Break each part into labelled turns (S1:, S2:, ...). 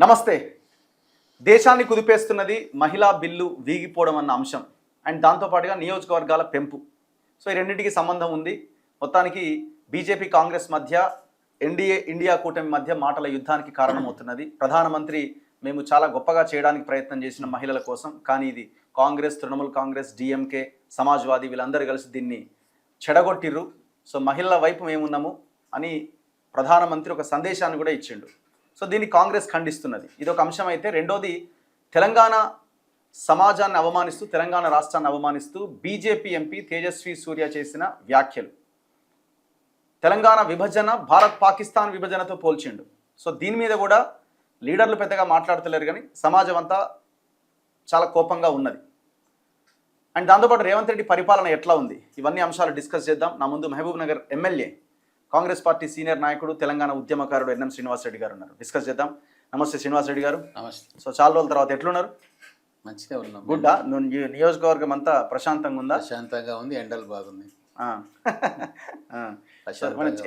S1: నమస్తే. దేశాన్ని కుదిపేస్తున్నది మహిళా బిల్లు వీగిపోవడం అన్న అంశం అండ్ దాంతోపాటుగా నియోజకవర్గాల పెంపు. సో ఈ రెండింటికి సంబంధం ఉంది. మొత్తానికి బీజేపీ కాంగ్రెస్ మధ్య ఎన్డీఏ ఇండియా కూటమి మధ్య మాటల యుద్ధానికి కారణమవుతున్నది. ప్రధానమంత్రి మేము చాలా గొప్పగా చేయడానికి ప్రయత్నం చేసిన మహిళల కోసం, కానీ ఇది కాంగ్రెస్, తృణమూల్ కాంగ్రెస్, డిఎంకే, సమాజ్వాదీ వీళ్ళందరూ కలిసి దీన్ని చెడగొట్టిర్రు. సో మహిళల వైపు మేమున్నాము అని ప్రధానమంత్రి ఒక సందేశాన్ని కూడా ఇచ్చిండు. సో దీన్ని కాంగ్రెస్ ఖండిస్తున్నది. ఇది ఒక అంశం అయితే, రెండోది తెలంగాణ సమాజాన్ని అవమానిస్తూ, తెలంగాణ రాష్ట్రాన్ని అవమానిస్తూ బీజేపీ ఎంపీ తేజస్వి సూర్య చేసిన వ్యాఖ్యలు. తెలంగాణ విభజన భారత్ పాకిస్తాన్ విభజనతో పోల్చిండు. సో దీని మీద కూడా లీడర్లు పెద్దగా మాట్లాడతలేరు, కానీ సమాజం అంతా చాలా కోపంగా ఉన్నది. అండ్ దాంతోపాటు రేవంత్ రెడ్డి పరిపాలన ఎట్లా ఉంది, ఇవన్నీ అంశాలు డిస్కస్ చేద్దాం. నా ముందు Mahbubnagar MLA, Congress party senior నాయకుడు, తెలంగాణ ఉద్యమకారుడు ఎన్ఎం శ్రీనివాసరెడ్డి గారు ఉన్నారు. డిస్కస్ చేద్దాం. నమస్తే శ్రీనివాసరెడ్డి గారు.
S2: నమస్తే.
S1: సో చాలా రోజుల తర్వాత ఎట్లున్నారు?
S2: మంచిగా ఉన్నాం.
S1: గుడ్డా? నియోజకవర్గం అంతా ప్రశాంతంగా ఉందా?
S2: ప్రశాంతంగా ఉంది, ఎండలు బాగున్నాయి.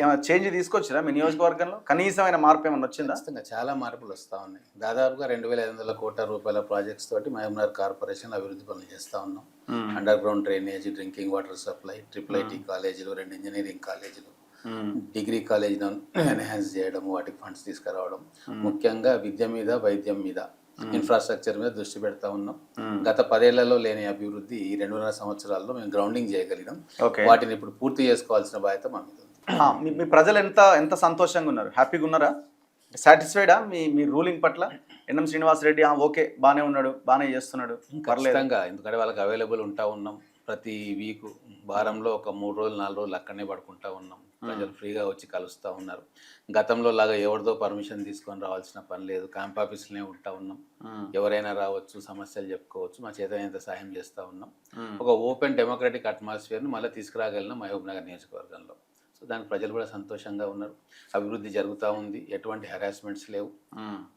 S1: ఏమైనా చేంజ్ తీసుకొచ్చిరా మీ నియోజకవర్గంలో? కనీసమైన మార్పు ఏమైనా వచ్చిందా?
S2: చాలా మార్పులు వస్తూ ఉన్నాయి. దాదాపుగా 2,500 కోట్ల రూపాయల ప్రాజెక్ట్స్ తోటి మహబూబ్నగర్ కార్పొరేషన్ అభివృద్ధి పనులు చేస్తూ ఉన్నాం. Under ground drainage, drinking water supply, IIIT కాలేజీలు, 2 ఇంజనీరింగ్ కాలేజీలు, డిగ్రీ కాలేజీలను ఎన్హాన్స్ చేయడం, వాటికి ఫండ్స్ తీసుకురావడం, ముఖ్యంగా విద్య మీద, వైద్యం మీద, ఇన్ఫ్రాస్ట్రక్చర్ మీద దృష్టి పెడతా ఉన్నాం. గత 10 ఏళ్లలో లేని అభివృద్ధి ఈ 2.5 సంవత్సరాల్లో మేము గ్రౌండింగ్ చేయగలిగినాం. వాటిని ఇప్పుడు పూర్తి చేసుకోవాల్సిన బాధ్యత మా మీద ఉంది.
S1: మీ ప్రజలు ఎంత సంతోషంగా ఉన్నారు? హ్యాపీగా ఉన్నారా? సాటిస్ఫైడా మీ రూలింగ్ పట్ల? ఎన్ఎం శ్రీనివాసరెడ్డి ఓకే, బాగానే ఉన్నాడు, బాగానే చేస్తున్నాడు,
S2: ఖచ్చితంగా. ఎందుకంటే వాళ్ళకి అవైలబుల్ ఉంటా ఉన్నాం. ప్రతి వీక్, వారంలో ఒక 3 రోజులు 4 రోజులు అక్కడనే పడుకుంటా ఉన్నాం. ప్రజలు ఫ్రీగా వచ్చి కలుస్తూ ఉన్నారు. గతంలో లాగా ఎవరిదో పర్మిషన్ తీసుకొని రావాల్సిన పని లేదు. క్యాంప్ ఆఫీస్లోనే ఉంటా ఉన్నాం. ఎవరైనా రావచ్చు, సమస్యలు చెప్పుకోవచ్చు. మా చేత ఎంత సహాయం చేస్తూ ఉన్నాం. ఒక ఓపెన్ డెమోక్రటిక్ అట్మాస్ఫియర్ను మళ్ళీ తీసుకురాగలిగిన మహబూబ్ నగర్ నియోజకవర్గంలో. సో దానికి ప్రజలు కూడా సంతోషంగా ఉన్నారు. అభివృద్ధి జరుగుతూ ఉంది, ఎటువంటి హెరాస్మెంట్స్ లేవు.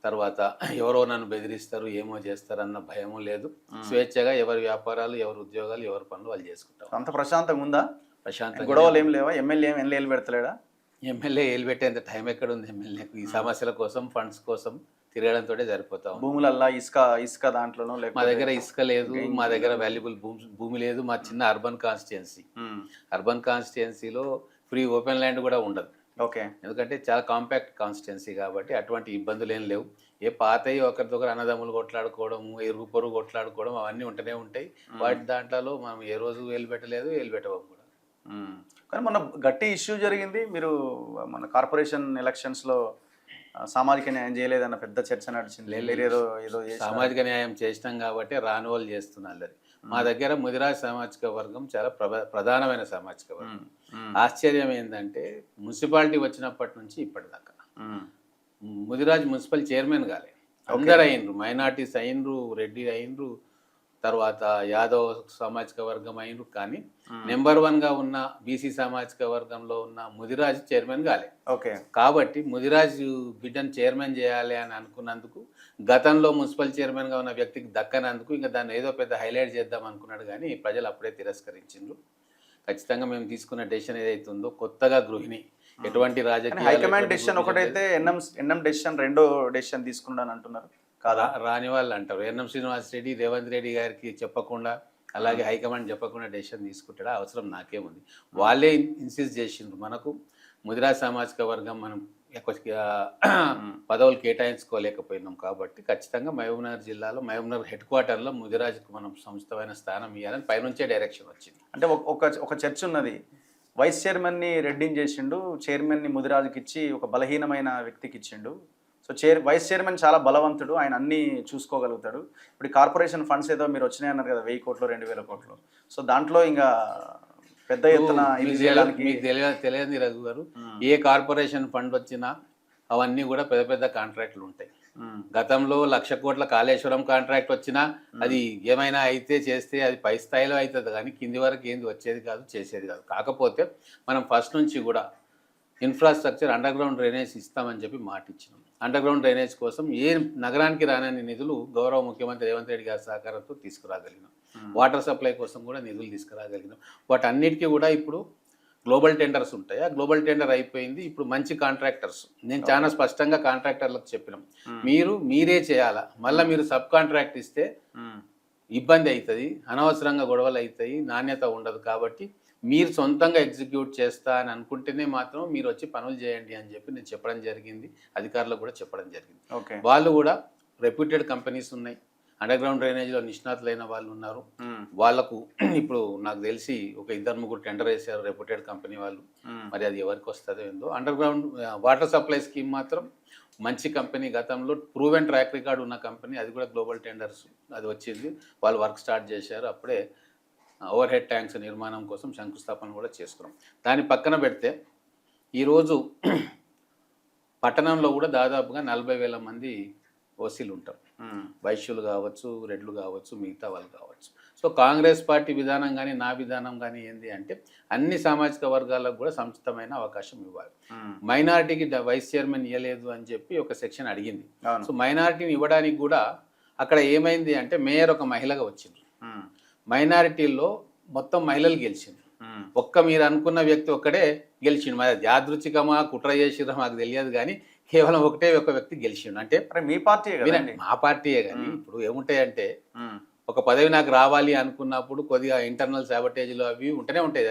S2: తర్వాత ఎవరో నన్ను బెదిరిస్తారు, ఏమో చేస్తారు అన్న భయము లేదు. స్వేచ్ఛగా ఎవరి వ్యాపారాలు, ఎవరి ఉద్యోగాలు, ఎవరి పనులు వాళ్ళు చేసుకుంటారు.
S1: అంత ప్రశాంతంగా ఉందా?
S2: ప్రశాంతంగా.
S1: గొడవలు ఏం లేవా? ఎమ్మెల్యే ఏళ్ళు పెడతలేడా?
S2: ఎమ్మెల్యే ఏలు పెట్టేంత టైం ఎక్కడ ఉంది ఎమ్మెల్యేకు? ఈ సమస్యల కోసం, ఫండ్స్ కోసం తిరగడంతో సరిపోతాం.
S1: భూములల్లా ఇసుక దాంట్లోనో?
S2: మా దగ్గర ఇసుక లేదు, మా దగ్గర వాల్యుబుల్ భూమి లేదు. మా చిన్న అర్బన్ కాన్స్టిట్యుయెన్సీలో ఫ్రీ ఓపెన్ ల్యాండ్ కూడా ఉండదు.
S1: ఓకే.
S2: ఎందుకంటే చాలా కాంపాక్ట్ కాన్స్టిట్యుయెన్సీ కాబట్టి అటువంటి ఇబ్బందులు ఏం లేవు. ఏ పాతయి ఒకరిదొకరు అన్నదమ్ములు కొట్లాడుకోవడము, ఇరుగు పొరుగు కొట్లాడుకోవడం అవన్నీ ఉంటూనే ఉంటాయి. వాటి దాంట్లో మనం ఏ రోజు వేలు పెట్టలేదు, వేలు పెట్టవం కూడా.
S1: కానీ మొన్న గట్టి ఇష్యూ జరిగింది. మీరు మన కార్పొరేషన్ ఎలక్షన్స్లో సామాజిక న్యాయం చేయలేదన్న పెద్ద చర్చ నడిచింది. ఏదో
S2: సామాజిక న్యాయం చేసినాం కాబట్టి రాని వాళ్ళు చేస్తున్నారు. మా దగ్గర ముదిరాజ్ సామాజిక వర్గం చాలా ప్రధానమైన సామాజిక వర్గం. ఆశ్చర్యం ఏంటంటే, మున్సిపాలిటీ వచ్చినప్పటి నుంచి ఇప్పటిదాకా ముదిరాజ్ మున్సిపల్ చైర్మన్ కాలే. అందరు అయినరు, మైనార్టీస్ అయినరు, రెడ్డి అయినరు, తర్వాత యాదవ్ సామాజిక వర్గం అయినరు. కానీ నెంబర్ 1గా ఉన్న బీసీ సామాజిక వర్గంలో ఉన్న ముదిరాజ్ చైర్మన్ కాలే.
S1: ఓకే.
S2: కాబట్టి ముదిరాజ్ బిడ్డను చైర్మన్ చేయాలి అని అనుకున్నందుకు, గతంలో మున్సిపల్ చైర్మన్గా ఉన్న వ్యక్తికి దక్కనందుకు ఇంకా దాన్ని ఏదో పెద్ద హైలైట్ చేద్దాం అనుకున్నాడు. కానీ ప్రజలు అప్పుడే తిరస్కరించిండ్రు. ఖచ్చితంగా మేము తీసుకున్న డెసిషన్ ఏదైతే ఉందో, కొత్తగా గృహిణి ఎటువంటి రాజకీయ
S1: హైకమాండ్ డెసిషన్ ఒకటైతే ఎన్ఎం డెసిషన్ రెండో డెసిషన్ తీసుకున్నాను అంటున్నారు కదా?
S2: రాని వాళ్ళు అంటారు. ఎన్ఎం శ్రీనివాసరెడ్డి రేవంత్ రెడ్డి గారికి చెప్పకుండా, అలాగే హైకమాండ్ చెప్పకుండా డెసిషన్ తీసుకుంటాడా? అవసరం నాకేముంది? వాళ్ళే ఇన్సిస్ట్ చేసిండ్రు. మనకు ముదిరాజ్ సామాజిక వర్గం మనం పదవులు కేటాయించుకోలేకపోయినాం కాబట్టి ఖచ్చితంగా మహబూబ్నగర్ జిల్లాలో, మహబూబ్నగర్ హెడ్ క్వార్టర్లో ముదిరాజ్కు మనం సముచితమైన స్థానం ఇవ్వాలని పైనుంచే డైరెక్షన్ వచ్చింది.
S1: అంటే ఒక చర్చ ఉన్నది. వైస్ చైర్మన్ని రెడ్డిని చేసిండు, చైర్మన్ని ముదిరాజుకి ఇచ్చి ఒక బలహీనమైన వ్యక్తికి ఇచ్చిండు. సో వైస్ చైర్మన్ చాలా బలవంతుడు, ఆయన అన్నీ చూసుకోగలుగుతాడు. ఇప్పుడు కార్పొరేషన్ ఫండ్స్ ఏదో మీరు వచ్చినాయి అన్నారు కదా, 1000 కోట్లు 2000 కోట్లు. సో దాంట్లో ఇంకా పెద్ద ఎత్తున
S2: మీకు తెలియదు రఘు గారు, ఏ కార్పొరేషన్ ఫండ్ వచ్చినా అవన్నీ కూడా పెద్ద పెద్ద కాంట్రాక్ట్లు ఉంటాయి. గతంలో 1,00,000 కోట్ల కాళేశ్వరం కాంట్రాక్ట్ వచ్చినా అది ఏమైనా అయితే చేస్తే అది పై స్థాయిలో అవుతుంది, కానీ కింది వరకు ఏంది వచ్చేది కాదు, చేసేది కాదు. కాకపోతే మనం ఫస్ట్ నుంచి కూడా ఇన్ఫ్రాస్ట్రక్చర్, అండర్ గ్రౌండ్ డ్రైనేజ్ ఇస్తామని చెప్పి మాట ఇచ్చినాం. అండర్ గ్రౌండ్ డ్రైనేజ్ కోసం ఏ నగరానికి రానని నిధులు గౌరవ ముఖ్యమంత్రి రేవంత్ రెడ్డి గారి సహకారంతో తీసుకురాగలిగినాం. వాటర్ సప్లై కోసం కూడా నిధులు తీసుకురాగలిగినాం. వాటన్నిటికీ కూడా ఇప్పుడు గ్లోబల్ టెండర్స్ ఉంటాయి. ఆ గ్లోబల్ టెండర్ అయిపోయింది. ఇప్పుడు మంచి కాంట్రాక్టర్స్, నేను చాలా స్పష్టంగా కాంట్రాక్టర్లకు చెప్పినాం, మీరే చేయాలా, మళ్ళీ మీరు సబ్ కాంట్రాక్ట్ ఇస్తే ఇబ్బంది అవుతుంది, అనవసరంగా గొడవలు అవుతాయి, నాణ్యత ఉండదు. కాబట్టి మీరు సొంతంగా ఎగ్జిక్యూట్ చేస్తా అని అనుకుంటేనే మాత్రం మీరు వచ్చి పనులు చేయండి అని చెప్పి నేను చెప్పడం జరిగింది. అధికారులకు కూడా చెప్పడం జరిగింది. వాళ్ళు కూడా రెప్యూటెడ్ కంపెనీస్ ఉన్నాయి, అండర్ గ్రౌండ్ డ్రైనేజ్లో నిష్ణాతులైన వాళ్ళు ఉన్నారు. వాళ్ళకు ఇప్పుడు నాకు తెలిసి ఒక 2-3 టెండర్ వేసారు రెప్యూటెడ్ కంపెనీ వాళ్ళు. మరి అది ఎవరికి వస్తుందో ఏందో. Under ground water supply scheme మాత్రం మంచి కంపెనీ, గతంలో ప్రూవెన్ ట్రాక్ రికార్డ్ ఉన్న కంపెనీ, అది కూడా గ్లోబల్ టెండర్స్ అది వచ్చింది. వాళ్ళు వర్క్ స్టార్ట్ చేశారు. అప్పుడే ఓవర్ హెడ్ ట్యాంక్స్ నిర్మాణం కోసం శంకుస్థాపన కూడా చేసుకున్నాం. దాని పక్కన పెడితే ఈరోజు పట్టణంలో కూడా దాదాపుగా 40,000 మంది ఓసీలు ఉంటారు. వైశ్యులు కావచ్చు, రెడ్లు కావచ్చు, మిగతా వాళ్ళు కావచ్చు. సో కాంగ్రెస్ పార్టీ విధానం కానీ నా విధానం కానీ ఏంది అంటే అన్ని సామాజిక వర్గాలకు కూడా సముచితమైన అవకాశం ఇవ్వాలి. మైనారిటీకి వైస్ చైర్మన్ ఇవ్వలేదు అని చెప్పి ఒక సెక్షన్ అడిగింది. సో మైనారిటీని ఇవ్వడానికి కూడా అక్కడ ఏమైంది అంటే మేయర్ ఒక మహిళగా వచ్చింది, మైనారిటీల్లో మొత్తం మహిళలు గెలిచింది. ఒక్క మీరు అనుకున్న వ్యక్తి ఒక్కడే గెలిచిండు. మరి యాదృచ్ఛికమా కుట్ర చేసిరా మాకు తెలియదు కానీ కేవలం ఒకటే ఒక వ్యక్తి గెలిచిండు. అంటే
S1: మీ పార్టీ
S2: మా పార్టీయే కానీ ఇప్పుడు ఏముంటాయంటే ఒక పదవి నాకు రావాలి అనుకున్నప్పుడు కొద్దిగా ఇంటర్నల్ సాబటేజ్లు అవి ఉంటూనే ఉంటాయి.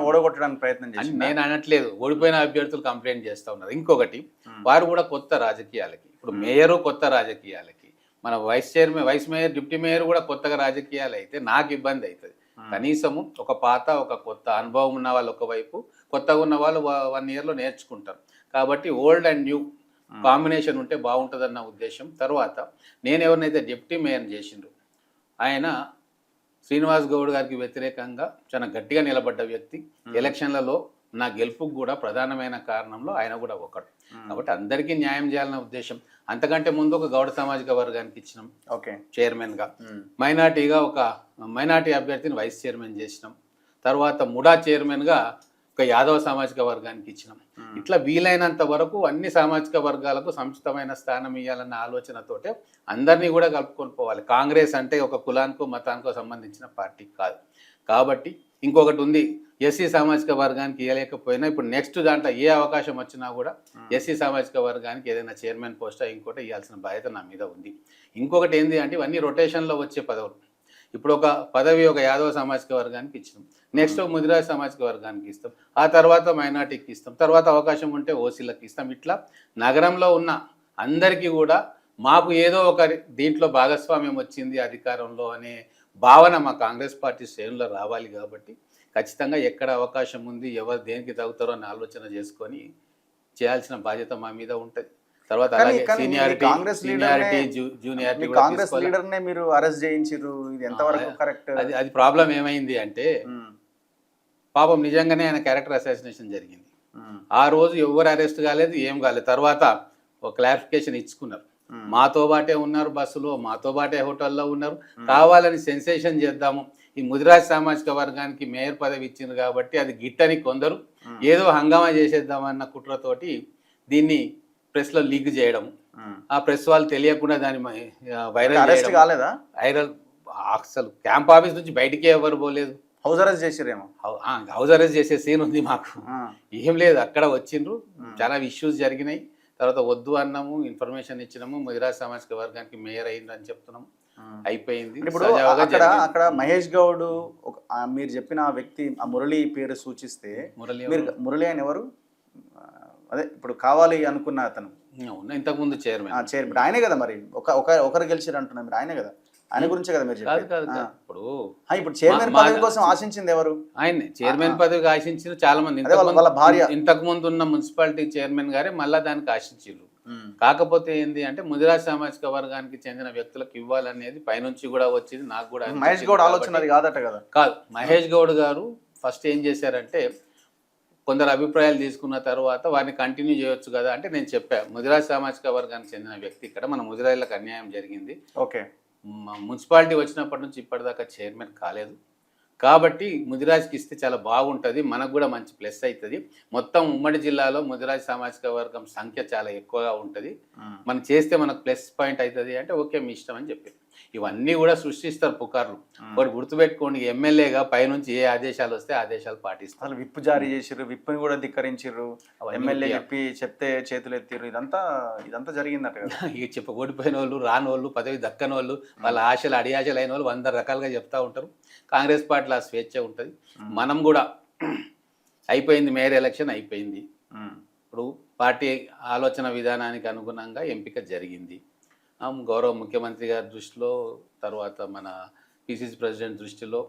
S1: ఓడగొట్టడానికి ప్రయత్నం చేసి
S2: నేను అనట్లేదు, ఓడిపోయిన అభ్యర్థులు కంప్లైంట్ చేస్తూ ఉన్నారు. ఇంకొకటి వారు కూడా కొత్త రాజకీయాలకి, ఇప్పుడు మేయరు కొత్త రాజకీయాలకి, మన vice chairman, vice mayor, deputy mayor కూడా కొత్తగా రాజకీయాలు అయితే నాకు ఇబ్బంది అవుతుంది. కనీసము ఒక పాత ఒక కొత్త అనుభవం ఉన్న వాళ్ళు ఒకవైపు, కొత్తగా ఉన్న వాళ్ళు 1 ఇయర్లో నేర్చుకుంటారు. కాబట్టి ఓల్డ్ అండ్ న్యూ కాంబినేషన్ ఉంటే బాగుంటుందన్న ఉద్దేశం. తర్వాత నేను ఎవరినైతే డిప్యూటీ మేయర్ చేసిండ్రు ఆయన శ్రీనివాస్ గౌడ్ గారికి వ్యతిరేకంగా చాలా గట్టిగా నిలబడ్డ వ్యక్తి. ఎలక్షన్లలో నా గెలుపుకు కూడా ప్రధానమైన కారణంలో ఆయన కూడా ఒకడు. కాబట్టి అందరికీ న్యాయం చేయాలన్న ఉద్దేశం. అంతకంటే ముందు ఒక గౌడ సామాజిక వర్గానికి ఇచ్చినాం చైర్మన్గా, మైనార్టీగా ఒక మైనార్టీ అభ్యర్థిని వైస్ చైర్మన్ చేసినాం. తర్వాత ముడా చైర్మన్గా ఒక యాదవ సామాజిక వర్గానికి ఇచ్చినాం. ఇట్లా వీలైనంత వరకు అన్ని సామాజిక వర్గాలకు సముచితమైన స్థానం ఇవ్వాలన్న ఆలోచనతోటే అందరినీ కూడా కలుపుకొని పోవాలి. కాంగ్రెస్ అంటే ఒక కులానికో మతానికో సంబంధించిన పార్టీ కాదు. కాబట్టి ఇంకొకటి ఉంది, ఎస్సీ సామాజిక వర్గానికి ఇవ్వలేకపోయినా ఇప్పుడు నెక్స్ట్ దాంట్లో ఏ అవకాశం వచ్చినా కూడా ఎస్సీ సామాజిక వర్గానికి ఏదైనా చైర్మన్ పోస్టా ఇంకోటి ఇవ్వాల్సిన బాధ్యత నా మీద ఉంది. ఇంకొకటి ఏంటి అంటే ఇవన్నీ రొటేషన్లో వచ్చే పదవులు. ఇప్పుడు ఒక పదవి ఒక యాదవ సామాజిక వర్గానికి ఇచ్చినాం, నెక్స్ట్ ముదిరాజ్ సామాజిక వర్గానికి ఇస్తాం, ఆ తర్వాత మైనార్టీకి ఇస్తాం, తర్వాత అవకాశం ఉంటే ఓసీలకు ఇస్తాం. ఇట్లా నగరంలో ఉన్న అందరికీ కూడా మాకు ఏదో ఒక దీంట్లో భాగస్వామ్యం వచ్చింది అధికారంలో అనే భావన మా కాంగ్రెస్ పార్టీ శ్రేణుల్లో రావాలి. కాబట్టి ఖచ్చితంగా ఎక్కడ అవకాశం ఉంది, ఎవరు దేనికి తగ్గుతారో అని ఆలోచన చేసుకొని చేయాల్సిన బాధ్యత మా మీద ఉంటుంది. తర్వాత
S1: కాంగ్రెస్ లీడర్నే మీరు అరెస్ట్ చేయించారు, ఇది ఎంతవరకు కరెక్ట్?
S2: అది ప్రాబ్లం ఏమైంది అంటే పాపం నిజంగానే ఆయన క్యారెక్టర్ అసాసినేషన్ జరిగింది. ఆ రోజు ఎవరు అరెస్ట్ కాలేదు, ఏం కాలేదు. తర్వాత ఒక క్లారిఫికేషన్ ఇచ్చుకున్నారు, మాతో బాటే ఉన్నారు బస్సులో, మాతో బాటే హోటల్లో ఉన్నారు, కావాలని సెన్సేషన్ చేద్దాము, ఈ ముదిరాజ్ సామాజిక వర్గానికి మేయర్ పదవి ఇచ్చింది కాబట్టి అది గిట్టని కొందరు ఏదో హంగామా చేసేద్దామన్న కుట్రతోటి దీన్ని ప్రెస్లో లీక్ చేయడం, ఆ ప్రెస్ వాళ్ళు తెలియకుండా దాన్ని వైరల్ అసలు క్యాంప్ ఆఫీస్ నుంచి బయటికి ఎవరు పోలేదు,
S1: హౌస్ అరెస్ట్ చేసిరేమో,
S2: హౌస్ అరెస్ట్ చేసే సీన్ ఉంది మాకు. ఏం లేదు, అక్కడ వచ్చిండ్రు, చాలా ఇష్యూస్ జరిగినాయి. తర్వాత వద్దు అన్నాము, ఇన్ఫర్మేషన్ ఇచ్చినాము, ముదిరాజ్ సామాజిక వర్గానికి మేయర్ అయిందని చెప్తున్నాము, అయిపోయింది.
S1: ఇప్పుడు అక్కడ మహేష్ గౌడ్ మీరు చెప్పిన వ్యక్తి ఆ మురళి పేరు సూచిస్తే, మురళి అని ఎవరు? అదే ఇప్పుడు కావాలి అనుకున్న అతను
S2: ఇంతకుముందు చైర్మన్
S1: ఆయనే కదా. మరి ఒకరు గెలిచారు అంటున్నారు, మీరు ఆయనే కదా, ఆయన గురించే కదా మీరు చెప్పారు. ఇప్పుడు చైర్మన్ పదవి కోసం ఆశించింది ఎవరు?
S2: ఆయన చైర్మన్ పదవికి ఆశించిన చాలా మంది,
S1: వాళ్ళ భార్య,
S2: ఇంతకు ముందు ఉన్న మున్సిపాలిటీ చైర్మన్ గారే మళ్ళా దానికి ఆశించారు. కాకపోతే ఏంది అంటే ముదిరాజ్ సామాజిక వర్గానికి చెందిన వ్యక్తులకు ఇవ్వాలనేది పైనుంచి కూడా వచ్చింది. నాకు కూడా
S1: మహేష్ గౌడ్ ఆలోచన అది కాదట కదా?
S2: కాదు, మహేష్ గౌడ్ గారు ఫస్ట్ ఏం చేశారంటే కొందరు అభిప్రాయాలు తీసుకున్న తర్వాత వారిని కంటిన్యూ చేయొచ్చు కదా అంటే నేను చెప్పాను, ముదిరాజ్ సామాజిక వర్గానికి చెందిన వ్యక్తి ఇక్కడ మన ముదిరాజులకు అన్యాయం జరిగింది, మున్సిపాలిటీ వచ్చినప్పటి నుంచి ఇప్పటిదాకా చైర్మన్ కాలేదు, కాబట్టి ముదిరాజ్కి ఇస్తే చాలా బాగుంటుంది, మనకు కూడా మంచి ప్లస్ అవుతుంది, మొత్తం ఉమ్మడి జిల్లాలో ముదిరాజ్ సామాజిక వర్గం సంఖ్య చాలా ఎక్కువగా ఉంటుంది, మనం చేస్తే మనకు ప్లస్ పాయింట్ అవుతుంది అంటే ఓకే మీ ఇష్టం అని చెప్పి. ఇవన్నీ కూడా సృష్టిస్తారు పుకార్లు. ఒకటి గుర్తుపెట్టుకోండి, ఎమ్మెల్యేగా పైనుంచి ఏ ఆదేశాలు వస్తే ఆదేశాలు పాటిస్తారు.
S1: అసలు విప్ జారీ చేసిర్రు, విప్ని కూడా ధిక్కరించిర్రు,
S2: అవన్నీ
S1: ఎమ్మెల్యే
S2: ఉట్టిగా.
S1: చెప్పి చెప్తే చేతులు ఎత్తిర్రు, ఇదంతా జరిగిందట కదా.
S2: ఇక చెప్ప ఓడిపోయిన వాళ్ళు, రాని వాళ్ళు, పదవి దక్కని వాళ్ళు, వాళ్ళ ఆశలు అడియాశలు అయిన వాళ్ళు 100 రకాలుగా చెప్తా ఉంటారు. కాంగ్రెస్ పార్టీలో ఆ స్వేచ్ఛ ఉంటుంది. మనం కూడా అయిపోయింది, మేయర్ ఎలక్షన్ అయిపోయింది. ఇప్పుడు పార్టీ ఆలోచన విధానానికి అనుగుణంగా ఎంపిక జరిగింది. గౌరవ ముఖ్యమంత్రి గారి దృష్టిలో, తర్వాత మన పిసిసి ప్రెసిడెంట్ దృష్టిలో,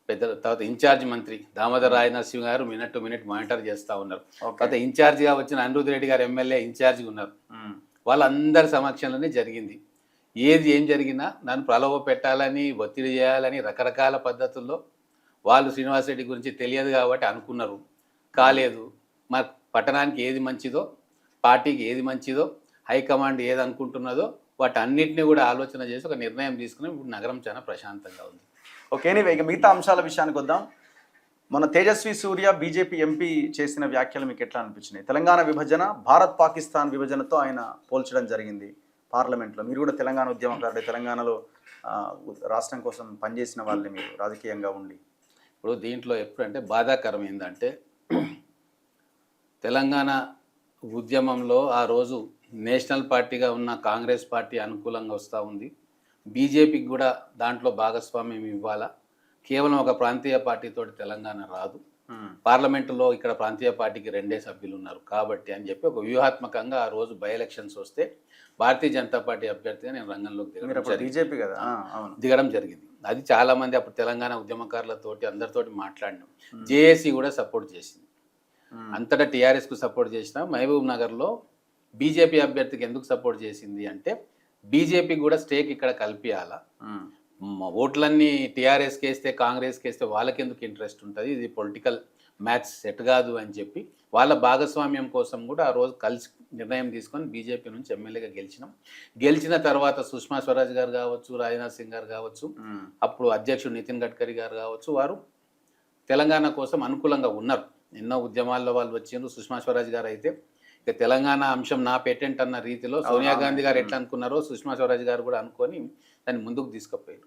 S2: పెద్దల తర్వాత ఇన్ఛార్జ్ మంత్రి దామోదర్ రాజనరసింహ గారు మినిట్ టు మినిట్ మానిటర్ చేస్తూ ఉన్నారు. తర్వాత ఇన్ఛార్జిగా వచ్చిన అనిరుద్ రెడ్డి గారు ఎమ్మెల్యే ఇన్ఛార్జిగా ఉన్నారు. వాళ్ళందరి సమక్షంలోనే జరిగింది. ఏం జరిగినా నన్ను ప్రలోభ పెట్టాలని, ఒత్తిడి చేయాలని రకరకాల పద్ధతుల్లో వాళ్ళు శ్రీనివాస్ రెడ్డి గురించి తెలియదు కాబట్టి అనుకున్నారు. కాలేదు. మా పట్టణానికి ఏది మంచిదో, పార్టీకి ఏది మంచిదో, హైకమాండ్ ఏది అనుకుంటున్నదో వాటన్నిటిని కూడా ఆలోచన చేసి ఒక నిర్ణయం తీసుకుని ఇప్పుడు నగరం చాలా ప్రశాంతంగా ఉంది.
S1: ఓకే, ఇక మిగతా అంశాల విషయానికి వద్దాం. మన తేజస్వి సూర్య బీజేపీ ఎంపీ చేసిన వ్యాఖ్యలు మీకు ఎట్లా అనిపించినాయి? తెలంగాణ విభజన భారత్ పాకిస్తాన్ విభజనతో ఆయన పోల్చడం జరిగింది పార్లమెంట్లో. మీరు కూడా తెలంగాణ ఉద్యమకారుడే, తెలంగాణలో రాష్ట్రం కోసం పనిచేసిన వాళ్ళని మీరు రాజకీయంగా ఉండి.
S2: ఇప్పుడు దీంట్లో ఎప్పుడంటే బాధాకరం ఏంటంటే, తెలంగాణ ఉద్యమంలో ఆ రోజు నేషనల్ పార్టీగా ఉన్న కాంగ్రెస్ పార్టీ అనుకూలంగా వస్తూ ఉంది. బీజేపీకి కూడా దాంట్లో భాగస్వామ్యం ఇవ్వాలా, కేవలం ఒక ప్రాంతీయ పార్టీతోటి తెలంగాణ రాదు, పార్లమెంటులో ఇక్కడ ప్రాంతీయ పార్టీకి 2 సభ్యులు ఉన్నారు కాబట్టి అని చెప్పి ఒక వ్యూహాత్మకంగా ఆ రోజు బై ఎలక్షన్స్ వస్తే భారతీయ జనతా పార్టీ అభ్యర్థిగా నేను రంగంలోకి దిగడం జరిగింది. అది చాలామంది అప్పుడు తెలంగాణ ఉద్యమకారులతోటి అందరితోటి మాట్లాడినాం. జేఏసీ కూడా సపోర్ట్ చేసింది. అంతటా టీఆర్ఎస్కు సపోర్ట్ చేసిన మహబూబ్ నగర్లో బీజేపీ అభ్యర్థికి ఎందుకు సపోర్ట్ చేసింది అంటే, బీజేపీ కూడా స్టేక్ ఇక్కడ కల్పియాలా, ఓట్లన్నీ టీఆర్ఎస్కి వేస్తే కాంగ్రెస్కి వేస్తే వాళ్ళకి ఎందుకు ఇంట్రెస్ట్ ఉంటుంది, ఇది పొలిటికల్ మ్యాచ్ సెట్ కాదు అని చెప్పి వాళ్ళ భాగస్వామ్యం కోసం కూడా ఆ రోజు కలిసి నిర్ణయం తీసుకొని బీజేపీ నుంచి ఎమ్మెల్యేగా గెలిచిన తర్వాత సుష్మా స్వరాజ్ గారు కావచ్చు, రాజ్నాథ్ సింగ్ గారు కావచ్చు, అప్పుడు అధ్యక్షుడు నితిన్ గడ్కరీ గారు కావచ్చు, వారు తెలంగాణ కోసం అనుకూలంగా ఉన్నారు. ఎన్నో ఉద్యమాల్లో వాళ్ళు వచ్చిండ్రు. సుష్మా స్వరాజ్ గారు అయితే ఇక తెలంగాణ అంశం నా పేటెంట్ అన్న రీతిలో సోనియా గాంధీ గారు ఎట్లా అనుకున్నారో సుష్మా స్వరాజ్ గారు కూడా అనుకొని దాన్ని ముందుకు తీసుకుపోయారు.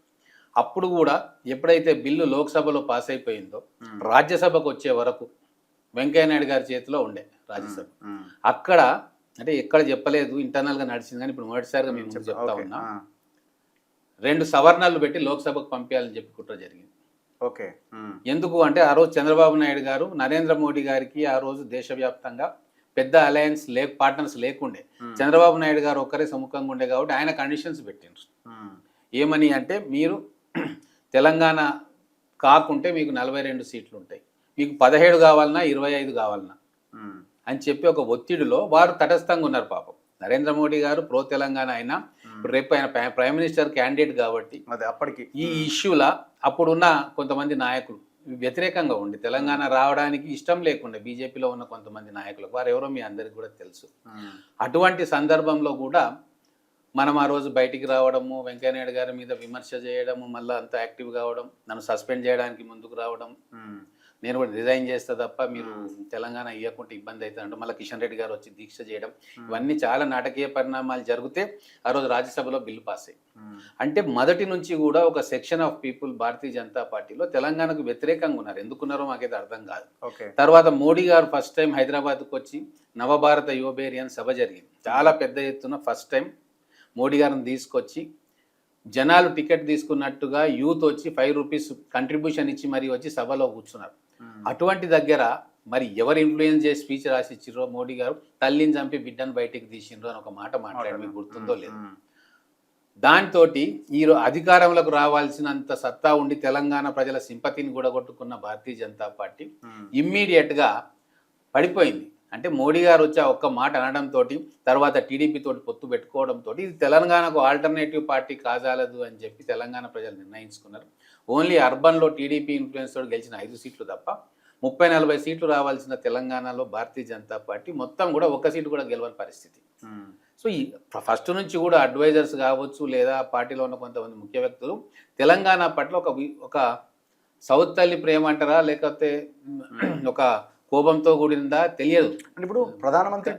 S2: అప్పుడు కూడా ఎప్పుడైతే బిల్లు లోక్సభలో పాస్ అయిపోయిందో, రాజ్యసభకు వచ్చే వరకు వెంకయ్యనాయుడు గారి చేతిలో ఉండే రాజ్యసభ. అక్కడ అంటే ఎక్కడ చెప్పలేదు, ఇంటర్నల్గా నడిచింది. కానీ ఇప్పుడు మొదటిసారిగా మేము చెప్తా ఉన్నాం, 2 సవర్ణాలు పెట్టి లోక్సభకు పంపించాలని చెప్పి కుట్ర జరిగింది.
S1: ఓకే,
S2: ఎందుకు అంటే ఆ రోజు చంద్రబాబు నాయుడు గారు నరేంద్ర మోడీ గారికి ఆ రోజు దేశవ్యాప్తంగా పెద్ద అలయన్స్ పార్ట్నర్స్ లేకుండే, చంద్రబాబు నాయుడు గారు ఒక్కరే సముఖంగా ఉండే కాబట్టి ఆయన కండిషన్స్ పెట్టిండ్రు. ఏమని అంటే, మీరు తెలంగాణ కాకుంటే మీకు 42 సీట్లు ఉంటాయి, మీకు 17 కావాలన్నా 25 కావాలన్నా అని చెప్పి ఒక ఒత్తిడిలో వారు తటస్థంగా ఉన్నారు. పాపం నరేంద్ర మోడీ గారు ప్రో తెలంగాణ అయినా రేపు ఆయన ప్రైమ్ మినిస్టర్ క్యాండిడేట్ కాబట్టి
S1: అప్పటికి ఈ
S2: ఇష్యూలా అప్పుడున్న కొంతమంది నాయకులు వ్యతిరేకంగా ఉండి తెలంగాణ రావడానికి ఇష్టం లేకుండా బీజేపీలో ఉన్న కొంతమంది నాయకులకు, వారు ఎవరో మీ అందరికి కూడా తెలుసు. అటువంటి సందర్భంలో కూడా మనం ఆ రోజు బయటికి రావడము, వెంకయ్యనాయుడు గారి మీద విమర్శ చేయడము, మళ్ళీ అంత యాక్టివ్ కావడం, నన్ను సస్పెండ్ చేయడానికి ముందుకు రావడం, నేను కూడా రిజైన్ చేస్తా తప్ప మీరు తెలంగాణ ఇవ్వకుంటే ఇబ్బంది అవుతుందంటే మళ్ళీ కిషన్ రెడ్డి గారు వచ్చి దీక్ష చేయడం, ఇవన్నీ చాలా నాటకీయ పరిణామాలు జరిగితే ఆ రోజు రాజ్యసభలో బిల్లు పాస్ అయ్యి. అంటే మొదటి నుంచి కూడా ఒక section of people Bharatiya Janata పార్టీలో తెలంగాణకు వ్యతిరేకంగా ఉన్నారు. ఎందుకున్నారో మాకైతే అర్థం కాదు. తర్వాత మోడీ గారు ఫస్ట్ టైం హైదరాబాద్కు వచ్చి నవభారత యువబేరియన్ సభ జరిగింది. చాలా పెద్ద ఎత్తున ఫస్ట్ టైం మోడీ గారిని తీసుకొచ్చి జనాలు టికెట్ తీసుకున్నట్టుగా యూత్ వచ్చి 5 రూపీస్ కంట్రిబ్యూషన్ ఇచ్చి మరీ వచ్చి సభలో కూర్చున్నారు. అటువంటి దగ్గర మరి ఎవరు ఇన్ఫ్లుయెన్స్ చేసి స్పీచ్ రాసిచ్చిరో, మోడీ గారు తల్లిని చంపి బిడ్డను బయటికి తీసిండ్రు అని ఒక మాట మాట్లాడి మీకు గుర్తుందో లేదు. దాంతో ఈ అధికారంలోకి రావాల్సినంత సత్తా ఉండి తెలంగాణ ప్రజల సింపతిని కూడగొట్టుకున్న భారతీయ జనతా పార్టీ ఇమ్మీడియట్గా పడిపోయింది. అంటే మోడీ గారు వచ్చి ఆ ఒక్క మాట అనడంతో, తర్వాత టీడీపీ తోటి పొత్తు పెట్టుకోవడంతో ఇది తెలంగాణకు ఆల్టర్నేటివ్ పార్టీ కాజాలదు అని చెప్పి తెలంగాణ ప్రజలు నిర్ణయించుకున్నారు. ఓన్లీ అర్బన్లో టీడీపీ ఇన్ఫ్లుయెన్స్ తోటి గెలిచిన 5 సీట్లు తప్ప 30-40 సీట్లు రావాల్సిన తెలంగాణలో భారతీయ జనతా పార్టీ మొత్తం కూడా 1 సీటు కూడా గెలవని పరిస్థితి. సో ఈ ఫస్ట్ నుంచి కూడా అడ్వైజర్స్ కావచ్చు, లేదా పార్టీలో ఉన్న కొంతమంది ముఖ్య వ్యక్తులు తెలంగాణ పట్ల ఒక సౌత్ తల్లి ప్రేమ అంటారా, లేకపోతే ఒక కోపంతో కూడిందా తెలియదు.
S1: అంటే ఇప్పుడు ప్రధానమంత్రి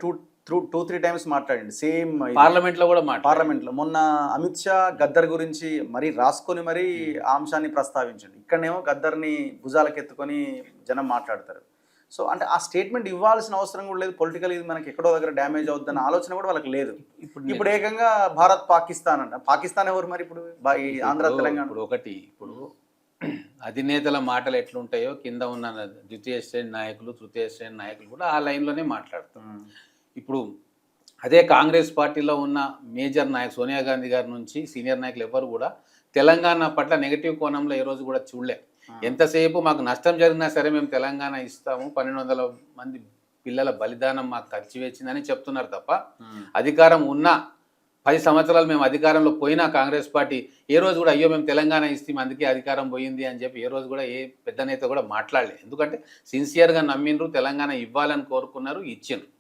S1: టూ త్రీ టైమ్స్ మాట్లాడండి సేమ్
S2: పార్లమెంట్లో కూడా మాట్లాడారు.
S1: పార్లమెంట్లో మొన్న అమిత్ షా గద్దర్ గురించి మరీ రాసుకొని మరీ ఆ అంశాన్ని ప్రస్తావించండి. ఇక్కడనేమో గద్దర్ని భుజాలకెత్తుకొని జనం మాట్లాడతారు. సో అంటే ఆ స్టేట్మెంట్ ఇవ్వాల్సిన అవసరం కూడా లేదు. పొలిటికల్ ఇది మనకి ఎక్కడో దగ్గర డ్యామేజ్ అవుతుందన్న ఆలోచన కూడా వాళ్ళకి లేదు. ఇప్పుడు ఏకంగా భారత్ పాకిస్తాన్ అంట. పాకిస్తాన్ ఎవరు మరి ఇప్పుడు ఈ ఆంధ్ర తెలంగాణ?
S2: ఇప్పుడు అధినేతల మాటలు ఎట్లుంటాయో కింద ఉన్న ద్వితీయ శ్రేణి నాయకులు తృతీయ శ్రేణి నాయకులు కూడా ఆ లైన్లోనే మాట్లాడతారు. ఇప్పుడు అదే కాంగ్రెస్ పార్టీలో ఉన్న మేజర్ నాయకు సోనియా గాంధీ గారి నుంచి సీనియర్ నాయకులు ఎవరు కూడా తెలంగాణ పట్ల నెగిటివ్ కోణంలో ఏ రోజు కూడా చూడలే. ఎంతసేపు మాకు నష్టం జరిగినా సరే మేము తెలంగాణ ఇస్తాము, 1200 మంది పిల్లల బలిదానం మాకు ఖర్చు వచ్చిందని చెప్తున్నారు తప్ప అధికారం ఉన్న 10 సంవత్సరాలు మేము అధికారంలో పోయినా కాంగ్రెస్ పార్టీ ఏ రోజు కూడా అయ్యో మేము తెలంగాణ ఇస్తాం అందుకే అధికారం పోయింది అని చెప్పి ఏ రోజు కూడా ఏ పెద్ద నేత కూడా మాట్లాడలేదు. ఎందుకంటే సిన్సియర్గా నమ్మిండ్రు, తెలంగాణ ఇవ్వాలని కోరుకున్నారు, ఇచ్చిండ్రు.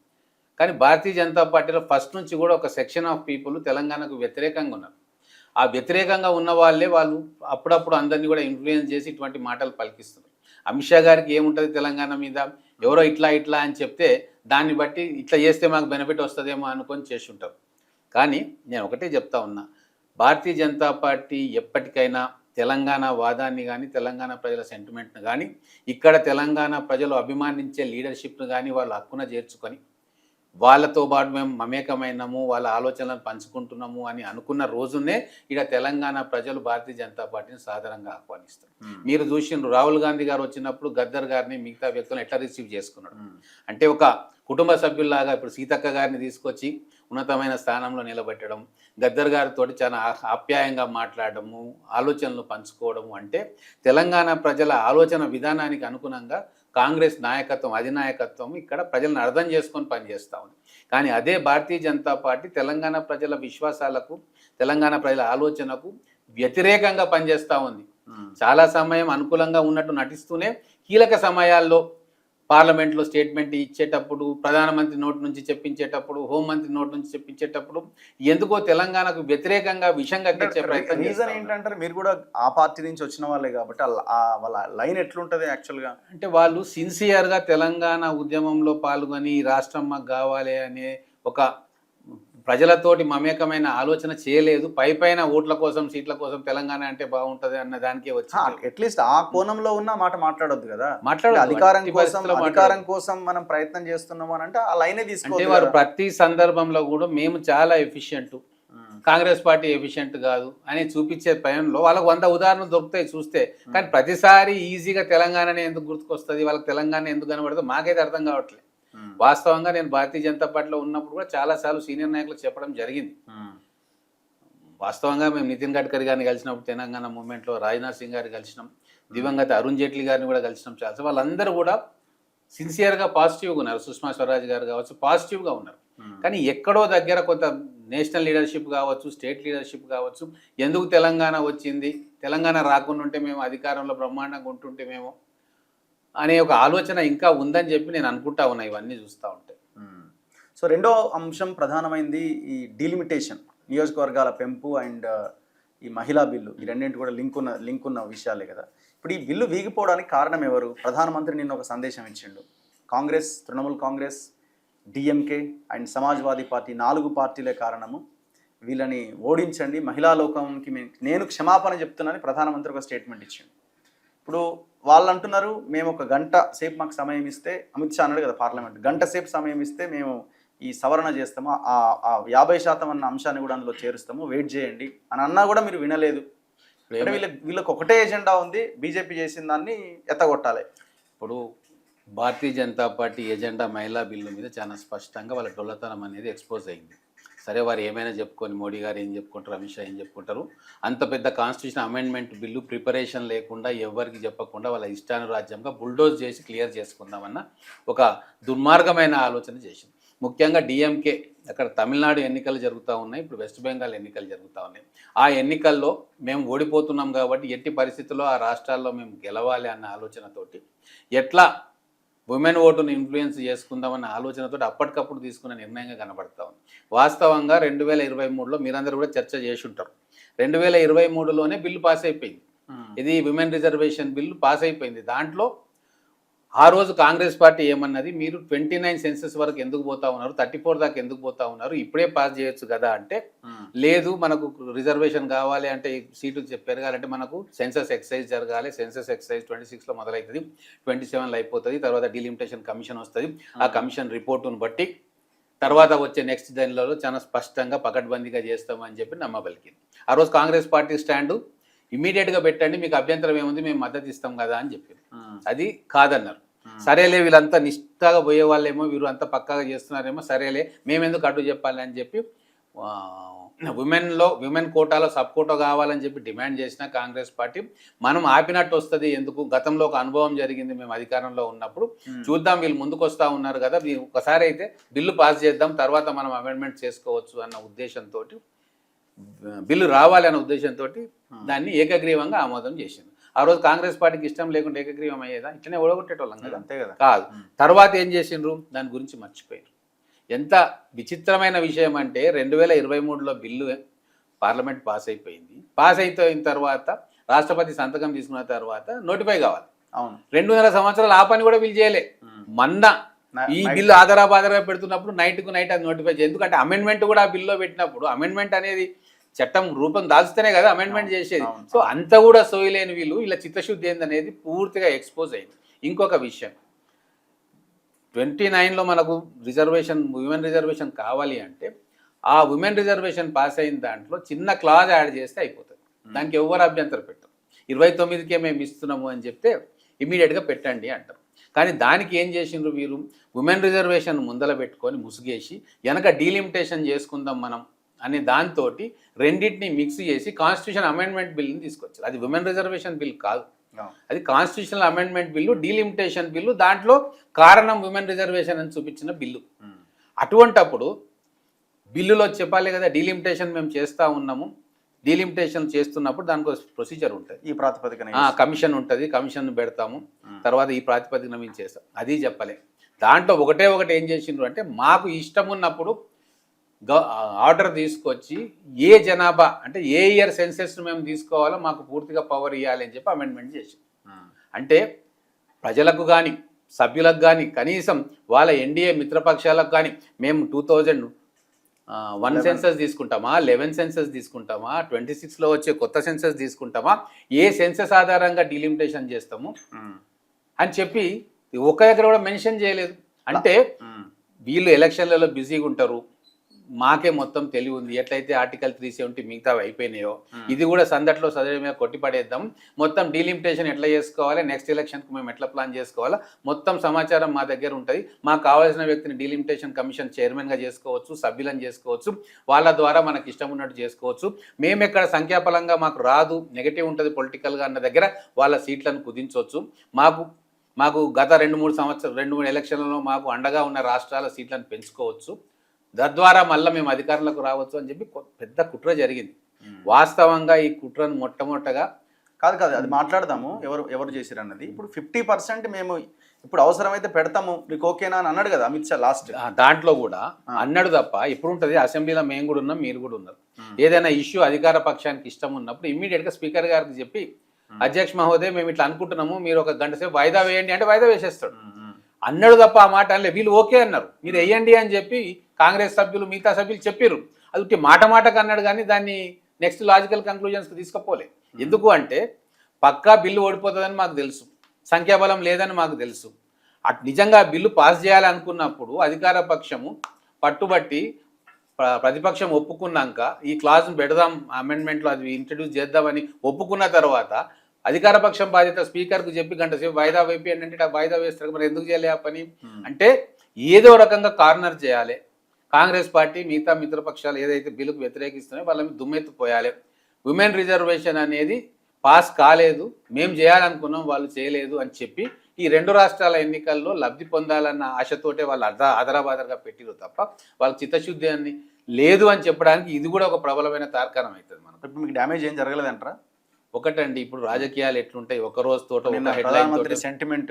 S2: కానీ భారతీయ జనతా పార్టీలో ఫస్ట్ నుంచి కూడా ఒక సెక్షన్ ఆఫ్ పీపుల్ తెలంగాణకు వ్యతిరేకంగా ఉన్నారు. ఆ వ్యతిరేకంగా ఉన్న వాళ్ళే వాళ్ళు అప్పుడప్పుడు అందరినీ కూడా ఇన్ఫ్లుయెన్స్ చేసి ఇటువంటి మాటలు పలికిస్తున్నారు. అమిత్ షా గారికి ఏముంటుంది తెలంగాణ మీద, ఎవరో ఇట్లా ఇట్లా అని చెప్తే దాన్ని బట్టి ఇట్లా చేస్తే మాకు బెనిఫిట్ వస్తుందేమో అనుకొని చేసి ఉంటారు. కానీ నేను ఒకటే చెప్తా ఉన్నా, భారతీయ జనతా పార్టీ ఎప్పటికైనా తెలంగాణ వాదాన్ని కానీ తెలంగాణ ప్రజల సెంటిమెంట్ను కానీ ఇక్కడ తెలంగాణ ప్రజలు అభిమానించే లీడర్షిప్ను కానీ వాళ్ళు హక్కున చేర్చుకొని వాళ్ళతో పాటు మేము మమేకమైనాము, వాళ్ళ ఆలోచనలను పంచుకుంటున్నాము అని అనుకున్న రోజునే ఇక తెలంగాణ ప్రజలు భారతీయ జనతా పార్టీని సాధారణంగా ఆహ్వానిస్తారు. మీరు చూసిండ్రు రాహుల్ గాంధీ గారు వచ్చినప్పుడు గద్దర్ గారిని మిగతా వ్యక్తులను ఎట్లా రిసీవ్ చేసుకున్నాడు. అంటే ఒక కుటుంబ సభ్యుల్లాగా ఇప్పుడు సీతక్క గారిని తీసుకొచ్చి ఉన్నతమైన స్థానంలో నిలబెట్టడం, గద్దర్ గారితో చాలా ఆప్యాయంగా మాట్లాడము, ఆలోచనలు పంచుకోవడము, అంటే తెలంగాణ ప్రజల ఆలోచన విధానానికి అనుగుణంగా కాంగ్రెస్ నాయకత్వం అధినాయకత్వం ఇక్కడ ప్రజలను అర్థం చేసుకొని పనిచేస్తూ ఉంది. కానీ అదే భారతీయ జనతా పార్టీ తెలంగాణ ప్రజల విశ్వాసాలకు తెలంగాణ ప్రజల ఆలోచనకు వ్యతిరేకంగా పనిచేస్తూ ఉంది. చాలా సమయం అనుకూలంగా ఉన్నట్టు నటిస్తూనే కీలక సమయాల్లో పార్లమెంట్లో స్టేట్మెంట్ ఇచ్చేటప్పుడు, ప్రధానమంత్రి నోటి నుంచి చెప్పించేటప్పుడు, హోంమంత్రి నోటి నుంచి చెప్పించేటప్పుడు ఎందుకో తెలంగాణకు వ్యతిరేకంగా విషం కక్కించే ప్రయత్నం.
S1: రీజన్ ఏంటంటారు? మీరు కూడా ఆ పార్టీ నుంచి వచ్చిన వాళ్ళే కాబట్టి వాళ్ళ లైన్ ఎట్లుంటుంది యాక్చువల్గా అంటే
S2: వాళ్ళు సిన్సియర్గా తెలంగాణ ఉద్యమంలో పాల్గొని రాష్ట్రం మాకు కావాలి అనే ఒక ప్రజలతోటి మమేకమైన ఆలోచన చేయలేదు. పైన ఓట్ల కోసం సీట్ల కోసం తెలంగాణ అంటే బాగుంటది అన్న దానికే వచ్చి
S1: అట్లీస్ట్ ఆ కోణంలో ఉన్న మాట మాట్లాడొద్దు కదా. అధికారం కోసం మనం ప్రయత్నం చేస్తున్నాము అని అంటే ఆ లైనే తీసుకుంటే
S2: వారు ప్రతి సందర్భంలో కూడా మేము చాలా ఎఫిషియెంట్, కాంగ్రెస్ పార్టీ ఎఫిషియెంట్ కాదు అని చూపించే పయంలో వాళ్ళకు 100 ఉదాహరణలు దొరుకుతాయి చూస్తే. కానీ ప్రతిసారి ఈజీగా తెలంగాణనే ఎందుకు గుర్తుకొస్తుంది, వాళ్ళకి తెలంగాణ ఎందుకు కనబడుతుంది మాకైతే అర్థం కావట్లేదు. వాస్తవంగా నేను భారతీయ జనతా పార్టీలో ఉన్నప్పుడు కూడా చాలాసార్లు సీనియర్ నాయకులు చెప్పడం జరిగింది. వాస్తవంగా మేము నితిన్ గడ్కరీ గారిని కలిసినప్పుడు తెలంగాణ మూవ్మెంట్లో రాజ్నాథ్ సింగ్ గారిని కలిసినాం, దివంగత అరుణ్ జైట్లీ గారిని కూడా కలిసినాం. చాలా వాళ్ళందరూ కూడా సిన్సియర్గా పాజిటివ్గా ఉన్నారు. సుష్మా స్వరాజ్ గారు కావచ్చు పాజిటివ్గా ఉన్నారు. కానీ ఎక్కడో దగ్గర కొంత నేషనల్ లీడర్షిప్ కావచ్చు, స్టేట్ లీడర్షిప్ కావచ్చు, ఎందుకు తెలంగాణ వచ్చింది, తెలంగాణ రాకుండా ఉంటే మేము అధికారంలో బ్రహ్మాండంగా ఉంటుంటే మేము అనే ఒక ఆలోచన ఇంకా ఉందని చెప్పి నేను అనుకుంటా ఉన్నా ఇవన్నీ చూస్తూ ఉంటే.
S1: సో రెండో అంశం ప్రధానమైంది ఈ డీలిమిటేషన్, నియోజకవర్గాల పెంపు అండ్ ఈ మహిళా బిల్లు. ఈ రెండింటి కూడా లింక్ ఉన్న విషయాలే కదా. ఇప్పుడు ఈ బిల్లు వీగిపోవడానికి కారణం ఎవరు? ప్రధానమంత్రి నిన్న ఒక సందేశం ఇచ్చిండు. Congress, Trinamool Congress, DMK and Samajwadi party 4 పార్టీలే కారణము, వీళ్ళని ఓడించండి, మహిళా లోకంకి నేను క్షమాపణ చెప్తున్నానని ప్రధానమంత్రి ఒక స్టేట్మెంట్ ఇచ్చిండు. ఇప్పుడు వాళ్ళు అంటున్నారు మేము ఒక గంట సేపు మాకు సమయం ఇస్తే, అమిత్ షా అన్నాడు కదా పార్లమెంట్, గంట సేపు సమయం ఇస్తే మేము ఈ సవరణ చేస్తాము, ఆ 50% అన్న అంశాన్ని కూడా అందులో చేరుస్తాము, వెయిట్ చేయండి అని అన్నా కూడా మీరు వినలేదు. అంటే వీళ్ళకి ఒకటే ఎజెండా ఉంది, బీజేపీ చేసిన దాన్ని ఎత్తగొట్టాలి.
S2: ఇప్పుడు భారతీయ జనతా పార్టీ ఎజెండా మహిళా బిల్లు మీద చాలా స్పష్టంగా వాళ్ళ డొల్లతనం అనేది ఎక్స్పోజ్ అయింది. సరే వారు ఏమైనా చెప్పుకొని, మోడీ గారు ఏం చెప్పుకుంటారు, అమిత్ షా ఏం చెప్పుకుంటారు, అంత పెద్ద కాన్స్టిట్యూషన్ అమెండ్మెంట్ బిల్లు ప్రిపరేషన్ లేకుండా ఎవరికి చెప్పకుండా వాళ్ళ ఇష్టానురాజ్యంగా బుల్డోజ్ చేసి క్లియర్ చేసుకుందామన్న ఒక దుర్మార్గమైన ఆలోచన చేసింది. ముఖ్యంగా డిఎంకే అక్కడ తమిళనాడు ఎన్నికలు జరుగుతూ ఉన్నాయి, ఇప్పుడు వెస్ట్ బెంగాల్ ఎన్నికలు జరుగుతూ ఉన్నాయి. ఆ ఎన్నికల్లో మేము ఓడిపోతున్నాం కాబట్టి ఎట్టి పరిస్థితుల్లో ఆ రాష్ట్రాల్లో మేము గెలవాలి అన్న ఆలోచనతోటి ఎట్లా ఉమెన్ ఓటును ఇన్ఫ్లుయెన్స్ చేసుకుందామన్న ఆలోచనతో అప్పటికప్పుడు తీసుకున్న నిర్ణయంగా కనబడతా ఉంది. వాస్తవంగా 2023లో మీరందరూ కూడా చర్చ చేసి ఉంటారు. 2023లోనే బిల్లు పాస్ అయిపోయింది. ఇది విమెన్ రిజర్వేషన్ బిల్లు పాస్ అయిపోయింది. దాంట్లో ఆ రోజు కాంగ్రెస్ పార్టీ ఏమన్నది, మీరు 29 సెన్సెస్ వరకు ఎందుకు పోతా ఉన్నారు, 34 దాకా ఎందుకు పోతా ఉన్నారు, ఇప్పుడే పాస్ చేయొచ్చు కదా అంటే, లేదు మనకు రిజర్వేషన్ కావాలి అంటే సీటు పెరగాలంటే మనకు సెన్సస్ ఎక్సైజ్ జరగాలి, సెన్సస్ ఎక్సైజ్ 26లో మొదలవుతుంది, 27లో అయిపోతుంది, తర్వాత డిలిమిటేషన్ కమిషన్ వస్తుంది, ఆ కమిషన్ రిపోర్టును బట్టి తర్వాత వచ్చే నెక్స్ట్ దానిలో చాలా స్పష్టంగా పకడ్బందీగా చేస్తామని చెప్పి నమ్మబలికింది. ఆ రోజు కాంగ్రెస్ పార్టీ స్టాండు ఇమీడియట్గా పెట్టండి, మీకు అభ్యంతరం ఏముంది, మేము మద్దతు ఇస్తాం కదా అని చెప్పారు. అది కాదన్నారు. సరేలే వీళ్ళంతా నిష్ఠగా పోయే వాళ్ళేమో, వీరు అంతా పక్కాగా చేస్తున్నారేమో, సరేలే మేమెందుకు అడ్డు చెప్పాలి అని చెప్పి విమెన్ కోటాలో సబ్ కోటా కావాలని చెప్పి డిమాండ్ చేసిన కాంగ్రెస్ పార్టీ, మనం ఆపినట్టు వస్తుంది ఎందుకు, గతంలో ఒక అనుభవం జరిగింది మేము అధికారంలో ఉన్నప్పుడు, చూద్దాం వీళ్ళు ముందుకు వస్తూ ఉన్నారు కదా, ఒకసారి అయితే బిల్లు పాస్ చేద్దాం, తర్వాత మనం అమెండ్మెంట్ చేసుకోవచ్చు అన్న ఉద్దేశంతో, బిల్లు రావాలి అన్న ఉద్దేశంతో దాన్ని ఏకగ్రీవంగా ఆమోదం చేసింది. ఆ రోజు కాంగ్రెస్ పార్టీకి ఇష్టం లేకుండా ఏకగ్రీవం అయ్యేదా, ఇట్లనే ఓడగొట్టేటోళ్ళం కదా,
S1: అంతే కదా.
S2: కాదు. తర్వాత ఏం చేసిండ్రు, దాని గురించి మర్చిపోయారు. ఎంత విచిత్రమైన విషయం అంటే 2023లో బిల్లు పార్లమెంట్ పాస్ అయిపోయింది. పాస్ అయిపోయిన తర్వాత రాష్ట్రపతి సంతకం తీసుకున్న తర్వాత నోటిఫై కావాలి. అవును, 2.5 సంవత్సరాలు ఆ పని కూడా వీళ్ళు చేయలే. మొన్న ఈ బిల్లు ఆధారాబాధారా పెడుతున్నప్పుడు నైట్కు నైట్ అది నోటిఫై చేయాలి. ఎందుకంటే అమెండ్మెంట్ కూడా ఆ బిల్లో పెట్టినప్పుడు, అమెండ్మెంట్ అనేది చట్టం రూపం దాల్స్తేనే కదా అమెండ్మెంట్ చేసేది. సో అంత కూడా సోయలేని వీళ్ళు ఇలా చిత్తశుద్ధి ఏందనేది పూర్తిగా ఎక్స్పోజ్ అయింది. ఇంకొక విషయం, 29లో మనకు విమెన్ రిజర్వేషన్ కావాలి అంటే, ఆ విమెన్ రిజర్వేషన్ పాస్ అయిన దాంట్లో చిన్న క్లాజ్ యాడ్ చేస్తే అయిపోతుంది. దానికి ఎవరు అభ్యంతరం పెట్టరు. 29కే మేము ఇస్తున్నాము అని చెప్తే ఇమీడియట్గా పెట్టండి అంటారు. కానీ దానికి ఏం చేసిండ్రు వీరు, విమెన్ రిజర్వేషన్ ముందల పెట్టుకొని ముసుగేసి వెనక డీలిమిటేషన్ చేసుకుందాం మనం అనే దాంతో రెండింటిని మిక్స్ చేసి కాన్స్టిట్యూషన్ అమెండ్మెంట్ బిల్ని తీసుకొచ్చారు. అది విమెన్ రిజర్వేషన్ బిల్ కాదు, అది constitutional amendment bill, delimitation bill. దాంట్లో కారణం విమెన్ రిజర్వేషన్ అని చూపించిన బిల్లు. అటువంటప్పుడు బిల్లులో చెప్పాలి కదా, డీలిమిటేషన్ మేము చేస్తూ ఉన్నాము, డీలిమిటేషన్ చేస్తున్నప్పుడు దానికి ప్రొసీజర్ ఉంటుంది, ఈ ప్రాతిపదికన కమిషన్ ఉంటుంది, కమిషన్ పెడతాము, తర్వాత ఈ ప్రాతిపదికన మేము చేస్తాం, అది చెప్పలే. దాంట్లో ఒకటి ఏం చేసిండ్రు అంటే, మాకు ఇష్టం ఉన్నప్పుడు ఆర్డర్ తీసుకొచ్చి ఏ జనాభా అంటే ఏ ఇయర్ సెన్సెస్ను మేము తీసుకోవాలో మాకు పూర్తిగా పవర్ ఇవ్వాలి అని చెప్పి అమెండ్మెంట్ చేసి, అంటే ప్రజలకు కానీ సభ్యులకు కానీ కనీసం వాళ్ళ ఎన్డీఏ మిత్రపక్షాలకు కానీ మేము 2001 సెన్సస్ తీసుకుంటామా, 11 సెన్సస్ తీసుకుంటామా, 26లో వచ్చే కొత్త సెన్సస్ తీసుకుంటామా, ఏ సెన్సస్ ఆధారంగా డీలిమిటేషన్ చేస్తాము అని చెప్పి ఒక్క దగ్గర కూడా మెన్షన్ చేయలేదు. అంటే వీళ్ళు ఎలక్షన్లలో బిజీగా ఉంటారు, మాకే మొత్తం తెలివి ఉంది, ఎట్లయితే ఆర్టికల్ 370 మిగతావి అయిపోయినాయో ఇది కూడా సందట్లో సదరి మీద కొట్టిపడేద్దాం, మొత్తం డీలిమిటేషన్ ఎట్లా చేసుకోవాలి, నెక్స్ట్ ఎలక్షన్కి మేము ఎట్లా ప్లాన్ చేసుకోవాలా మొత్తం సమాచారం మా దగ్గర ఉంటుంది, మాకు కావాల్సిన వ్యక్తిని డీలిమిటేషన్ కమిషన్ చైర్మన్గా చేసుకోవచ్చు, సభ్యులను చేసుకోవచ్చు, వాళ్ళ ద్వారా మనకి ఇష్టం ఉన్నట్టు చేసుకోవచ్చు, మేము ఎక్కడ సంఖ్యాపరంగా మాకు రాదు, నెగటివ్ ఉంటుంది పొలిటికల్గా అన్న దగ్గర వాళ్ళ సీట్లను కుదించవచ్చు, మాకు గత 2-3 ఎలక్షన్లలో మాకు అండగా ఉన్న రాష్ట్రాల సీట్లను పెంచుకోవచ్చు, తద్వారా మళ్ళీ మేము అధికారంలోకి రావచ్చు అని చెప్పి పెద్ద కుట్ర జరిగింది. వాస్తవంగా ఈ కుట్రను మొట్టమొదటగా
S1: కాదు అది మాట్లాడదాము, ఎవరు చేశారు అన్నది. ఇప్పుడు 50% మేము ఇప్పుడు అవసరమైతే పెడతాము, మీకు ఓకేనా అని అన్నాడు కదా అమిత్ షా లాస్ట్.
S2: దాంట్లో కూడా అన్నాడు తప్ప ఎప్పుడు ఉంటుంది, అసెంబ్లీలో మేము కూడా ఉన్నాం, మీరు కూడా ఉన్నారు, ఏదైనా ఇష్యూ అధికార పక్షానికి ఇష్టం ఉన్నప్పుడు ఇమ్మీడియట్గా స్పీకర్ గారికి చెప్పి, అధ్యక్ష మహోదయ మేము ఇట్లా అనుకుంటున్నాము, మీరు 1 గంట సేపు వాయిదా వేయండి అంటే వాయిదా వేసేస్తాడు. అన్నాడు తప్ప ఆ మాట అనలే. వీళ్ళు ఓకే అన్నారు, మీరు వేయండి అని చెప్పి కాంగ్రెస్ సభ్యులు మిగతా సభ్యులు చెప్పారు. అది ఉట్టి మాటకు అన్నాడు కానీ దాన్ని నెక్స్ట్ లాజికల్ కంక్లూజన్స్కి తీసుకుపోలే. ఎందుకు అంటే పక్కా బిల్లు ఓడిపోతుందని మాకు తెలుసు, సంఖ్యాబలం లేదని మాకు తెలుసు. నిజంగా బిల్లు పాస్ చేయాలనుకున్నప్పుడు అధికార పక్షము పట్టుబట్టి ప్రతిపక్షం ఒప్పుకున్నాక ఈ క్లాజ్ను పెడదాం అమెండ్మెంట్లో, అది ఇంట్రడ్యూస్ చేద్దామని ఒప్పుకున్న తర్వాత అధికార పక్షం బాధ్యత స్పీకర్కు చెప్పి గంట సేపు వాయిదా వేపి అంటే వాయిదా వేస్తారు, మరి ఎందుకు చేయాలి ఆ పని అంటే ఏదో రకంగా కార్నర్ చేయాలి. కాంగ్రెస్ పార్టీ మిగతా మిత్రపక్షాలు ఏదైతే బిల్లుకు వ్యతిరేకిస్తున్నాయో వాళ్ళని దుమ్మెత్తిపోయాలి. విమెన్ రిజర్వేషన్ అనేది పాస్ కాలేదు, మేము చేయాలనుకున్నాం, వాళ్ళు చేయలేదు అని చెప్పి ఈ 2 రాష్ట్రాల ఎన్నికల్లో లబ్ధి పొందాలన్న ఆశతోటే వాళ్ళు ఆదరాబాదరగా పెట్టిరు తప్ప వాళ్ళకి చిత్తశుద్ధి అని లేదు అని చెప్పడానికి ఇది కూడా ఒక ప్రబలమైన తార్కాణం అవుతుంది. మనకు
S1: ఇప్పుడు మీకు డ్యామేజ్ ఏం జరగలేదంటారా?
S2: ఒకటండి, ఇప్పుడు రాజకీయాలు ఎట్లుంటాయి, ఒక రోజుతో
S1: ప్రధానమంత్రి సెంటిమెంట్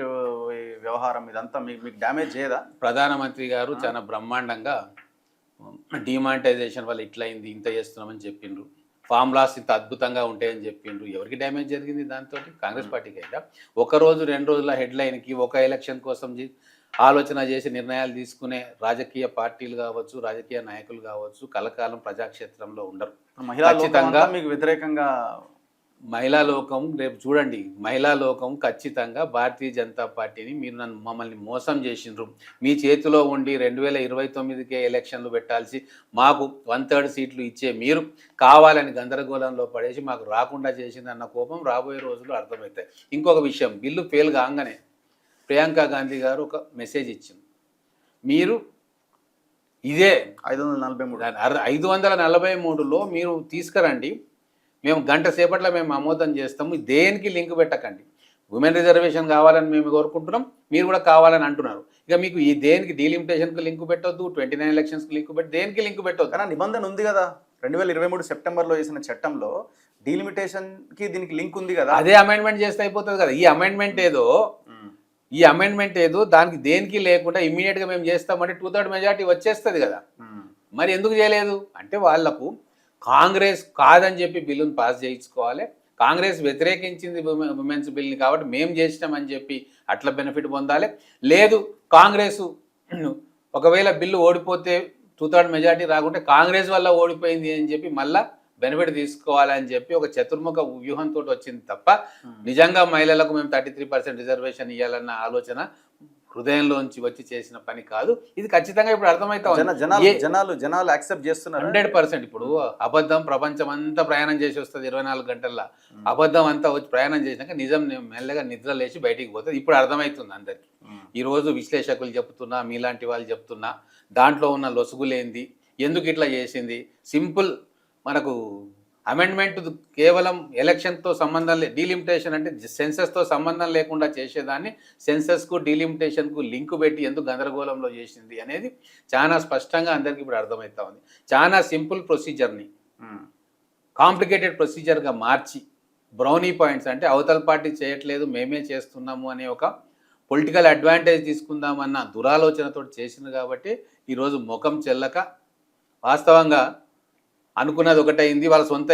S1: వ్యవహారం ఇదంతా మీకు డ్యామేజ్ చేయదా?
S2: ప్రధానమంత్రి గారు చాలా బ్రహ్మాండంగా డిమానిటైజేషన్ వల్ల ఇట్లయింది, ఇంత చేస్తున్నామని చెప్పిండ్రు. ఫార్ములాస్ ఇంత అద్భుతంగా ఉంటాయని చెప్పిండ్రు. ఎవరికి డ్యామేజ్ జరిగింది దాంతో? కాంగ్రెస్ పార్టీకి అయితే ఒక రోజు 2 రోజుల హెడ్లైన్కి ఒక ఎలక్షన్ కోసం ఆలోచన చేసి నిర్ణయాలు తీసుకునే రాజకీయ పార్టీలు కావచ్చు, రాజకీయ నాయకులు కావచ్చు కలకాలం ప్రజాక్షేత్రంలో ఉండరు.
S1: మహిళా
S2: ఖచ్చితంగా
S1: లోకం మీకు వ్యతిరేకంగా
S2: మహిళా లోకం రేపు చూడండి, మహిళా లోకం ఖచ్చితంగా భారతీయ జనతా పార్టీని మీరు మమ్మల్ని మోసం చేసిండ్రు. మీ చేతిలో ఉండి 2029కే ఎలక్షన్లు పెట్టాల్సి మాకు 1/3 సీట్లు ఇచ్చే మీరు కావాలని గందరగోళంలో పడేసి మాకు రాకుండా చేసిందన్న కోపం రాబోయే రోజుల్లో అర్థమవుతాయి. ఇంకొక విషయం, బిల్లు ఫెయిల్ కాగానే ప్రియాంక గాంధీ గారు ఒక మెసేజ్ ఇచ్చింది. మీరు ఇదే 543లో మీరు తీసుకురండి, మేము గంట సేపట్లో మేము ఆమోదం చేస్తాము, దేనికి లింక్ పెట్టకండి. ఉమెన్ రిజర్వేషన్ కావాలని మేము కోరుకుంటున్నాం, మీరు కూడా కావాలని అంటున్నారు. ఇక మీకు ఈ దేనికి డీలిమిటేషన్కి లింక్ పెట్టొద్దు, 29 ఎలక్షన్స్కి లింక్ దేనికి లింక్ పెట్టొద్దు.
S1: కానీ నిబంధన ఉంది కదా 2023 సెప్టెంబర్లో వేసిన చట్టంలో డీలిమిటేషన్కి దీనికి లింక్ ఉంది కదా.
S2: అదే అమెండ్మెంట్ చేస్తే అయిపోతుంది కదా. ఈ అమెండ్మెంట్ ఏదో దానికి దేనికి లేకుండా ఇమ్మీడియట్గా మేము చేస్తామంటే 2/3 మెజార్టీ వచ్చేస్తుంది కదా. మరి ఎందుకు చేయలేదు అంటే వాళ్లకు కాంగ్రెస్ కాదని చెప్పి బిల్లును పాస్ చేయించుకోవాలి, కాంగ్రెస్ వ్యతిరేకించింది ఉమెన్స్ బిల్ని కాబట్టి మేము చేసినామని చెప్పి అట్లా బెనిఫిట్ పొందాలి. లేదు కాంగ్రెస్ ఒకవేళ బిల్లు ఓడిపోతే 2/3 మెజార్టీ రాకుంటే కాంగ్రెస్ వల్ల ఓడిపోయింది అని చెప్పి మళ్ళా బెనిఫిట్ తీసుకోవాలని చెప్పి ఒక చతుర్ముఖ వ్యూహంతో వచ్చింది తప్ప నిజంగా మహిళలకు మేము 33% రిజర్వేషన్ ఇవ్వాలన్న ఆలోచన హృదయంలోంచి వచ్చి చేసిన పని కాదు. ఇది ఖచ్చితంగా ఇప్పుడు అర్థమవుతా
S1: జనాలు యాక్సెప్ట్ చేస్తున్నారు
S2: 100%. ఇప్పుడు అబద్ధం ప్రపంచం అంతా ప్రయాణం చేసి వస్తుంది 24 గంటల్లో. అబద్ధం అంతా వచ్చి ప్రయాణం చేసినాక నిజం మెల్లగా నిద్ర లేచి బయటికి పోతుంది. ఇప్పుడు అర్థమవుతుంది అందరికీ. ఈరోజు విశ్లేషకులు చెప్తున్నా, మీలాంటి వాళ్ళు చెప్తున్నా దాంట్లో ఉన్న లొసుగులేంది, ఎందుకు ఇట్లా చేసింది. సింపుల్, మనకు అమెండ్మెంట్ కేవలం ఎలక్షన్తో సంబంధం డీలిమిటేషన్ అంటే సెన్సస్తో సంబంధం లేకుండా చేసేదాన్ని సెన్సస్కు డీలిమిటేషన్కు లింక్ పెట్టి ఎందుకు గందరగోళంలో చేసింది అనేది చాలా స్పష్టంగా అందరికీ ఇప్పుడు అర్థమవుతా ఉంది. చాలా సింపుల్ ప్రొసీజర్ని కాంప్లికేటెడ్ ప్రొసీజర్గా మార్చి బ్రౌనీ పాయింట్స్ అంటే అవతల పార్టీ చేయట్లేదు మేమే చేస్తున్నాము అనే ఒక పొలిటికల్ అడ్వాంటేజ్ తీసుకుందామన్న దురాలోచనతో చేసింది కాబట్టి ఈరోజు ముఖం చెల్లక వాస్తవంగా అనుకున్నది ఒకటైంది. వాళ్ళ సొంత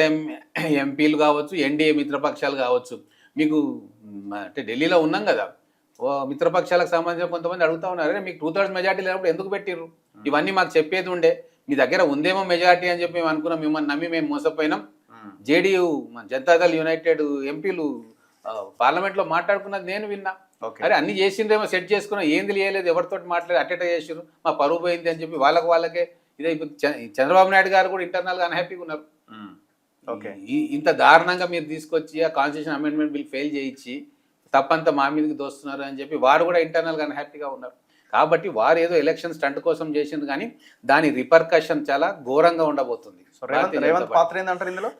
S2: ఎంపీలు కావచ్చు, ఎన్డీఏ మిత్రపక్షాలు కావచ్చు. మీకు అంటే ఢిల్లీలో ఉన్నాం కదా, మిత్రపక్షాలకు సంబంధించిన కొంతమంది అడుగుతా ఉన్నారు, మీకు 2/3 మెజార్టీ లేనప్పుడు ఎందుకు పెట్టిర్రు, ఇవన్నీ మాకు చెప్పేది ఉండే, మీ దగ్గర ఉందేమో మెజార్టీ అని చెప్పి మేము అనుకున్నాం, మిమ్మల్ని నమ్మి మేము మోసపోయినాం. జేడీయూ జనతాదళ్ యునైటెడ్ ఎంపీలు పార్లమెంట్లో మాట్లాడుకున్నది నేను విన్నా. అరే అన్ని చేసిండ్రేమో సెట్ చేసుకున్నా, ఏంది చేయలేదు, ఎవరితో మాట్లాడి అట్టేట చేసిర్రు, మా పరువు పోయింది అని చెప్పి వాళ్ళకే ఇదే. చంద్రబాబు నాయుడు గారు కూడా ఇంటర్నల్గా అన్హ్యాపీగా ఉన్నారు. ఇంత దారుణంగా మీరు తీసుకొచ్చి ఆ కాన్స్టిట్యూషన్ అమెండ్మెంట్ బిల్ ఫెయిల్ చేయించి తప్పంతా మా మీదకి దోస్తున్నారు అని చెప్పి వారు కూడా ఇంటర్నల్గా అన్హ్యాపీగా ఉన్నారు. కాబట్టి వారు ఏదో ఎలక్షన్ స్టంట్ కోసం చేసింది, కానీ దాని రిపర్కషన్ చాలా ఘోరంగా ఉండబోతుంది.
S1: రేవంత్ పాత్ర ఏంటంటారు ఇందులో?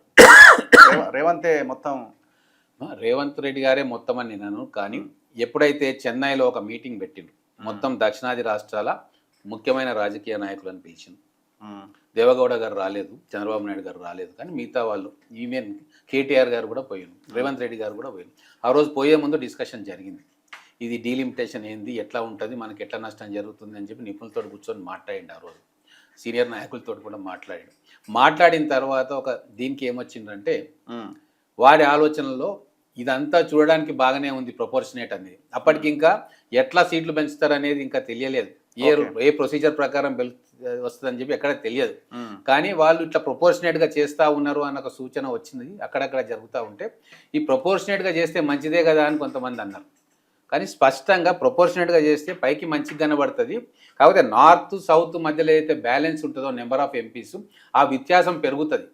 S2: రేవంత్ రెడ్డి గారే మొత్తం అని నేను, కానీ ఎప్పుడైతే చెన్నైలో ఒక మీటింగ్ పెట్టిండ్రు, మొత్తం దక్షిణాది రాష్ట్రాల ముఖ్యమైన రాజకీయ నాయకులను పిలిచింది. దేవగౌడ గారు రాలేదు, చంద్రబాబు నాయుడు గారు రాలేదు, కానీ మిగతా వాళ్ళు ఈవెన్ కేటీఆర్ గారు కూడా పోయారు, రేవంత్ రెడ్డి గారు కూడా పోయారు. ఆ రోజు పోయే ముందు డిస్కషన్ జరిగింది, ఇది డీలిమిటేషన్ ఏంది, ఎట్లా ఉంటుంది, మనకి ఎట్లా నష్టం జరుగుతుంది అని చెప్పి నిపుణులతో కూర్చొని మాట్లాడిండు. ఆ రోజు సీనియర్ నాయకులతో కూడా మాట్లాడిన తర్వాత ఒక దీనికి ఏమొచ్చిందంటే వారి ఆలోచనలో ఇదంతా చూడడానికి బాగానే ఉంది ప్రొపోర్షనేట్ అనేది, అప్పటికి ఇంకా ఎట్లా సీట్లు పెంచుతారు అనేది ఇంకా తెలియలేదు, ఏ ప్రొసీజర్ ప్రకారం వస్తుందని చెప్పి ఎక్కడ తెలియదు. కానీ వాళ్ళు ఇట్లా ప్రొపోర్షనేట్గా చేస్తూ ఉన్నారు అన్న ఒక సూచన వచ్చింది, అక్కడక్కడ జరుగుతూ ఉంటే ఈ ప్రొపోర్షనేట్గా చేస్తే మంచిదే కదా అని కొంతమంది అన్నారు. కానీ స్పష్టంగా ప్రొపోర్షనేట్గా చేస్తే పైకి మంచిగా కనబడుతుంది, కాకపోతే నార్త్ సౌత్ మధ్యలో ఏదైతే బ్యాలెన్స్ ఉంటుందో నెంబర్ ఆఫ్ ఎంపీస్ ఆ వ్యత్యాసం పెరుగుతుంది.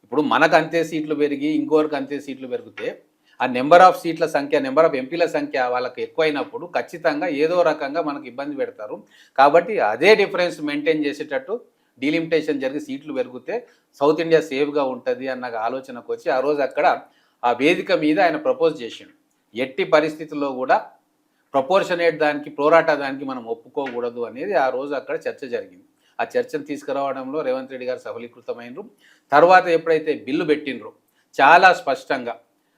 S2: ఇప్పుడు మనకు అంతే సీట్లు పెరిగి ఇంకోరికి అంతే సీట్లు పెరిగితే ఆ నెంబర్ ఆఫ్ సీట్ల సంఖ్య, నెంబర్ ఆఫ్ ఎంపీల సంఖ్య వాళ్ళకి ఎక్కువైనప్పుడు ఖచ్చితంగా ఏదో రకంగా మనకు ఇబ్బంది పెడతారు. కాబట్టి అదే డిఫరెన్స్ మెయింటైన్ చేసేటట్టు డీలిమిటేషన్ జరిగి సీట్లు పెరిగితే సౌత్ ఇండియా సేఫ్గా ఉంటుంది అన్న ఆలోచనకు వచ్చి ఆ రోజు అక్కడ ఆ వేదిక మీద ఆయన ప్రపోజ్ చేసిండు, ఎట్టి పరిస్థితుల్లో కూడా ప్రపోర్షనేట్ దానికి ప్రోరాటా దానికి మనం ఒప్పుకోకూడదు అనేది ఆ రోజు అక్కడ చర్చ జరిగింది. ఆ చర్చను తీసుకురావడంలో రేవంత్ రెడ్డి గారు సఫలీకృతమైనరు. తర్వాత ఎప్పుడైతే బిల్లు పెట్టినరో చాలా స్పష్టంగా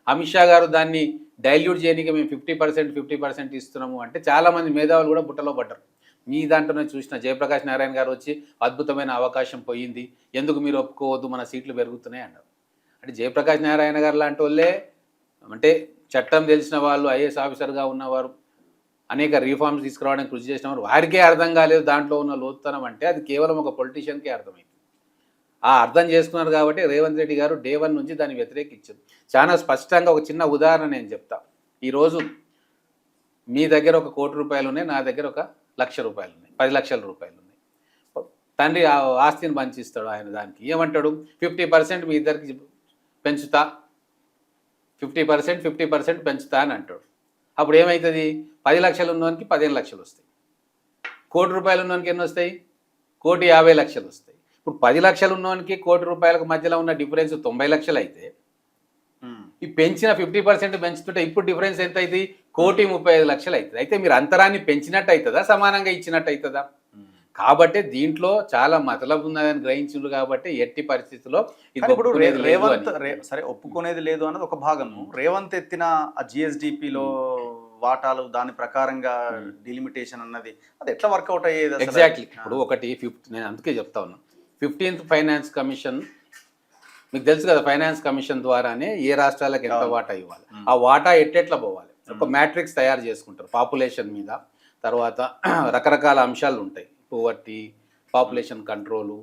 S2: అమిత్ షా గారు దాన్ని డైల్యూట్ చేయడానికి మేము 50% ఇస్తున్నాము అంటే చాలామంది మేధావులు కూడా బుట్టలో పడ్డారు. మీ దాంట్లోనే చూసిన జయప్రకాష్ నారాయణ గారు వచ్చి అద్భుతమైన అవకాశం పోయింది, ఎందుకు మీరు ఒప్పుకోవద్దు, మన సీట్లు పెరుగుతున్నాయి అన్నారు. అంటే జయప్రకాష్ నారాయణ గారు లాంటి వాళ్ళే, అంటే చట్టం తెలిసిన వాళ్ళు, ఐఏఎస్ ఆఫీసర్గా ఉన్నవారు, అనేక రీఫార్మ్స్ తీసుకురావడానికి కృషి చేసిన వారు, వారికే అర్థం కాలేదు దాంట్లో ఉన్న లోతుతనం అంటే అది కేవలం ఒక పొలిటీషియన్కే అర్థమైంది. ఆ అర్థం చేసుకున్నారు కాబట్టి రేవంత్ రెడ్డి గారు డే 1 నుంచి దాన్ని వ్యతిరేకించారు. చాలా స్పష్టంగా ఒక చిన్న ఉదాహరణ నేను చెప్తా. ఈరోజు మీ దగ్గర ఒక ₹1 కోటి ఉన్నాయి, నా దగ్గర ఒక ₹1,00,000 ఉన్నాయి, 10 లక్షల రూపాయలు ఉన్నాయి. తండ్రి ఆ ఆస్తిని పంచిస్తాడు. ఆయన దానికి ఏమంటాడు, 50% మీ ఇద్దరికి పెంచుతా, 50% పెంచుతా అని అంటాడు. అప్పుడు ఏమవుతుంది, 10 లక్షలు ఉన్నవానికి 15 లక్షలు వస్తాయి, ₹1 కోటి ఉన్నవానికి ఎన్ని వస్తాయి, ₹1,50,00,000 వస్తాయి. ఇప్పుడు 10 లక్షలు ఉన్నవానికి ₹1 కోటి మధ్యలో ఉన్న డిఫరెన్స్ 90 లక్షలు అయితే, ఈ పెంచిన 50% పెంచుతుంటే ఇప్పుడు డిఫరెన్స్ ఎంత అవుతుంది, ₹1,35,00,000 అవుతుంది. అయితే మీరు అంతరాన్ని పెంచినట్టు అవుతుందా, సమానంగా ఇచ్చినట్టు అవుతుందా? కాబట్టి దీంట్లో చాలా మతలబు ఉన్నదని గ్రహించారు. కాబట్టి ఎట్టి పరిస్థితుల్లో
S1: ఇప్పుడు రేవంత్ సరే ఒప్పుకునేది లేదు అన్నది ఒక భాగము. రేవంత్ ఎత్తిన ఆ జిఎస్డిపిలో వాటాలు దాని ప్రకారంగా డిలిమిటేషన్ అన్నది అది ఎట్లా వర్కౌట్ అయ్యేది?
S2: ఎగ్జాక్ట్లీ. ఇప్పుడు ఒకటి నేను అందుకే చెప్తా ఉన్నా, 15th ఫైనాన్స్ కమిషన్ మీకు తెలుసు కదా, ఫైనాన్స్ కమిషన్ ద్వారానే ఏ రాష్ట్రాలకు ఎంత వాటా ఇవ్వాలి, ఆ వాటా ఎట్టెట్లా పోవాలి, ఒక మ్యాట్రిక్స్ తయారు చేసుకుంటారు పాపులేషన్ మీద. తర్వాత రకరకాల అంశాలు ఉంటాయి, పోవర్టీ, పాపులేషన్ కంట్రోలు,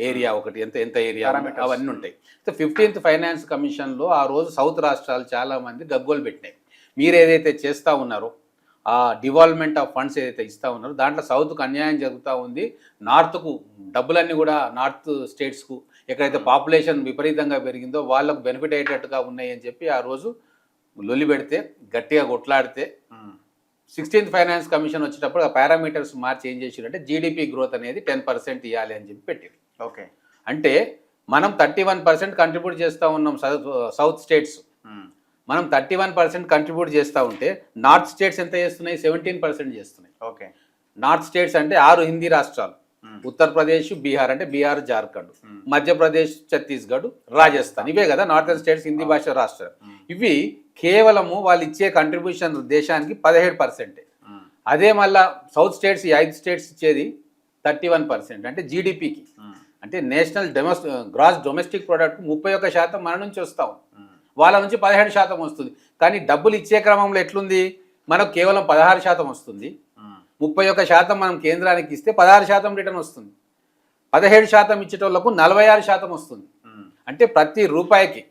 S2: ఏరియా, ఒకటి ఎంత ఏరియా, అవన్నీ ఉంటాయి. సో 15th ఫైనాన్స్ కమిషన్లో ఆ రోజు సౌత్ రాష్ట్రాలు చాలామంది గగ్గోలు పెట్టినాయి. మీరు ఏదైతే చేస్తూ ఉన్నారో, ఆ డివాల్వ్మెంట్ ఆఫ్ ఫండ్స్ ఏదైతే ఇస్తూ ఉన్నారో దాంట్లో సౌత్కు అన్యాయం జరుగుతూ ఉంది, నార్త్కు డబ్బులన్నీ కూడా నార్త్ స్టేట్స్కు ఎక్కడైతే పాపులేషన్ విపరీతంగా పెరిగిందో వాళ్ళకు బెనిఫిట్ అయ్యేటట్టుగా ఉన్నాయి అని చెప్పి ఆ రోజు లొల్లి పెడితే, గట్టిగా కొట్లాడితే 16th ఫైనాన్స్ కమిషన్ వచ్చేటప్పుడు ఆ పారామీటర్స్ మార్చి ఏం చేసిందంటే జీడిపి గ్రోత్ అనేది 10% ఇవ్వాలి అని చెప్పి పెట్టారు. ఓకే, అంటే మనం 31% కంట్రిబ్యూట్ చేస్తూ ఉన్నాం సౌత్ స్టేట్స్, మనం 31% కంట్రిబ్యూట్ చేస్తూ ఉంటే నార్త్ స్టేట్స్ ఎంత చేస్తున్నాయి, 17% చేస్తున్నాయి. ఓకే, నార్త్ స్టేట్స్ అంటే 6 హిందీ రాష్ట్రాలు, ఉత్తరప్రదేశ్, బీహార్ అంటే బీహార్, జార్ఖండ్, మధ్యప్రదేశ్, ఛత్తీస్గఢ్, రాజస్థాన్, ఇవే కదా నార్థన్ స్టేట్స్, హిందీ భాష రాష్ట్రాలు. ఇవి కేవలము వాళ్ళు ఇచ్చే కంట్రిబ్యూషన్ దేశానికి 17%. అదే మళ్ళా సౌత్ స్టేట్స్, ఈ 5 స్టేట్స్ ఇచ్చేది 31%. అంటే జీడిపికి, అంటే నేషనల్ గ్రాస్ డొమెస్టిక్ ప్రోడక్ట్ 31% మన నుంచి వస్తాం, వాళ్ళ నుంచి 17% వస్తుంది. కానీ డబ్బులు ఇచ్చే క్రమంలో ఎట్లుంది, మనకు కేవలం 16% వస్తుంది, 31% మనం కేంద్రానికి ఇస్తే 16% రిటర్న్ వస్తుంది, 17% ఇచ్చేటోళ్లకు 46% వస్తుంది. అంటే ప్రతి రూపాయికి,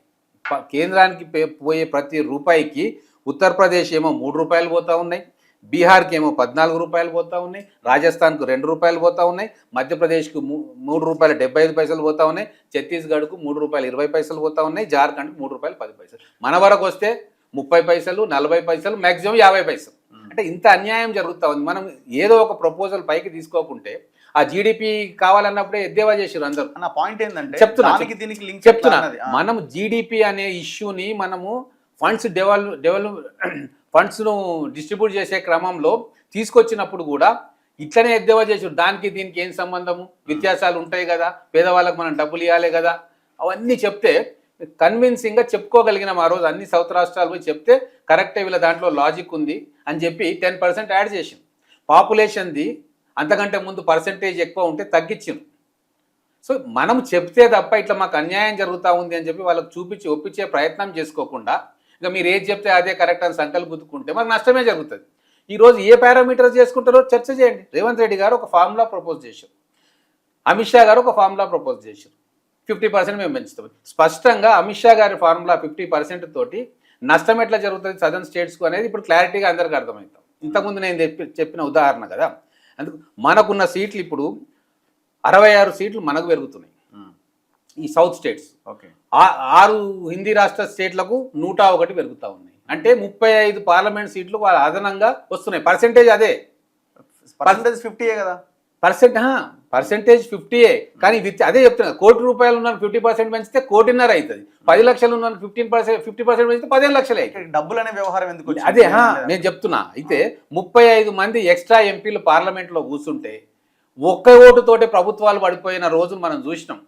S2: కేంద్రానికి పోయే ప్రతి రూపాయికి ఉత్తరప్రదేశ్ ఏమో ₹3 పోతూ ఉన్నాయి, బీహార్కి ఏమో ₹14 పోతూ ఉన్నాయి, రాజస్థాన్కు ₹2 పోతూ ఉన్నాయి, మధ్యప్రదేశ్కు ₹3.75 పోతూ ఉన్నాయి, ఛత్తీస్గఢ్కు ₹3.20 పోతూ ఉన్నాయి, జార్ఖండ్కు ₹3.10. మన వరకు వస్తే 30 పైసలు, 40 పైసలు, మ్యాక్సిమం 50 పైసలు. అంటే ఇంత అన్యాయం జరుగుతూ ఉంది. మనం ఏదో ఒక ప్రపోజల్ పైకి తీసుకోకుంటే ఆ జీడిపి కావాలన్నప్పుడే ఎద్దేవా చేసారు అందరూ. నా పాయింట్ ఏంటంటే చెప్తున్నా, మనం జీడిపి అనే ఇష్యూని మనము ఫండ్స్ను డిస్ట్రిబ్యూట్ చేసే క్రమంలో తీసుకొచ్చినప్పుడు కూడా ఇట్లనే ఎద్దేవా చేసారు. దానికి దీనికి ఏం సంబంధము, వ్యత్యాసాలు ఉంటాయి కదా, పేదవాళ్ళకు మనం డబ్బులు ఇవ్వాలి కదా, అవన్నీ చెప్తే కన్విన్సింగ్గా చెప్పుకోగలిగినాం. ఆ రోజు అన్ని సౌత్ రాష్ట్రాలు పోయి చెప్తే కరెక్టే, వీళ్ళ దాంట్లో లాజిక్ ఉంది అని చెప్పి 10% యాడ్ చేసింది. పాపులేషన్ది అంతకంటే ముందు పర్సెంటేజ్ ఎక్కువ ఉంటే తగ్గించింది. సో మనం చెప్తే తప్ప ఇట్లా మాకు అన్యాయం జరుగుతూ ఉంది అని చెప్పి వాళ్ళకి చూపించి ఒప్పించే ప్రయత్నం చేసుకోకుండా, ఇక మీరు ఏది చెప్తే అదే కరెక్ట్ అని సంకల్పం గుద్దుకుంటే మనకు నష్టమే జరుగుతుంది. ఈరోజు ఏ పారామీటర్స్ చేసుకుంటారో చర్చ చేయండి. రేవంత్ రెడ్డి గారు ఒక ఫార్ములా ప్రపోజ్ చేశారు, అమిత్ షా గారు ఒక ఫార్ములా ప్రపోజ్ చేశారు, 50% మేము పెంచుతాం. స్పష్టంగా అమిత్ షా గారి ఫార్ములా 50% తోటి నష్టం ఎట్లా జరుగుతుంది సదర్న్ స్టేట్స్కు అనేది ఇప్పుడు క్లారిటీగా అందరికీ అర్థమవుతాం. ఇంతకుముందు నేను చెప్పిన ఉదాహరణ కదా. అందుకు మనకున్న సీట్లు ఇప్పుడు 66 సీట్లు మనకు పెరుగుతున్నాయి ఈ సౌత్ స్టేట్స్. ఓకే, 6 హిందీ రాష్ట్ర స్టేట్లకు 101 పెరుగుతూ ఉన్నాయి. అంటే 35 పార్లమెంట్ సీట్లు వాళ్ళ అదనంగా వస్తున్నాయి. పర్సెంటేజ్ అదే, పర్సెంటేజ్ 50 కదా, పర్సెంటేజ్ 50. కానీ అదే చెప్తున్నా, ₹1 కోటి ఉన్న 50% పెంచితే 1.5 కోటి అవుతుంది, 10 లక్షలు ఉన్న 50% పెంచితే 15 లక్షలు అవుతుంది. డబ్బులు అనే వ్యవహారం ఎందుకు? అదే నేను చెప్తున్నా. అయితే 35 మంది ఎక్స్ట్రా ఎంపీలు పార్లమెంట్లో కూర్చుంటే 1 ఓటుతోటి ప్రభుత్వాలు పడిపోయిన రోజు మనం చూసినాం.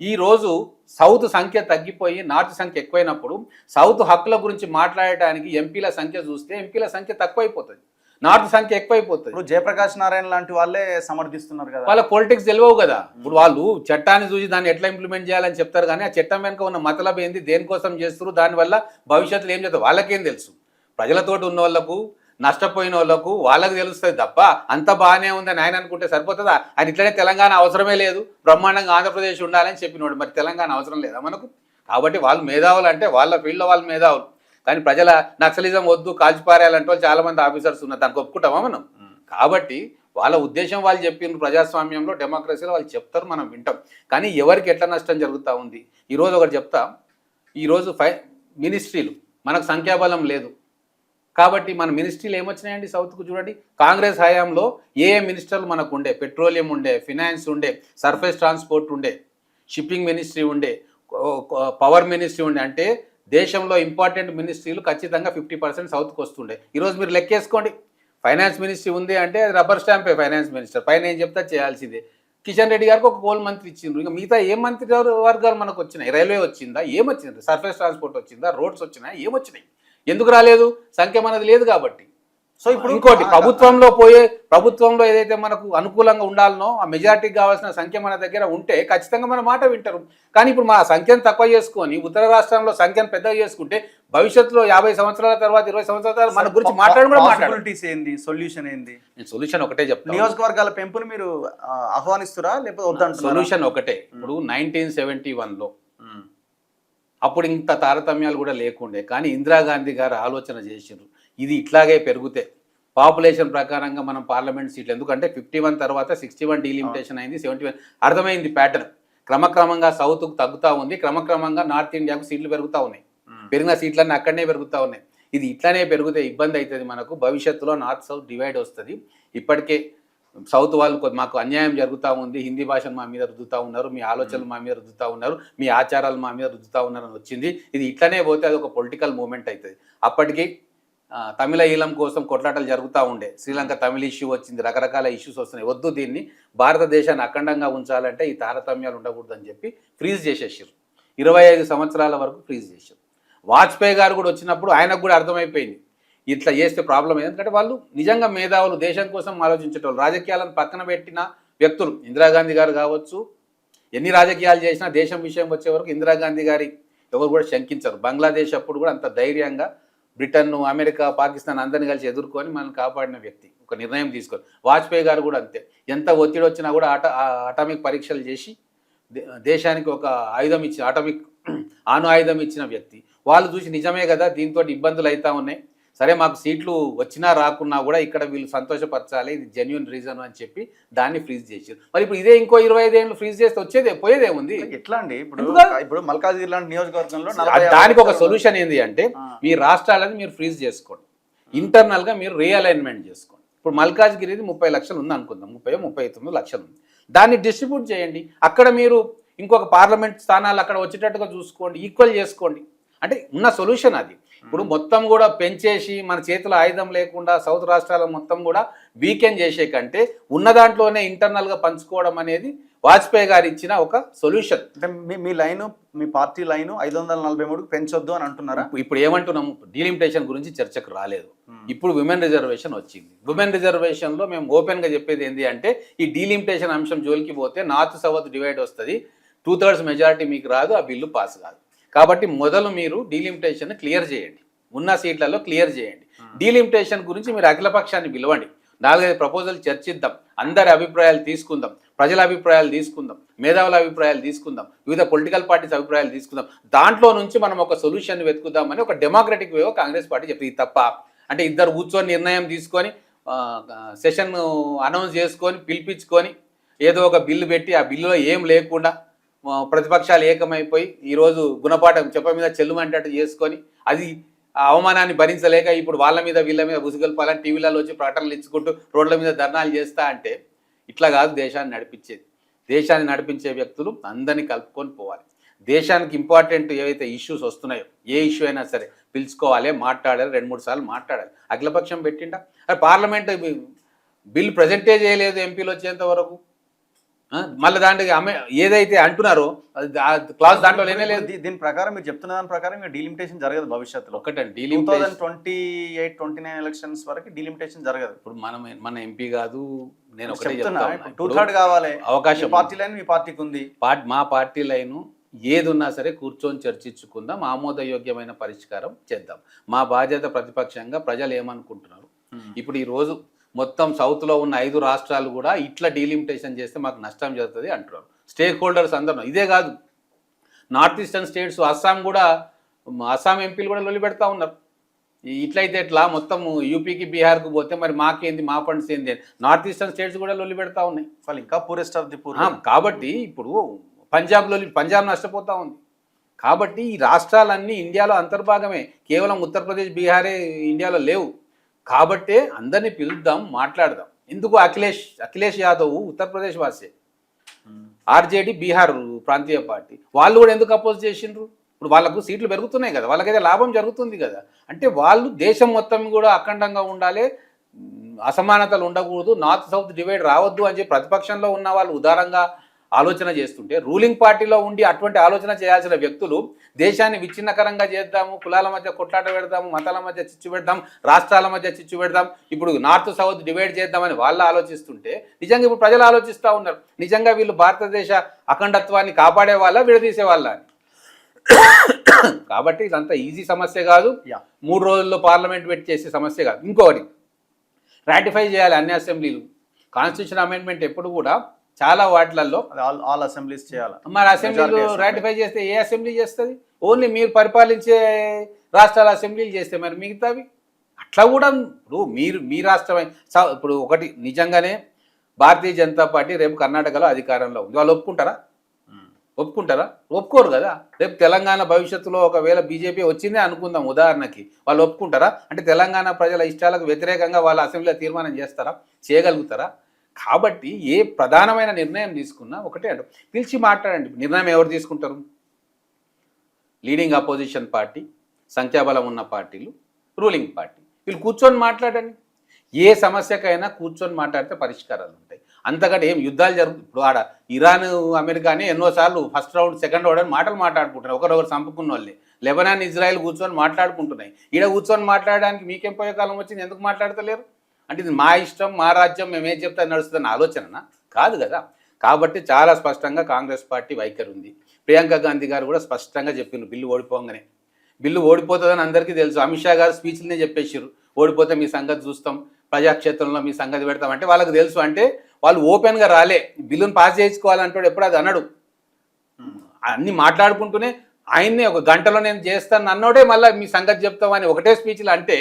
S2: ఈ రోజు సౌత్ సంఖ్య తగ్గిపోయి నార్త్ సంఖ్య ఎక్కువైనప్పుడు సౌత్ హక్కుల గురించి మాట్లాడటానికి ఎంపీల సంఖ్య చూస్తే ఎంపీల సంఖ్య తక్కువైపోతుంది. నార్త్ సంఖ్య ఎక్కువైపోతుంది.
S1: ఇప్పుడు జయప్రకాష్ నారాయణ లాంటి వాళ్ళే సమర్థిస్తున్నారు కదా.
S2: వాళ్ళ పొలిటిక్స్ తెలియవు కదా. ఇప్పుడు వాళ్ళు చట్టాన్ని చూసి దాన్ని ఎట్లా ఇంప్లిమెంట్ చేయాలని చెప్తారు, కానీ ఆ చట్టం వెనుక ఉన్న మతలబ్ ఏంది, దేనికోసం చేస్తారు, దానివల్ల భవిష్యత్తులో ఏం చేస్తారు వాళ్ళకేం తెలుసు. ప్రజలతోటి ఉన్న వాళ్ళకు, నష్టపోయిన వాళ్ళకు వాళ్ళకి తెలుస్తుంది తప్ప అంత బాగానే ఉందని ఆయన అనుకుంటే సరిపోతుందా? ఆయన ఇట్లనే తెలంగాణ అవసరమే లేదు, బ్రహ్మాండంగా ఆంధ్రప్రదేశ్ ఉండాలని చెప్పినోడు, మరి తెలంగాణ అవసరం లేదా మనకు? కాబట్టి వాళ్ళు మేధావులు అంటే వాళ్ళ ఫీల్డ్లో వాళ్ళు మేధావులు, కానీ ప్రజల నక్సలిజం వద్దు, కాల్చిపారేయాలంటే వాళ్ళు చాలా మంది ఆఫీసర్స్ ఉన్నారు, దానికి ఒప్పుకుంటామా మనం? కాబట్టి వాళ్ళ ఉద్దేశం వాళ్ళు చెప్పిన ప్రజాస్వామ్యంలో, డెమోక్రసీలో వాళ్ళు చెప్తారు, మనం వింటాం. కానీ ఎవరికి ఎట్లా నష్టం జరుగుతూ ఉంది? ఈరోజు ఒకటి చెప్తా, ఈరోజు మినిస్ట్రీలు మనకు సంఖ్యాబలం లేదు కాబట్టి మన మినిస్ట్రీలు ఏమొచ్చినాయండి సౌత్కు చూడండి. కాంగ్రెస్ హయాంలో ఏ మినిస్టర్లు మనకు ఉండే? పెట్రోలియం ఉండే, ఫినాన్స్ ఉండే, సర్ఫేస్ ట్రాన్స్పోర్ట్ ఉండే, షిప్పింగ్ మినిస్ట్రీ ఉండే, పవర్ మినిస్ట్రీ ఉండే. అంటే దేశంలో ఇంపార్టెంట్ మినిస్ట్రీలు ఖచ్చితంగా 50% సౌత్కి వస్తుండే. ఈరోజు మీరు లెక్కేసుకోండి, ఫైనాన్స్ మినిస్ట్రీ ఉంది అంటే అది రబ్బర్ స్టాంపే ఫైనాన్స్ మినిస్టర్, పైన ఏం చెప్తా చేయాల్సిందే. కిషన్ రెడ్డి గారికి ఒక కోల్ మంత్రి ఇచ్చిండ్రు, ఇంకా మిగతా ఏ మంత్రి వర్గాలు మనకు వచ్చినాయి? రైల్వే వచ్చిందా? ఏమొచ్చింది? సర్ఫేస్ ట్రాన్స్పోర్ట్ వచ్చిందా? రోడ్స్ వచ్చినాయి? ఏమొచ్చినాయి? ఎందుకు రాలేదు? సంఖ్య మనది లేదు కాబట్టి. సో ఇప్పుడు ఇంకోటి, ప్రభుత్వంలో ఏదైతే మనకు అనుకూలంగా ఉండాలనో ఆ మెజారిటీకి కావాల్సిన సంఖ్య మన దగ్గర ఉంటే ఖచ్చితంగా మన మాట వింటారు. కానీ ఇప్పుడు మా సంఖ్యను తక్కువ చేసుకొని ఉత్తర రాష్ట్రంలో సంఖ్యను పెద్దగా చేసుకుంటే భవిష్యత్తులో 50 సంవత్సరాల తర్వాత, 20 సంవత్సరాల తర్వాత మన గురించి
S1: ఏంది, సొల్యూషన్ ఏంది?
S2: నేను సొల్యూషన్ ఒకటే చెప్తాను.
S1: నియోజకవర్గాల పెంపుని మీరు ఆహ్వానిస్తురా లేకపోతే వద్దంటున్నారా?
S2: సొల్యూషన్ ఒకటే. ఇప్పుడు 1971లో అప్పుడు ఇంత తారతమ్యాలు కూడా లేకుండే, కానీ ఇందిరాగాంధీ గారు ఆలోచన చేసిండ్రు, ఇది ఇట్లాగే పెరిగితే పాపులేషన్ ప్రకారంగా మనం పార్లమెంట్ సీట్లు, ఎందుకంటే 51 తర్వాత 61 డీలిమిటేషన్ అయింది, 71 అర్థమైంది ప్యాటర్న్. క్రమక్రమంగా సౌత్కు తగ్గుతూ ఉంది, క్రమక్రమంగా నార్త్ ఇండియాకు సీట్లు పెరుగుతూ ఉన్నాయి, పెరిగిన సీట్లన్నీ అక్కడనే పెరుగుతూ ఉన్నాయి. ఇది ఇట్లానే పెరిగితే ఇబ్బంది అవుతుంది మనకు, భవిష్యత్తులో నార్త్ సౌత్ డివైడ్ వస్తుంది. ఇప్పటికే సౌత్ వాళ్ళు మాకు అన్యాయం జరుగుతూ ఉంది, హిందీ భాషను మా మీద రుద్దుతూ ఉన్నారు, మీ ఆలోచనలు మా మీద రుద్దుతూ ఉన్నారు, మీ ఆచారాలు మా మీద రుద్దుతూ ఉన్నారని వచ్చింది. ఇది ఇట్లనే పోతే అది ఒక పొలిటికల్ మూమెంట్ అవుతుంది. అప్పటికి తమిళ ఈలం కోసం కొట్లాటలు జరుగుతూ ఉండే, శ్రీలంక తమిళ ఇష్యూ వచ్చింది, రకరకాల ఇష్యూస్ వస్తున్నాయి. వద్దు, దీన్ని భారతదేశాన్ని అఖండంగా ఉంచాలంటే ఈ తారతమ్యాలు ఉండకూడదని చెప్పి ఫ్రీజ్ చేసేసారు. 25 సంవత్సరాల వరకు ఫ్రీజ్ చేశారు. వాజ్పేయి గారు కూడా వచ్చినప్పుడు ఆయనకు కూడా అర్థమైపోయింది ఇట్లా చేస్తే ప్రాబ్లం అయింది. ఎందుకంటే వాళ్ళు నిజంగా మేధావులు, దేశం కోసం ఆలోచించేటోళ్ళు, రాజకీయాలను పక్కన పెట్టిన వ్యక్తులు. ఇందిరాగాంధీ గారు కావచ్చు, ఎన్ని రాజకీయాలు చేసినా దేశం విషయం వచ్చే వరకు ఇందిరాగాంధీ గారి ఎవరు కూడా శంకించరు. బంగ్లాదేశ్ అప్పుడు కూడా అంత ధైర్యంగా బ్రిటన్, అమెరికా, పాకిస్తాన్ అందరిని కలిసి ఎదుర్కొని మనల్ని కాపాడిన వ్యక్తి, ఒక నిర్ణయం తీసుకొని. వాజ్పేయి గారు కూడా అంతే, ఎంత ఒత్తిడి వచ్చినా కూడా అటామిక్ పరీక్షలు చేసి దేశానికి ఒక ఆయుధం ఇచ్చిన, అటామిక్ అణు ఆయుధం ఇచ్చిన వ్యక్తి. వాళ్ళు చూసి నిజమే కదా, దీంతో ఇబ్బందులు అవుతా ఉన్నాయి, సరే మాకు సీట్లు వచ్చినా రాకున్నా కూడా ఇక్కడ వీళ్ళు సంతోషపరచాలి, ఇది జెన్యున్ రీజన్ అని చెప్పి దాన్ని ఫ్రీజ్ చేశారు. మరి ఇప్పుడు ఇదే ఇంకో 25 ఏళ్ళు ఫ్రీజ్ చేస్తే పోయేదేముంది?
S1: ఎట్లా అండి? ఇప్పుడు మల్కాజ్గిరి లాంటి నియోజకవర్గంలో
S2: దానికి ఒక సొల్యూషన్ ఏంది అంటే, మీ రాష్ట్రాలను మీరు ఫ్రీజ్ చేసుకోండి, ఇంటర్నల్గా మీరు రీఅలైన్మెంట్ చేసుకోండి. ఇప్పుడు మల్కాజ్గిరిది 30 లక్షలు ఉంది అనుకుందాం, 39 లక్షలు ఉంది, దాన్ని డిస్ట్రిబ్యూట్ చేయండి. అక్కడ మీరు ఇంకొక పార్లమెంట్ స్థానాలు అక్కడ వచ్చేటట్టుగా చూసుకోండి, ఈక్వల్ చేసుకోండి. అంటే ఉన్న సొల్యూషన్ అది. ఇప్పుడు మొత్తం కూడా పెంచేసి మన చేతిలో ఆయుధం లేకుండా సౌత్ రాష్ట్రాల మొత్తం కూడా వీకెండ్ చేసే కంటే ఉన్న దాంట్లోనే ఇంటర్నల్గా పంచుకోవడం అనేది వాజ్పేయి గారు ఇచ్చిన ఒక సొల్యూషన్.
S1: అంటే మీ లైను, మీ పార్టీ లైను 543 పెంచొద్దు అని అంటున్నారా?
S2: ఇప్పుడు ఏమంటున్నాము, డీలిమిటేషన్ గురించి చర్చకు రాలేదు. ఇప్పుడు విమెన్ రిజర్వేషన్ వచ్చింది. విమెన్ రిజర్వేషన్లో మేము ఓపెన్గా చెప్పేది ఏంటి అంటే, ఈ డీలిమిటేషన్ అంశం జోలికి పోతే నార్త్ సౌత్ డివైడ్ వస్తుంది, 2/3 మెజారిటీ మీకు రాదు, ఆ బిల్లు పాస్ కాదు. కాబట్టి మొదలు మీరు డీలిమిటేషన్ క్లియర్ చేయండి, ఉన్న సీట్లలో క్లియర్ చేయండి. డీలిమిటేషన్ గురించి మీరు అఖిలపక్షాన్ని పిలవండి, 4-5 ప్రపోజల్ చర్చిద్దాం, అందరి అభిప్రాయాలు తీసుకుందాం, ప్రజల అభిప్రాయాలు తీసుకుందాం, మేధావుల అభిప్రాయాలు తీసుకుందాం, వివిధ పొలిటికల్ పార్టీస్ అభిప్రాయాలు తీసుకుందాం, దాంట్లో నుంచి మనం ఒక సొల్యూషన్ వెతుకుదామని ఒక డెమోక్రటిక్ వేలో కాంగ్రెస్ పార్టీ చెప్తుంది. ఇది తప్ప అంటే ఇద్దరు కూర్చొని నిర్ణయం తీసుకొని సెషన్ అనౌన్స్ చేసుకొని పిలిపించుకొని ఏదో ఒక బిల్లు పెట్టి ఆ బిల్లులో ఏం లేకుండా ప్రతిపక్షాలు ఏకమైపోయి ఈరోజు గుణపాఠం చెప్ప మీద చెల్లుమంటట్టు చేసుకొని అది ఆ అవమానాన్ని భరించలేక ఇప్పుడు వాళ్ళ మీద వీళ్ళ మీద ఉసుగొల్పాలని టీవీలలో వచ్చి ప్రకటనలు ఇచ్చుకుంటూ రోడ్ల మీద ధర్నాలు చేస్తా అంటే ఇట్లా కాదు దేశాన్ని నడిపించేది. దేశాన్ని నడిపించే వ్యక్తులు అందరినీ కలుపుకొని పోవాలి. దేశానికి ఇంపార్టెంట్ ఏవైతే ఇష్యూస్ వస్తున్నాయో, ఏ ఇష్యూ అయినా సరే పిలుచుకోవాలి, మాట్లాడాలి, 2-3 సార్లు మాట్లాడాలి. అఖిలపక్షం పెట్టిండా? అది పార్లమెంట్ బిల్ ప్రజెంటే చేయలేదు ఎంపీలు వచ్చేంత వరకు. మళ్ళీ దాంట్లో ఏదైతే అంటున్నారో క్లాస్ దాంట్లో లేనే లేదు.
S1: దీని ప్రకారం మీరు చెప్తున్న దాని ప్రకారం డీలిమిటేషన్ జరగదు భవిష్యత్తులో.
S2: ఒకటండి
S1: 2028-29 ఎలక్షన్స్ వరకు డీలిమిటేషన్ జరగదు.
S2: ఇప్పుడు మన ఎంపీ కాదు, నేను ఒకటే
S1: చెప్తున్నా,
S2: చెప్తా
S1: 2/3 కావాలి
S2: అవకాశం.
S1: పార్టీ లైన్ మీ పార్టీకి ఉంది.
S2: మా పార్టీ లైను ఏది ఉన్నా సరే కూర్చొని చర్చించుకుందాం, ఆమోదయోగ్యమైన పరిష్కారం చేద్దాం. మా బాధ్యత ప్రతిపక్షంగా ప్రజలు ఏమనుకుంటున్నారు. ఇప్పుడు ఈ రోజు మొత్తం సౌత్లో ఉన్న 5 రాష్ట్రాలు కూడా ఇట్లా డీలిమిటేషన్ చేస్తే మాకు నష్టం జరుగుతుంది అంటున్నారు స్టేక్ హోల్డర్స్ అందరూ. ఇదే కాదు, నార్త్ ఈస్టర్న్ స్టేట్స్ అస్సాం ఎంపీలు కూడా లొల్లి పెడతా ఉన్నారు. ఇట్లయితే ఎట్లా, మొత్తం యూపీకి బీహార్కు పోతే మరి మాకేంది, మా ఫండ్స్ ఏంది, నార్త్ ఈస్టర్న్ స్టేట్స్ కూడా లొల్లి పెడతా ఉన్నాయి.
S1: వాళ్ళు ఇంకా పూరెస్ట్ ఆఫ్ ది పూర్.
S2: కాబట్టి ఇప్పుడు పంజాబ్ నష్టపోతా ఉంది. కాబట్టి ఈ రాష్ట్రాలన్నీ ఇండియాలో అంతర్భాగమే, కేవలం ఉత్తరప్రదేశ్ బీహారే ఇండియాలో లేవు. కాబట్టే అందరినీ పిలుద్దాం, మాట్లాడదాం. ఎందుకు అఖిలేష్ యాదవ్ ఉత్తరప్రదేశ్ వాసే, ఆర్జేడీ బీహార్ ప్రాంతీయ పార్టీ, వాళ్ళు కూడా ఎందుకు అపోజ్ చేసిండ్రు. ఇప్పుడు వాళ్ళకు సీట్లు పెరుగుతున్నాయి కదా, వాళ్ళకైతే లాభం జరుగుతుంది కదా. అంటే వాళ్ళు దేశం మొత్తం కూడా అఖండంగా ఉండాలి, అసమానతలు ఉండకూడదు, నార్త్ సౌత్ డివైడ్ రావద్దు అని చెప్పి ప్రతిపక్షంలో ఉన్న వాళ్ళు ఉదారంగా ఆలోచన చేస్తుంటే, రూలింగ్ పార్టీలో ఉండి అటువంటి ఆలోచన చేయాల్సిన వ్యక్తులు దేశాన్ని విచ్ఛిన్నకరంగా చేద్దాము, కులాల మధ్య కొట్లాట పెడదాము, మతాల మధ్య చిచ్చు పెడదాం, రాష్ట్రాల మధ్య చిచ్చు పెడదాం, ఇప్పుడు నార్త్ సౌత్ డివైడ్ చేద్దామని వాళ్ళు ఆలోచిస్తుంటే, నిజంగా ఇప్పుడు ప్రజలు ఆలోచిస్తూ ఉన్నారు, నిజంగా వీళ్ళు భారతదేశ అఖండత్వాన్ని కాపాడే వాళ్ళ, విడదీసే వాళ్ళ అని. కాబట్టి ఇదంతా ఈజీ సమస్య కాదు, 3 రోజుల్లో పార్లమెంట్ పెట్టి చేసే సమస్య కాదు. ఇంకొకటి, రాటిఫై చేయాలి అన్ని అసెంబ్లీలు. కాన్స్టిట్యూషన్ అమెండ్మెంట్ ఎప్పుడు కూడా చాలా వాటిలలో
S1: ఆల్ అసెంబ్లీస్ చేయాలి.
S2: మరి అసెంబ్లీలు రాటిఫై చేస్తే ఏ అసెంబ్లీ చేస్తుంది? ఓన్లీ మీరు పరిపాలించే రాష్ట్రాల అసెంబ్లీలు చేస్తే మరి మిగతావి అట్లా కూడా. ఇప్పుడు మీ రాష్ట్రమే ఇప్పుడు ఒకటి, నిజంగానే భారతీయ జనతా పార్టీ రేపు కర్ణాటకలో అధికారంలో ఉంది, వాళ్ళు ఒప్పుకుంటారా? ఒప్పుకోరు కదా. రేపు తెలంగాణ భవిష్యత్తులో ఒకవేళ బీజేపీ వచ్చిందే అనుకుందాం ఉదాహరణకి, వాళ్ళు ఒప్పుకుంటారా? అంటే తెలంగాణ ప్రజల ఇష్టాలకు వ్యతిరేకంగా వాళ్ళ అసెంబ్లీలో తీర్మానం చేస్తారా? చేయగలుగుతారా? కాబట్టి ఏ ప్రధానమైన నిర్ణయం తీసుకున్నా ఒకటే అంట, పిలిచి మాట్లాడండి. నిర్ణయం ఎవరు తీసుకుంటారు? లీడింగ్ అపోజిషన్ పార్టీ, సంఖ్యాబలం ఉన్న పార్టీలు, రూలింగ్ పార్టీ, వీళ్ళు కూర్చొని మాట్లాడండి. ఏ సమస్యకైనా కూర్చొని మాట్లాడితే పరిష్కారాలు ఉంటాయి. అంతకంటే ఏం యుద్ధాలు జరుగుతుంది. ఇప్పుడు ఆడ ఇరాన్ అమెరికాని ఎన్నోసార్లు ఫస్ట్ రౌండ్ సెకండ్ రౌండ్ అని మాట్లాడుకుంటున్నారు, ఒకరొకరు చంపుకున్న వాళ్ళే. లెబనాన్ ఇజ్రాయెల్ కూర్చొని మాట్లాడుకుంటున్నాయి. ఈడ కూర్చొని మాట్లాడడానికి మీకేం పోయే కాలం వచ్చింది, ఎందుకు మాట్లాడతలేరు? అంటే ఇది మా ఇష్టం, మా రాజ్యం, మేమేం చెప్తా నడుస్తుందన్న ఆలోచన కాదు కదా. కాబట్టి చాలా స్పష్టంగా కాంగ్రెస్ పార్టీ వైఖరి ఉంది. ప్రియాంక గాంధీ గారు కూడా స్పష్టంగా చెప్పిండ్రు, బిల్లు ఓడిపోగానే. బిల్లు ఓడిపోతుందని అందరికీ తెలుసు. అమిత్ షా గారు స్పీచ్లనే చెప్పేసారు, ఓడిపోతే మీ సంగతి చూస్తాం, ప్రజాక్షేత్రంలో మీ సంగతి పెడతాం. అంటే వాళ్ళకి తెలుసు. అంటే వాళ్ళు ఓపెన్గా రాలే, బిల్లును పాస్ చేయించుకోవాలంటాడు, ఎప్పుడు అది అన్నాడు. అన్నీ మాట్లాడుకుంటూనే ఆయన్నే ఒక గంటలో నేను చేస్తాను అన్నోడే మళ్ళీ మీ సంగతి చెప్తామని ఒకటే స్పీచ్లు అంటే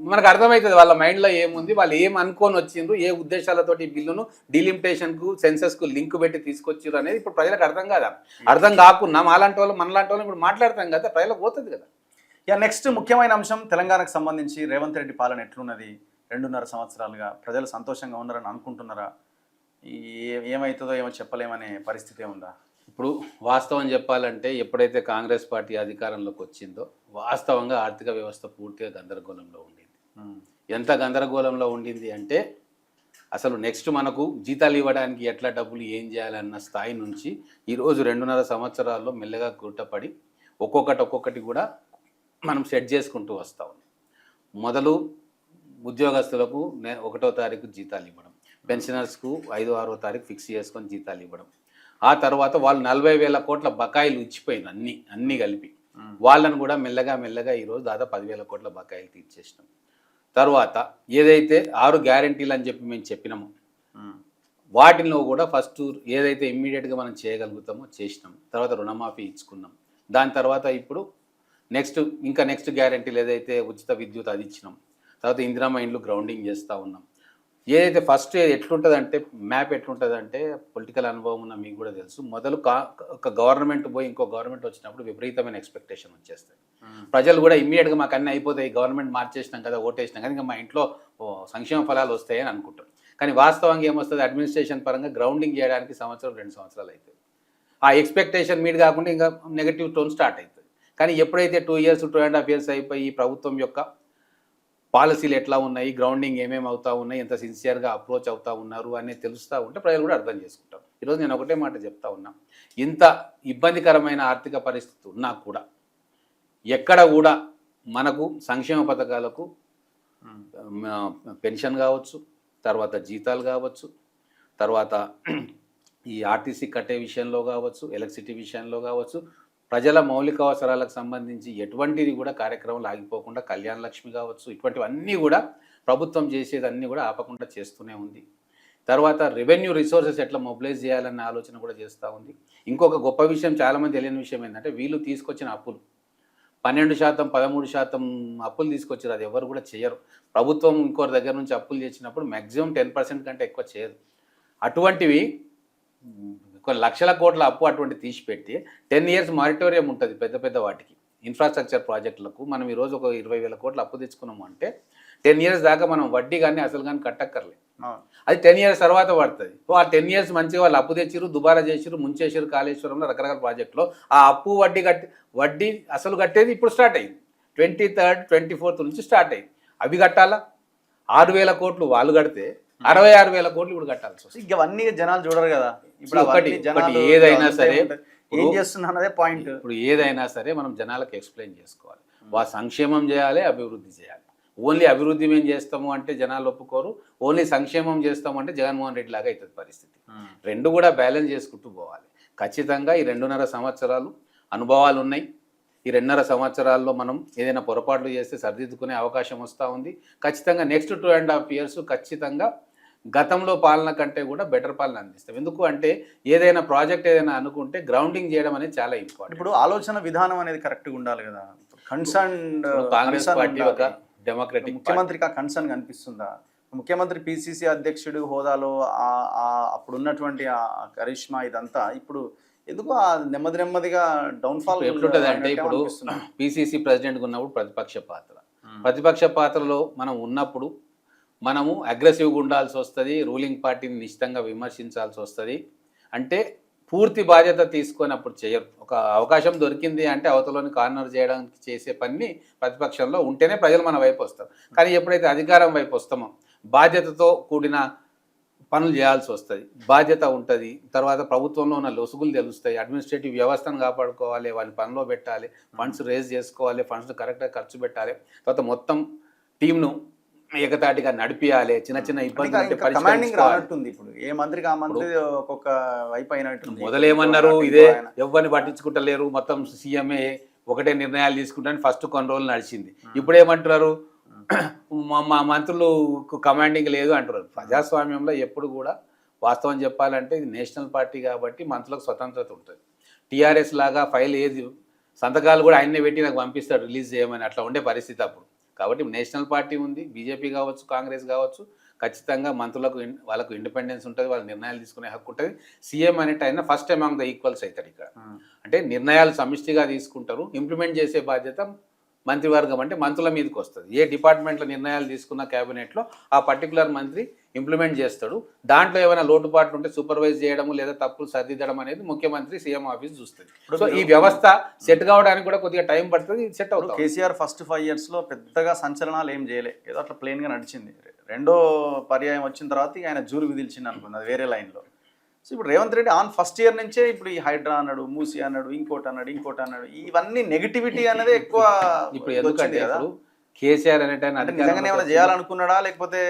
S2: మనకు అర్థమవుతుంది వాళ్ళ మైండ్లో ఏముంది, వాళ్ళు ఏం అనుకొని వచ్చిండ్రు, ఏ ఉద్దేశాలతోటి ఈ బిల్లును డీలిమిటేషన్కు సెన్సస్కు లింక్ పెట్టి తీసుకొచ్చారు అనేది ఇప్పుడు ప్రజలకు అర్థం కాదా. అర్థం కాకుండా మనలాంటి వాళ్ళు ఇప్పుడు మాట్లాడతాం కదా, ప్రజలకు పోతుంది కదా.
S1: నెక్స్ట్ ముఖ్యమైన అంశం, తెలంగాణకు సంబంధించి రేవంత్ రెడ్డి పాలన ఎట్లున్నది? 2.5 సంవత్సరాలుగా ప్రజలు సంతోషంగా ఉన్నారని అనుకుంటున్నారా? ఏమవుతుందో ఏమో చెప్పలేమనే పరిస్థితి ఉందా?
S2: ఇప్పుడు వాస్తవం చెప్పాలంటే, ఎప్పుడైతే కాంగ్రెస్ పార్టీ అధికారంలోకి వచ్చిందో వాస్తవంగా ఆర్థిక వ్యవస్థ పూర్తిగా గందరగోళంలో ఉండింది. ఎంత గందరగోళంలో ఉండింది అంటే, అసలు నెక్స్ట్ మనకు జీతాలు ఇవ్వడానికి ఎట్లా డబ్బులు ఏం చేయాలన్న స్థాయి నుంచి ఈరోజు 2.5 సంవత్సరాల్లో మెల్లగా గుట్టపడి ఒక్కొక్కటి కూడా మనం సెట్ చేసుకుంటూ వస్తూ ఉన్నాం. మొదలు ఉద్యోగస్తులకు 1వ తారీఖు జీతాలు ఇవ్వడం, పెన్షనర్స్కు 5వ 6వ తారీఖు ఫిక్స్ చేసుకొని జీతాలు ఇవ్వడం. ఆ తర్వాత వాళ్ళు 40,000 కోట్ల బకాయిలు ఇచ్చిపోయిన అన్నీ కలిపి వాళ్ళను కూడా మెల్లగా ఈరోజు దాదాపు 10,000 కోట్ల బకాయిలు తీర్చేసినాం. తర్వాత ఏదైతే 6 గ్యారంటీలు అని చెప్పి మేము చెప్పినామో వాటిలో కూడా ఫస్ట్ ఏదైతే ఇమ్మీడియట్గా మనం చేయగలుగుతామో చేసినాం. తర్వాత రుణమాఫీ ఇచ్చుకున్నాం. దాని తర్వాత ఇప్పుడు నెక్స్ట్ గ్యారంటీలు ఏదైతే ఉచిత విద్యుత్ అది ఇచ్చినాం. తర్వాత ఇందిరమ్మ ఇండ్లు గ్రౌండింగ్ చేస్తూ ఉన్నాం. ఏదైతే ఫస్ట్ ఎట్లుంటుందంటే, మ్యాప్ ఎట్లుంటుందంటే, పొలిటికల్ అనుభవం ఉన్న మీకు కూడా తెలుసు, మొదలు ఒక గవర్నమెంట్ పోయి ఇంకో గవర్నమెంట్ వచ్చినప్పుడు విపరీతమైన ఎక్స్పెక్టేషన్ వచ్చేస్తాయి. ప్రజలు కూడా ఇమ్మీడియట్గా మాకు అన్నీ అయిపోతాయి, గవర్నమెంట్ మార్చేసినాం కదా, ఓటేసినాం కదా, ఇంకా మా ఇంట్లో సంక్షేమ ఫలాలు వస్తాయని అనుకుంటారు. కానీ వాస్తవంగా ఏమొస్తుంది, అడ్మినిస్ట్రేషన్ పరంగా గ్రౌండింగ్ చేయడానికి 1-2 సంవత్సరాలు అవుతుంది. ఆ ఎక్స్పెక్టేషన్ మీట్ కాకుండా ఇంకా నెగటివ్ టోన్ స్టార్ట్ అవుతుంది. కానీ ఎప్పుడైతే 2 years 2.5 years అయిపోయి ప్రభుత్వం యొక్క పాలసీలు ఎట్లా ఉన్నాయి, గ్రౌండింగ్ ఏమేమి అవుతా ఉన్నాయి, ఎంత సిన్సియర్గా అప్రోచ్ అవుతా ఉన్నారు అనేది తెలుస్తూ ఉంటే ప్రజలు కూడా అర్థం చేసుకుంటారు. ఈరోజు నేను ఒకటే మాట చెప్తా ఉన్నా, ఇంత ఇబ్బందికరమైన ఆర్థిక పరిస్థితి ఉన్నా కూడా ఎక్కడ కూడా మనకు సంక్షేమ పథకాలకు పెన్షన్ కావచ్చు, తర్వాత జీతాలు కావచ్చు, తర్వాత ఈ ఆర్టీసీ కట్టే విషయంలో కావచ్చు, ఎలక్ట్రిసిటీ విషయంలో కావచ్చు, ప్రజల మౌలిక అవసరాలకు సంబంధించి ఎటువంటిది కూడా కార్యక్రమాలు ఆగిపోకుండా, కళ్యాణ లక్ష్మి కావచ్చు, ఇటువంటివన్నీ కూడా ప్రభుత్వం చేసేదన్నీ కూడా ఆపకుండా చేస్తూనే ఉంది. తర్వాత రెవెన్యూ రిసోర్సెస్ ఎట్లా మొబిలైజ్ చేయాలన్న ఆలోచన కూడా చేస్తూ ఉంది. ఇంకొక గొప్ప విషయం, చాలామంది తెలియని విషయం ఏంటంటే, వీళ్ళు తీసుకొచ్చిన అప్పులు 12%, 13% అప్పులు తీసుకొచ్చారు. అది ఎవరు కూడా చేయరు. ప్రభుత్వం ఇంకోరి దగ్గర నుంచి అప్పులు చేసినప్పుడు మ్యాక్సిమం 10% కంటే ఎక్కువ చేయదు. అటువంటివి కొన్ని లక్షల కోట్ల అప్పు అటువంటి తీసిపెట్టి 10 years మారిటోరియం ఉంటుంది పెద్ద పెద్ద వాటికి, ఇన్ఫ్రాస్ట్రక్చర్ ప్రాజెక్టులకు. మనం ఈరోజు ఒక 20,000 కోట్ల అప్పు తెచ్చుకున్నాము అంటే 10 years దాకా మనం వడ్డీ కానీ అసలు కానీ కట్టక్కర్లేదు. అది 10 years తర్వాత పడుతుంది. ఆ 10 years మంచిగా వాళ్ళు అప్పు తెచ్చిరు, దుబారా చేసిరు, ముంచేసిరు, కాళేశ్వరంలో రకరకాల ప్రాజెక్టులో ఆ అప్పు వడ్డీ అసలు కట్టేది ఇప్పుడు స్టార్ట్ అయింది. 23rd, 24th నుంచి స్టార్ట్ అయింది. అవి కట్టాలా? 6,000 కోట్లు వాళ్ళు కడితే 66,000 కోట్లు ఇప్పుడు కట్టాల్సి వస్తుంది.
S1: ఇవన్నీ జనాలు చూడరు కదా. ఇప్పుడు
S2: ఒకటి ఏదైనా సరే
S1: ఏం చేస్తున్నదే పాయింట్.
S2: ఇప్పుడు ఏదైనా సరే మనం జనాలకు ఎక్స్ప్లెయిన్ చేసుకోవాలి. సంక్షేమం చేయాలి, అభివృద్ధి చేయాలి. ఓన్లీ అభివృద్ధి మేము చేస్తాము అంటే జనాలు ఒప్పుకోరు, ఓన్లీ సంక్షేమం చేస్తాము అంటే జగన్మోహన్ రెడ్డి లాగా అవుతుంది పరిస్థితి. రెండు కూడా బ్యాలెన్స్ చేసుకుంటూ పోవాలి. ఖచ్చితంగా ఈ 2.5 సంవత్సరాలు అనుభవాలు ఉన్నాయి. ఈ 2.5 సంవత్సరాల్లో మనం ఏదైనా పొరపాట్లు చేస్తే సరిదిద్దుకునే అవకాశం వస్తూ ఉంది. ఖచ్చితంగా నెక్స్ట్ 2.5 years ఖచ్చితంగా గతంలో పాలన కంటే కూడా బెటర్ పాలన అందిస్తాం. ఎందుకు అంటే ఏదైనా ప్రాజెక్ట్ ఏదైనా అనుకుంటే గ్రౌండింగ్ చేయడం అనేది చాలా ఇంపార్టెంట్.
S1: ఇప్పుడు ఆలోచన విధానం అనేది కరెక్ట్గా ఉండాలి కదా. కన్సర్న్
S2: కాంగ్రెస్ పార్టీ ఒక డెమోక్రటిక్
S1: ముఖ్యమంత్రికి ఆ కన్సర్న్ కనిపిస్తుందా? ముఖ్యమంత్రి పిసిసి అధ్యక్షుడు హోదాలో అప్పుడు ఉన్నటువంటి ఆ కరిష్మా ఇదంతా ఇప్పుడు ఎందుకు నెమ్మదిగా డౌన్ఫాల్
S2: ఎట్లుంటుంది అంటే, ఇప్పుడు పిసిసి ప్రెసిడెంట్గా ఉన్నప్పుడు ప్రతిపక్ష పాత్రలో మనం ఉన్నప్పుడు మనము అగ్రెసివ్గా ఉండాల్సి వస్తుంది, రూలింగ్ పార్టీని నిశ్చితంగా విమర్శించాల్సి వస్తుంది. అంటే పూర్తి బాధ్యత తీసుకొని అప్పుడు చేయరు. ఒక అవకాశం దొరికింది అంటే అవతలని కార్నర్ చేయడానికి చేసే పని ప్రతిపక్షంలో ఉంటేనే ప్రజలు మన వైపు వస్తారు. కానీ ఎప్పుడైతే అధికారం వైపు వస్తామో బాధ్యతతో కూడిన పనులు చేయాల్సి వస్తుంది, బాధ్యత ఉంటుంది. తర్వాత ప్రభుత్వంలో ఉన్న లొసుగులు తెలుస్తాయి, అడ్మినిస్ట్రేటివ్ వ్యవస్థను కాపాడుకోవాలి, వాళ్ళని పనిలో పెట్టాలి, ఫండ్స్ రేజ్ చేసుకోవాలి, ఫండ్స్ కరెక్ట్గా ఖర్చు పెట్టాలి, తర్వాత మొత్తం టీంను ఏకతాటిగా నడిపియాలి, చిన్న ఇబ్బందులు
S1: రానట్టుంది. ఇప్పుడు ఏ మంత్రికి ఆ మంత్రి ఒక్కొక్క వైపు అయినట్టు.
S2: మొదలేమన్నారు, ఇదే ఎవరిని పట్టించుకుంటలేరు, మొత్తం సీఎంఏ ఒకటే నిర్ణయాలు తీసుకుంటారని ఫస్ట్ కొన్ని రోజులు నడిచింది. ఇప్పుడు ఏమంటున్నారు, మా మంత్రులు కమాండింగ్ లేదు అంటున్నారు. ప్రజాస్వామ్యంలో ఎప్పుడు కూడా వాస్తవం చెప్పాలంటే ఇది నేషనల్ పార్టీ కాబట్టి మంత్రులకు స్వతంత్రత ఉంటుంది. టీఆర్ఎస్ లాగా ఫైల్ ఏది సంతకాలు కూడా ఆయన్నే పెట్టి నాకు పంపిస్తాడు రిలీజ్ చేయమని, అట్లా ఉండే పరిస్థితి అప్పుడు. కాబట్టి నేషనల్ పార్టీ ఉంది, బీజేపీ కావచ్చు, కాంగ్రెస్ కావచ్చు, ఖచ్చితంగా మంత్రులకు వాళ్ళకు ఇండిపెండెన్స్ ఉంటుంది, వాళ్ళ నిర్ణయాలు తీసుకునే హక్కు ఉంటుంది. సీఎం అనేటి అయినా ఫస్ట్ అమాంగ్ ద ఈక్వల్స్ అవుతాడు ఇక్కడ. అంటే నిర్ణయాలు సమిష్టిగా తీసుకుంటారు, ఇంప్లిమెంట్ చేసే బాధ్యత మంత్రివర్గం అంటే మంత్రుల మీదకి వస్తుంది. ఏ డిపార్ట్మెంట్లో నిర్ణయాలు తీసుకున్న క్యాబినెట్లో ఆ పర్టికులర్ మంత్రి ఇంప్లిమెంట్ చేస్తాడు. దాంట్లో ఏమైనా లోటుపాట్లు ఉంటే సూపర్వైజ్ చేయడం లేదా తప్పులు సరిదిద్దడం అనేది ముఖ్యమంత్రి సీఎం ఆఫీస్ చూస్తుంది. సో ఈ వ్యవస్థ సెట్ కావడానికి కూడా కొద్దిగా టైం పడుతుంది, సెట్ అవుతుంది.
S1: కేసీఆర్ ఫస్ట్ 5 yearsలో పెద్దగా సంచలనాలు ఏం చేయలే, ఏదో అట్లా ప్లెయిన్గా నడిచింది. రెండో పర్యాయం వచ్చిన తర్వాత ఆయన జూలు విదిల్చింది అనుకుంది, అది వేరే లైన్లో. సో ఇప్పుడు రేవంత్ రెడ్డి ఫస్ట్ ఇయర్ నుంచే ఇప్పుడు ఈ హైడ్రా అన్నాడు, మూసి అన్నాడు, ఇంకోటి అన్నాడు, ఇవన్నీ నెగిటివిటీ అనేది ఎక్కువ.
S2: ఇప్పుడు ఎందుకంటే కేసీఆర్
S1: నిజంగానే ఏమైనా చేయాలనుకున్నాడా లేకపోతే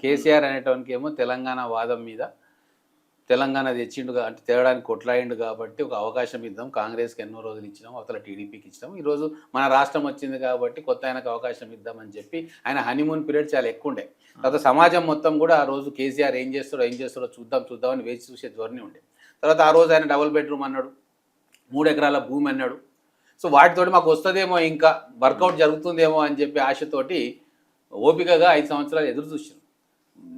S2: కేసీఆర్ అనేటానికి ఏమో తెలంగాణ వాదం మీద తెలంగాణ తెచ్చిండు అంటే తేవడానికి కొట్లాడిండు కాబట్టి ఒక అవకాశం ఇద్దాం, కాంగ్రెస్కి ఎన్నో రోజులు ఇచ్చినాం, అవతల టీడీపీకి ఇచ్చినాం, ఈరోజు మన రాష్ట్రం వచ్చింది కాబట్టి కొత్త ఆయనకు అవకాశం ఇద్దామని చెప్పి ఆయన హనీమూన్ పీరియడ్ చాలా ఎక్కువ ఉండే. తర్వాత సమాజం మొత్తం కూడా ఆ రోజు కేసీఆర్ ఏం చేస్తాడో చూద్దామని వేచి చూసే ధోరణి ఉండే. తర్వాత ఆ రోజు ఆయన డబుల్ బెడ్రూమ్ అన్నాడు, 3 ఎకరాల భూమి అన్నాడు. సో వాటితోటి మాకు వస్తుందేమో, ఇంకా వర్కౌట్ జరుగుతుందేమో అని చెప్పి ఆశతోటి ఓపికగా 5 సంవత్సరాలు ఎదురు చూసారు.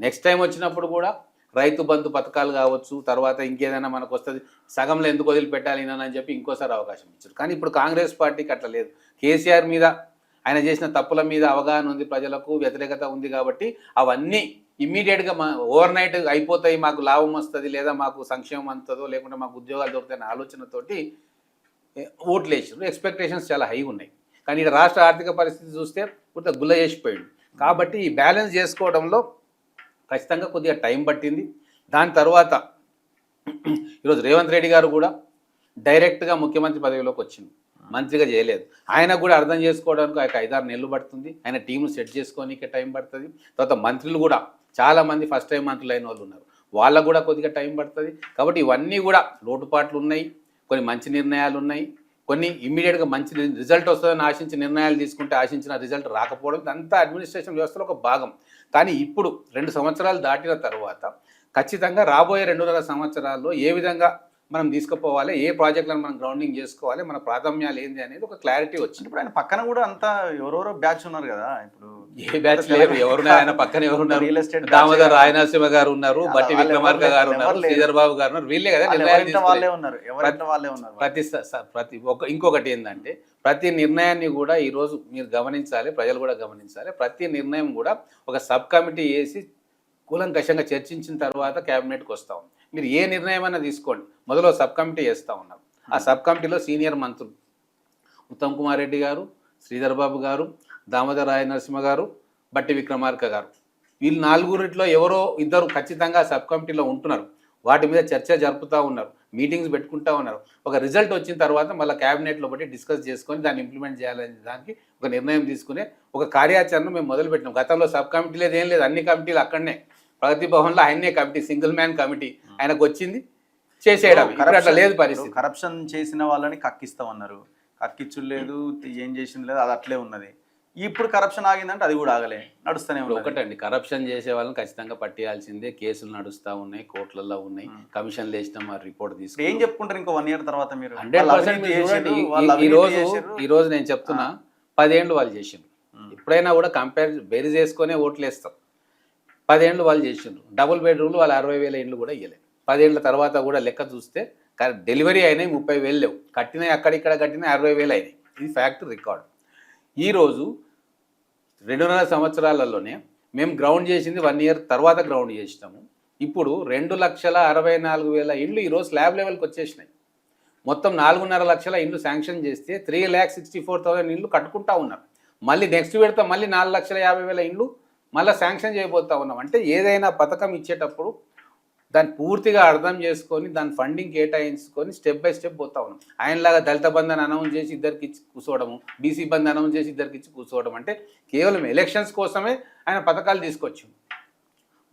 S2: నెక్స్ట్ టైం వచ్చినప్పుడు కూడా రైతు బంధు పథకాలు కావచ్చు, తర్వాత ఇంకేదైనా మనకు వస్తుంది, సగంలో ఎందుకు వదిలిపెట్టాలి అని చెప్పి ఇంకోసారి అవకాశం ఇచ్చారు. కానీ ఇప్పుడు కాంగ్రెస్ పార్టీకి అట్లా లేదు. కేసీఆర్ మీద ఆయన చేసిన తప్పుల మీద అవగాహన ఉంది, ప్రజలకు వ్యతిరేకత ఉంది కాబట్టి అవన్నీ ఇమ్మీడియట్గా ఓవర్ నైట్ అయిపోతాయి, మాకు లాభం వస్తుంది లేదా మాకు సంక్షేమం అందుతుందో లేకుంటే మాకు ఉద్యోగాలు దొరుకుతాయన్న ఆలోచనతోటి ఓట్లు వేసారు. ఎక్స్పెక్టేషన్స్ చాలా హై ఉన్నాయి. కానీ ఇక్కడ రాష్ట్ర ఆర్థిక పరిస్థితి చూస్తే పూర్తిగా గుల్ల చేసిపోయాడు. కాబట్టి ఈ బ్యాలెన్స్ చేసుకోవడంలో ఖచ్చితంగా కొద్దిగా టైం పట్టింది. దాని తర్వాత ఈరోజు రేవంత్ రెడ్డి గారు కూడా డైరెక్ట్గా ముఖ్యమంత్రి పదవిలోకి వచ్చింది, మంత్రిగా చేయలేదు. ఆయన కూడా అర్థం చేసుకోవడానికి ఒక 5-6 నెలలు పడుతుంది. ఆయన టీంను సెట్ చేసుకోనికి టైం పడుతుంది. తర్వాత మంత్రులు కూడా చాలామంది ఫస్ట్ టైం మంత్రులు అయిన వాళ్ళు ఉన్నారు, వాళ్ళకు కూడా కొద్దిగా టైం పడుతుంది. కాబట్టి ఇవన్నీ కూడా లోటుపాట్లు ఉన్నాయి, కొన్ని మంచి నిర్ణయాలు ఉన్నాయి, కొన్ని ఇమ్మీడియట్గా మంచి రిజల్ట్ వస్తుందని ఆశించి నిర్ణయాలు తీసుకుంటే ఆశించిన రిజల్ట్ రాకపోవడం అంతా అడ్మినిస్ట్రేషన్ వ్యవస్థలో ఒక భాగం. కానీ ఇప్పుడు 2 సంవత్సరాలు దాటిన తర్వాత ఖచ్చితంగా రాబోయే 2.5 సంవత్సరాల్లో ఏ విధంగా మనం తీసుకుపోవాలి, ఏ ప్రాజెక్టులను మనం గ్రౌండింగ్ చేసుకోవాలి, మన ప్రాధాన్యాలు ఏంది అనేది ఒక క్లారిటీ వచ్చింది.
S1: ఇప్పుడు ఆయన పక్కన కూడా అంతా ఎవరెవరో బ్యాచ్ ఉన్నారు కదా, ఇప్పుడు
S2: ఏ బ్యాచ్ లేరు, ఎవరున్నారు ఆయన పక్కన ఎవరున్నారు?
S1: రియల్ ఎస్టేట్
S2: దామోదర్ రాయనరసింహ గారు ఉన్నారు, బట్టి విక్రమార్క గారు ఉన్నారు, శ్రీధర్ బాబు గారు ఉన్నారు. వీళ్ళే కదా
S1: వాళ్ళే ఉన్నారు, వాళ్ళే ఉన్నారు.
S2: ప్రతి ఇంకొకటి ఏంటంటే ప్రతి నిర్ణయాన్ని కూడా ఈరోజు మీరు గమనించాలి, ప్రజలు కూడా గమనించాలి. ప్రతి నిర్ణయం కూడా ఒక సబ్ కమిటీ వేసి కూలంకషంగా చర్చించిన తర్వాత క్యాబినెట్కి వస్తాం. మీరు ఏ నిర్ణయం అయినా తీసుకోండి, మొదలు సబ్ కమిటీ వేస్తూ ఉన్నారు. ఆ సబ్ కమిటీలో సీనియర్ మంత్రులు ఉత్తమ్ కుమార్ రెడ్డి గారు, శ్రీధర్ బాబు గారు, దామోదర్ రాయ నరసింహ గారు, బట్టి విక్రమార్క గారు, వీళ్ళు 4గురిట్లో ఎవరో ఇద్దరు ఖచ్చితంగా సబ్ కమిటీలో ఉంటున్నారు. వాటి మీద చర్చ జరుపుతూ ఉన్నారు, మీటింగ్స్ పెట్టుకుంటూ ఉన్నారు. ఒక రిజల్ట్ వచ్చిన తర్వాత మళ్ళీ క్యాబినెట్లో బట్టి డిస్కస్ చేసుకొని దాన్ని ఇంప్లిమెంట్ చేయాలనే దానికి ఒక నిర్ణయం తీసుకునే ఒక కార్యాచరణ మేము మొదలుపెట్టినాం. గతంలో సబ్ కమిటీ లేదు, ఏం లేదు, అన్ని కమిటీలు అక్కడనే ప్రగతి భవన్లో ఆయన్నే కమిటీ, సింగిల్ మ్యాన్ కమిటీ, ఆయనకు వచ్చింది చేసేయడం. అట్లా లేదు పరిస్థితి.
S1: కరప్షన్ చేసిన వాళ్ళని కక్కిస్తామన్నారు, కక్కించు లేదు, ఏం చేసింది లేదు, అది అట్లే ఉన్నది. ఇప్పుడు కరప్షన్ ఆగిందంటే అది కూడా ఆగలే, నడుస్తూనే ఉంది.
S2: ఒకటండి, కరప్షన్ చేసే వాళ్ళని ఖచ్చితంగా పట్టేయాల్సిందే. కేసులు నడుస్తూ ఉన్నాయి, కోర్టులలో ఉన్నాయి, కమిషన్లు వేసినా మా రిపోర్ట్ తీసుకుని
S1: ఏం చెప్పుకుంటారు ఇంకో 1 year తర్వాత మీరు?
S2: 100% ఈ రోజు నేను చెప్తున్నా, 10 ఏళ్ళు వాళ్ళు చేసిండ్రు. ఎప్పుడైనా కూడా బేరీ చేసుకునే ఓట్లు వేస్తాం. 10 ఏళ్ళు వాళ్ళు చేసిండ్రు. డబుల్ బెడ్రూమ్లు వాళ్ళు 60,000 ఇండ్లు కూడా ఇవ్వలేదు. 10 ఏళ్ళ తర్వాత కూడా లెక్క చూస్తే డెలివరీ అయినాయి 30,000 లేవు, కట్టినాయి అక్కడిక్కడ కట్టినాయి 60,000 అయినాయి. ఇది ఫ్యాక్ట్, రికార్డ్. ఈరోజు 2.5 సంవత్సరాలలోనే మేము గ్రౌండ్ చేసింది 1 year తర్వాత గ్రౌండ్ చేసినాము. ఇప్పుడు 2,64,000 ఇండ్లు ఈరోజు స్లాబ్ లెవెల్కి వచ్చేసినాయి. మొత్తం 4.5 లక్షల ఇండ్లు శాంక్షన్ చేస్తే 3,64,000 ఇండ్లు కట్టుకుంటా ఉన్నారు. మళ్ళీ నెక్స్ట్ విడత మళ్ళీ 4,50,000 ఇండ్లు మళ్ళీ శాంక్షన్ చేయబోతా ఉన్నాం. అంటే ఏదైనా పథకం ఇచ్చేటప్పుడు దాన్ని పూర్తిగా అర్థం చేసుకొని దాని ఫండింగ్ కేటాయించుకొని స్టెప్ బై స్టెప్ పోతా ఉన్నాం. ఆయనలాగా దళిత బంధన్ అనౌన్స్ చేసి ఇద్దరికి ఇచ్చి కూర్చోవడము, బీసీ బంధ్ అనౌన్స్ చేసి ఇద్దరికి ఇచ్చి కూర్చోవడం అంటే కేవలం ఎలక్షన్స్ కోసమే ఆయన పథకాలు తీసుకొచ్చాం.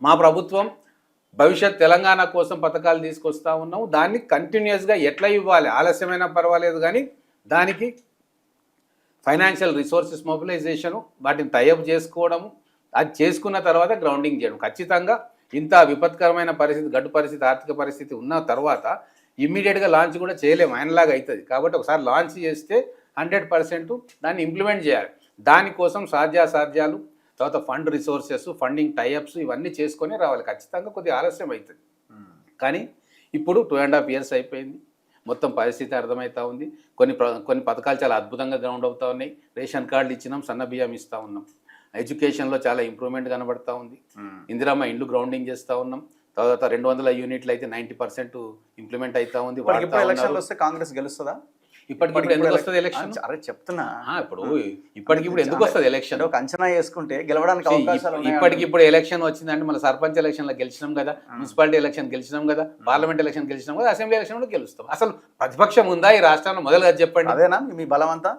S2: మా ప్రభుత్వం భవిష్యత్ తెలంగాణ కోసం పథకాలు తీసుకొస్తా ఉన్నాము. దాన్ని కంటిన్యూస్గా ఎట్లా ఇవ్వాలి, ఆలస్యమైనా పర్వాలేదు కానీ దానికి ఫైనాన్షియల్ రిసోర్సెస్ మొబిలైజేషను, వాటిని టైఅప్ చేసుకోవడము, అది చేసుకున్న తర్వాత గ్రౌండింగ్ చేయడం. ఖచ్చితంగా ఇంత విపత్కరమైన పరిస్థితి, గడ్డు పరిస్థితి, ఆర్థిక పరిస్థితి ఉన్న తర్వాత ఇమ్మీడియట్గా లాంచ్ కూడా చేయలేము, ఆయనలాగా అవుతుంది. కాబట్టి ఒకసారి లాంచ్ చేస్తే 100% దాన్ని ఇంప్లిమెంట్ చేయాలి. దానికోసం సాధ్యాసాధ్యాలు, తర్వాత ఫండ్ రిసోర్సెస్, ఫండింగ్ టైఅప్స్ ఇవన్నీ చేసుకొని రావాలి. ఖచ్చితంగా కొద్దిగా ఆలస్యం అవుతుంది. కానీ ఇప్పుడు 2.5 years అయిపోయింది, మొత్తం పరిస్థితి అర్థమవుతా ఉంది. కొన్ని పథకాలు చాలా అద్భుతంగా గ్రౌండ్ అవుతూ ఉన్నాయి. రేషన్ కార్డులు ఇచ్చినాం, సన్న బియ్యం ఇస్తూ ఉన్నాం. ఎడ్యుకేషన్లో చాలా ఇంప్రూవ్మెంట్ కనబడతా ఉంది. ఇందిరమ్మ ఇండ్లు గ్రౌండింగ్ చేస్తూ ఉన్నాం. తర్వాత 200 యూనిట్లు అయితే 90% ఇంప్లిమెంట్ అవుతా ఉంది.
S1: ఎలక్షన్లు వస్తే కాంగ్రెస్ గెలుస్తుందా?
S2: ఇప్పటికిప్పుడు ఎందుకు వస్తుంది ఎలక్షన్?
S1: అరే చెప్తున్నా,
S2: ఇప్పుడు ఇప్పటికిప్పుడు ఎందుకు వస్తుంది ఎలక్షన్?
S1: ఒక అంచనా వేసుకుంటే గెలవడానికి అవకాశాలు.
S2: ఇప్పటికిప్పుడు ఎలక్షన్ వచ్చిందంటే మన సర్పంచ్ ఎలక్షన్లో గెలిచినాం కదా, మున్సిపాలిటీ ఎలక్షన్ గెలిచినాం కదా, పార్లమెంట్ ఎలక్షన్ గెలిచినాం కదా, అసెంబ్లీ ఎలక్షన్ కూడా గెలుస్తాం. అసలు ప్రతిపక్షం ఉందా ఈ రాష్ట్రంలో? మొదలుగా చెప్పండి.
S1: అదేనా మీ బలం అంతా?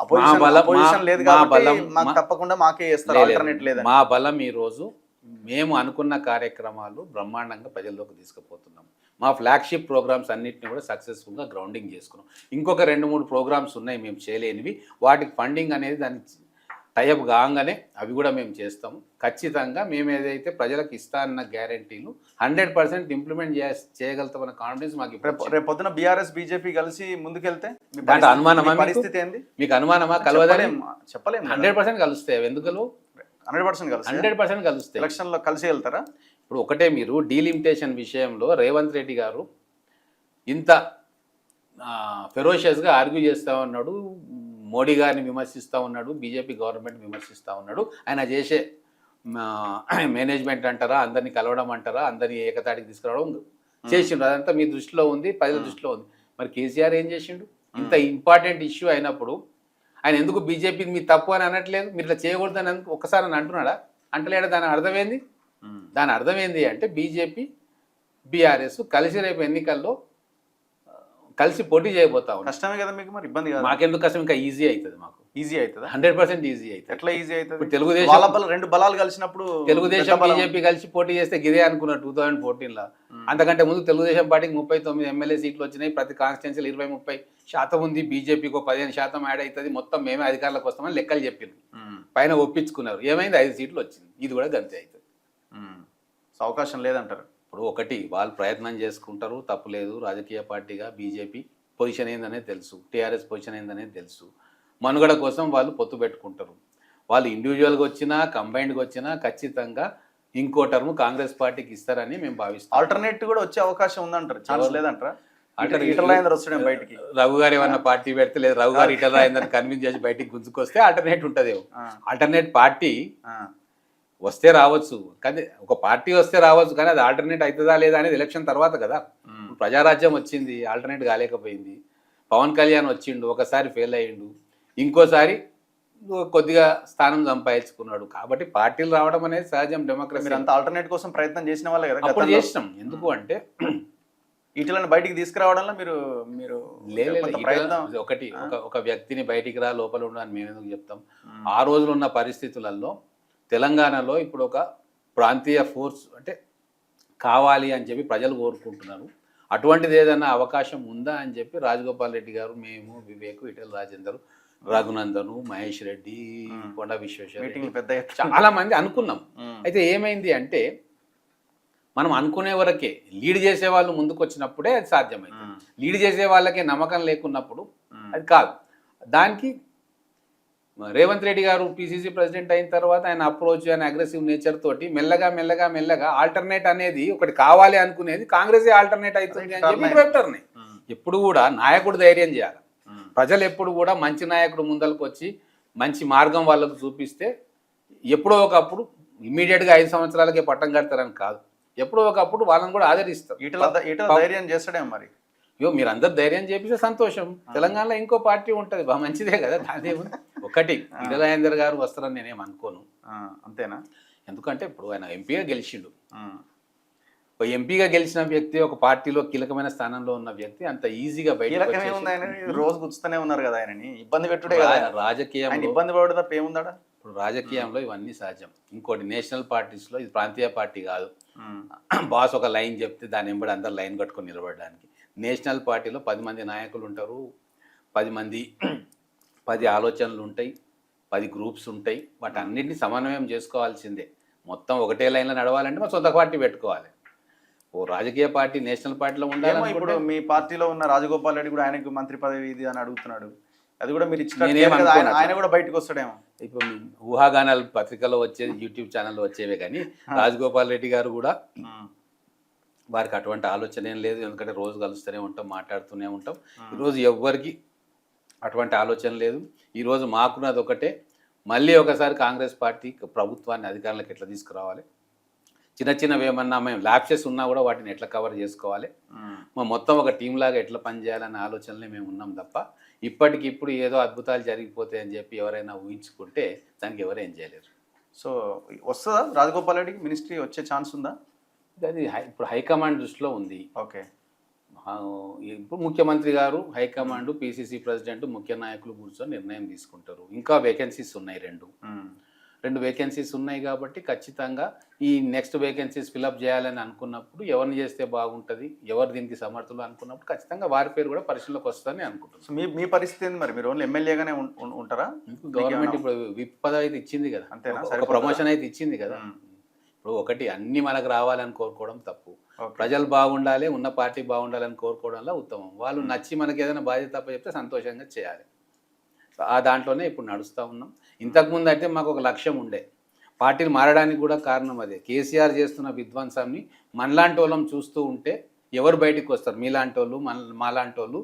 S1: అపోజిషన్ లేదు కాబట్టి మాకు తప్పకుండా మాకే చేస్తారు, ఆల్టర్నేట్ లేదు.
S2: మా బలం ఈరోజు మేము అనుకున్న కార్యక్రమాలు బ్రహ్మాండంగా ప్రజల్లోకి తీసుకుపోతున్నాం. మా ఫ్లాగ్షిప్ ప్రోగ్రామ్స్ అన్నింటినీ కూడా సక్సెస్ఫుల్గా గ్రౌండింగ్ చేసుకున్నాం. ఇంకొక 2-3 ప్రోగ్రామ్స్ ఉన్నాయి మేము చేయలేనివి, వాటికి ఫండింగ్ అనేది దాన్ని టైఅప్ కాగానే అవి కూడా మేము చేస్తాము. ఖచ్చితంగా మేము ఏదైతే ప్రజలకు ఇస్తానన్న గ్యారంటీలు 100% ఇంప్లిమెంట్ చేయగలుగుతామన్న కాన్ఫిడెన్స్ మాకు.
S1: రేపు పొద్దున బీఆర్ఎస్ బీజేపీ కలిసి ముందుకెళ్తే
S2: దాంట్లో అనుమానమా?
S1: పరిస్థితి ఏంది
S2: మీకు అనుమానమా? కలవదని
S1: చెప్పలేము.
S2: 100% కలుస్తాయి. ఎందుకు
S1: 100%
S2: కలుస్తాయి?
S1: ఎలక్షన్లో కలిసి వెళ్తారా?
S2: ఇప్పుడు ఒకటే, మీరు డీలిమిటేషన్ విషయంలో రేవంత్ రెడ్డి గారు ఇంత ఫెరోషియస్గా ఆర్గ్యూ చేస్తూ ఉన్నాడు, మోడీ గారిని విమర్శిస్తూ ఉన్నాడు, బీజేపీ గవర్నమెంట్ విమర్శిస్తూ ఉన్నాడు. ఆయన చేసే మేనేజ్మెంట్ అంటారా, అందరినీ కలవడం అంటారా, అందరినీ ఏకతాటికి తీసుకురావడం చేసిండు. అదంతా మీ దృష్టిలో ఉంది, ప్రజల దృష్టిలో ఉంది. మరి కేసీఆర్ ఏం చేసిండు? ఇంత ఇంపార్టెంట్ ఇష్యూ అయినప్పుడు ఆయన ఎందుకు బీజేపీ మీ తప్పు అని అనట్లేదు, మీరు ఇట్లా చేయకూడదని ఎందుకు ఒక్కసారి అని అంటున్నాడా? అంటలేడా? దాని అర్థం ఏంది? దాని అర్థం ఏంది అంటే బీజేపీ బీఆర్ఎస్ కలిసి రేపు ఎన్నికల్లో కలిసి పోటీ చేయబోతా ఉన్నాం.
S1: కష్టమే కదా మీకు, మరి ఇబ్బంది కాదు?
S2: మాకెందుకు కష్టం, ఇంకా ఈజీ అవుతుంది మాకు.
S1: ఈజీ అవుతుందా?
S2: 100% ఈజీ అవుతుంది.
S1: ఎట్లా ఈజీ అవుతుంది?
S2: ఇప్పుడు తెలుగుదేశం
S1: రెండు బలాలు కలిసినప్పుడు
S2: తెలుగుదేశం బీజేపీ కలిసి పోటీ చేస్తే గిదే అనుకున్నారు 2014లో. అంతకంటే ముందు తెలుగుదేశం పార్టీకి 39 ఎమ్మెల్యే సీట్లు వచ్చినాయి. ప్రతి కాన్స్టిట్యున్సీలో 20-30% ఉంది. బీజేపీకి 15% యాడ్ అవుతుంది. మొత్తం మేమే అధికారులకు వస్తామని లెక్కలు చెప్పింది. పైన ఒప్పించుకున్నారు. ఏమైంది? 5 సీట్లు వచ్చింది. ఇది కూడా గంతే అవుతుంది.
S1: అవకాశం లేదంటారు.
S2: ఇప్పుడు ఒకటి వాళ్ళు ప్రయత్నం చేసుకుంటారు, తప్పులేదు. రాజకీయ పార్టీగా బీజేపీ పొజిషన్ ఏందనేది తెలుసు, టీఆర్ఎస్ పొజిషన్ ఏందనేది తెలుసు. మనుగడ కోసం వాళ్ళు పొత్తు పెట్టుకుంటారు. వాళ్ళు ఇండివిజువల్గా వచ్చినా కంబైన్డ్గా వచ్చినా ఖచ్చితంగా ఇంకో టర్మ్ కాంగ్రెస్ పార్టీకి ఇస్తారని మేము భావిస్తాం.
S1: ఆల్టర్నేట్ కూడా వచ్చే అవకాశం ఉందంటారు, ఛాన్స్ లేదంటారా? బయటికి
S2: రఘు గారు ఏమన్నా పార్టీ పెడితే, లేదు రఘు గారు ఇటల్ రాయిందని కన్విన్స్ చేసి బయటికి గుంజుకొస్తే ఆల్టర్నేట్ ఉంటుందేమో. ఆల్టర్నేట్ పార్టీ వస్తే రావచ్చు, కానీ ఒక పార్టీ వస్తే రావచ్చు, కానీ అది ఆల్టర్నేట్ అవుతుందా లేదా అనేది ఎలక్షన్ తర్వాత కదా. ప్రజారాజ్యం వచ్చింది, ఆల్టర్నేట్ కాలేకపోయింది. పవన్ కళ్యాణ్ వచ్చిండు, ఒకసారి ఫెయిల్ అయ్యిండు, ఇంకోసారి కొద్దిగా స్థానం సంపాదించుకున్నాడు. కాబట్టి పార్టీలు రావడం అనేది సహజం, డెమోక్రసీ.
S1: అంత ఆల్టర్నేట్ కోసం ప్రయత్నం చేసిన వాళ్ళే కదా.
S2: అప్పుడు చేసినాం. ఎందుకు అంటే
S1: ఈటలను బయటికి తీసుకురావడంలో మీరు
S2: ఒకటి ఒక వ్యక్తిని బయటికి రా లోపల ఉండని మేము ఎందుకు చెప్తాం? ఆ రోజులు ఉన్న పరిస్థితులలో తెలంగాణలో ఇప్పుడు ఒక ప్రాంతీయ ఫోర్స్ అంటే కావాలి అని చెప్పి ప్రజలు కోరుకుంటున్నారు. అటువంటిది ఏదైనా అవకాశం ఉందా అని చెప్పి రాజగోపాల్ రెడ్డి గారు, మేము, వివేక్, ఈటెల రాజేందర్, రఘునందను, మహేష్ రెడ్డి, కొండ విశ్వేశ్వర చాలా మంది అనుకున్నాం. అయితే ఏమైంది అంటే మనం అనుకునే వరకే లీడ్ చేసే వాళ్ళు ముందుకు వచ్చినప్పుడే అది సాధ్యమైంది. లీడ్ చేసే వాళ్ళకే నమ్మకం లేకున్నప్పుడు అది కాదు. దానికి రేవంత్ రెడ్డి గారు పిసిసి ప్రెసిడెంట్ అయిన తర్వాత ఆయన అప్రోచ్, ఆయన అగ్రెసివ్ నేచర్ తోటి మెల్లగా ఆల్టర్నేట్ అనేది ఒకటి కావాలి అనుకునేది కాంగ్రెస్ ఆల్టర్నేట్ అవుతుంది అని చెప్పి పెట్టారు. ఎప్పుడు కూడా నాయకుడు ధైర్యం చేయాలి. ప్రజలు ఎప్పుడు కూడా మంచి నాయకుడు ముందరకు వచ్చి మంచి మార్గం వాళ్ళకు చూపిస్తే ఎప్పుడో ఒకప్పుడు ఇమ్మీడియట్గా 5 సంవత్సరాలకే పట్టం కడతారని కాదు, ఎప్పుడో ఒకప్పుడు వాళ్ళని కూడా ఆదరిస్తారు.
S1: ధైర్యం చేస్తాడేమో మరి.
S2: మీరు అందరు ధైర్యం చేపిస్తే సంతోషం. తెలంగాణలో ఇంకో పార్టీ ఉంటుంది, బాగా మంచిదే కదా. దాని ఒకటి ఈటెల రాజేందర్ గారు వస్తారని నేనేం అనుకోను.
S1: అంతేనా?
S2: ఎందుకంటే ఇప్పుడు ఆయన ఎంపీగా గెలిచిండు. ఒక ఎంపీగా గెలిచిన వ్యక్తి, ఒక పార్టీలో కీలకమైన స్థానంలో ఉన్న వ్యక్తి అంత ఈజీగా బయట
S1: రోజు గుర్తునే ఉన్నారు కదా. ఆయనని ఇబ్బంది పెట్టుడే
S2: రాజకీయం
S1: ఇబ్బంది పడదా ఏముందా?
S2: ఇప్పుడు రాజకీయంలో ఇవన్నీ సహజం. ఇంకోటి నేషనల్ పార్టీస్లో ఇది ప్రాంతీయ పార్టీ కాదు. బాస్ ఒక లైన్ చెప్తే దాని వెంబడి అందరు లైన్ కట్టుకొని నిలబడడానికి. నేషనల్ పార్టీలో 10 మంది నాయకులు ఉంటారు, 10 ఆలోచనలు ఉంటాయి, 10 గ్రూప్స్ ఉంటాయి. వాటి అన్నింటినీ సమన్వయం చేసుకోవాల్సిందే. మొత్తం ఒకటే లైన్లో నడవాలంటే మా సొంత పార్టీ పెట్టుకోవాలి. ఓ రాజకీయ పార్టీ నేషనల్ పార్టీలో ఉండాలి.
S1: ఇప్పుడు మీ పార్టీలో ఉన్న రాజగోపాల్ రెడ్డి కూడా ఆయనకు మంత్రి పదవి ఇది అని అడుగుతున్నాడు. అది కూడా మీరు ఆయన కూడా బయటకు వస్తాడేమో.
S2: ఇప్పుడు ఊహాగానాలు పత్రికలో వచ్చేది, యూట్యూబ్ ఛానల్లో వచ్చేవే, కానీ రాజగోపాల్ రెడ్డి గారు కూడా వారికి అటువంటి ఆలోచన ఏం లేదు. ఎందుకంటే రోజు కలుస్తూనే ఉంటాం, మాట్లాడుతూనే ఉంటాం. ఈరోజు ఎవ్వరికి అటువంటి ఆలోచన లేదు. ఈరోజు మాకున్నది ఒకటే, మళ్ళీ ఒకసారి కాంగ్రెస్ పార్టీ ప్రభుత్వాన్ని అధికారంలోకి ఎట్లా తీసుకురావాలి, చిన్నవి ఏమన్నా మేము ల్యాప్సెస్ ఉన్నా కూడా వాటిని ఎట్లా కవర్ చేసుకోవాలి, మా మొత్తం ఒక టీం లాగా ఎట్లా పనిచేయాలనే ఆలోచనలే మేము ఉన్నాం తప్ప ఇప్పటికిప్పుడు ఏదో అద్భుతాలు జరిగిపోతాయని చెప్పి ఎవరైనా ఊహించుకుంటే దానికి ఎవరేం చేయలేరు.
S1: సో వస్తుందా రాజగోపాల్ రెడ్డికి మినిస్ట్రీ వచ్చే ఛాన్స్ ఉందా?
S2: అది ఇప్పుడు హైకమాండ్ దృష్టిలో ఉంది.
S1: ఓకే.
S2: ఇప్పుడు ముఖ్యమంత్రి గారు, హైకమాండ్, పిసిసి ప్రెసిడెంట్, ముఖ్య నాయకులు కూర్చొని నిర్ణయం తీసుకుంటారు. ఇంకా వేకెన్సీస్ ఉన్నాయి, రెండు వేకెన్సీస్ ఉన్నాయి. కాబట్టి ఖచ్చితంగా ఈ నెక్స్ట్ వేకెన్సీస్ ఫిలప్ చేయాలని అనుకున్నప్పుడు ఎవరిని చేస్తే బాగుంటుంది, ఎవరు దీనికి సమర్థులు అనుకున్నప్పుడు ఖచ్చితంగా వారి పేరు కూడా పరిశీలనలోకి వస్తుందని అనుకుంటున్నాను.
S1: సో మీ పరిస్థితి ఏంది మరి? మీరు ఓన్లీ ఎమ్మెల్యేగానే ఉంటారా?
S2: గవర్నమెంట్ ఇప్పుడు విప్ పదవి అయితే ఇచ్చింది కదా,
S1: అంతేనా?
S2: ప్రమోషన్ అయితే ఇచ్చింది కదా. ఇప్పుడు ఒకటి అన్ని మనకు రావాలని కోరుకోవడం తప్పు. ప్రజలు బాగుండాలి, ఉన్న పార్టీ బాగుండాలని కోరుకోవడంలో ఉత్తమం. వాళ్ళు నచ్చి మనకి ఏదైనా బాధ్యత తప్ప చెప్తే సంతోషంగా చేయాలి. ఆ దాంట్లోనే ఇప్పుడు నడుస్తూ ఉన్నాం. ఇంతకుముందు అయితే మాకు ఒక లక్ష్యం ఉండే, పార్టీలు మారడానికి కూడా కారణం అదే. కేసీఆర్ చేస్తున్న విధ్వంసాన్ని మనలాంటి వాళ్ళం చూస్తూ ఉంటే ఎవరు బయటకు వస్తారు? మీలాంటి వాళ్ళు, మాలాంటి వాళ్ళు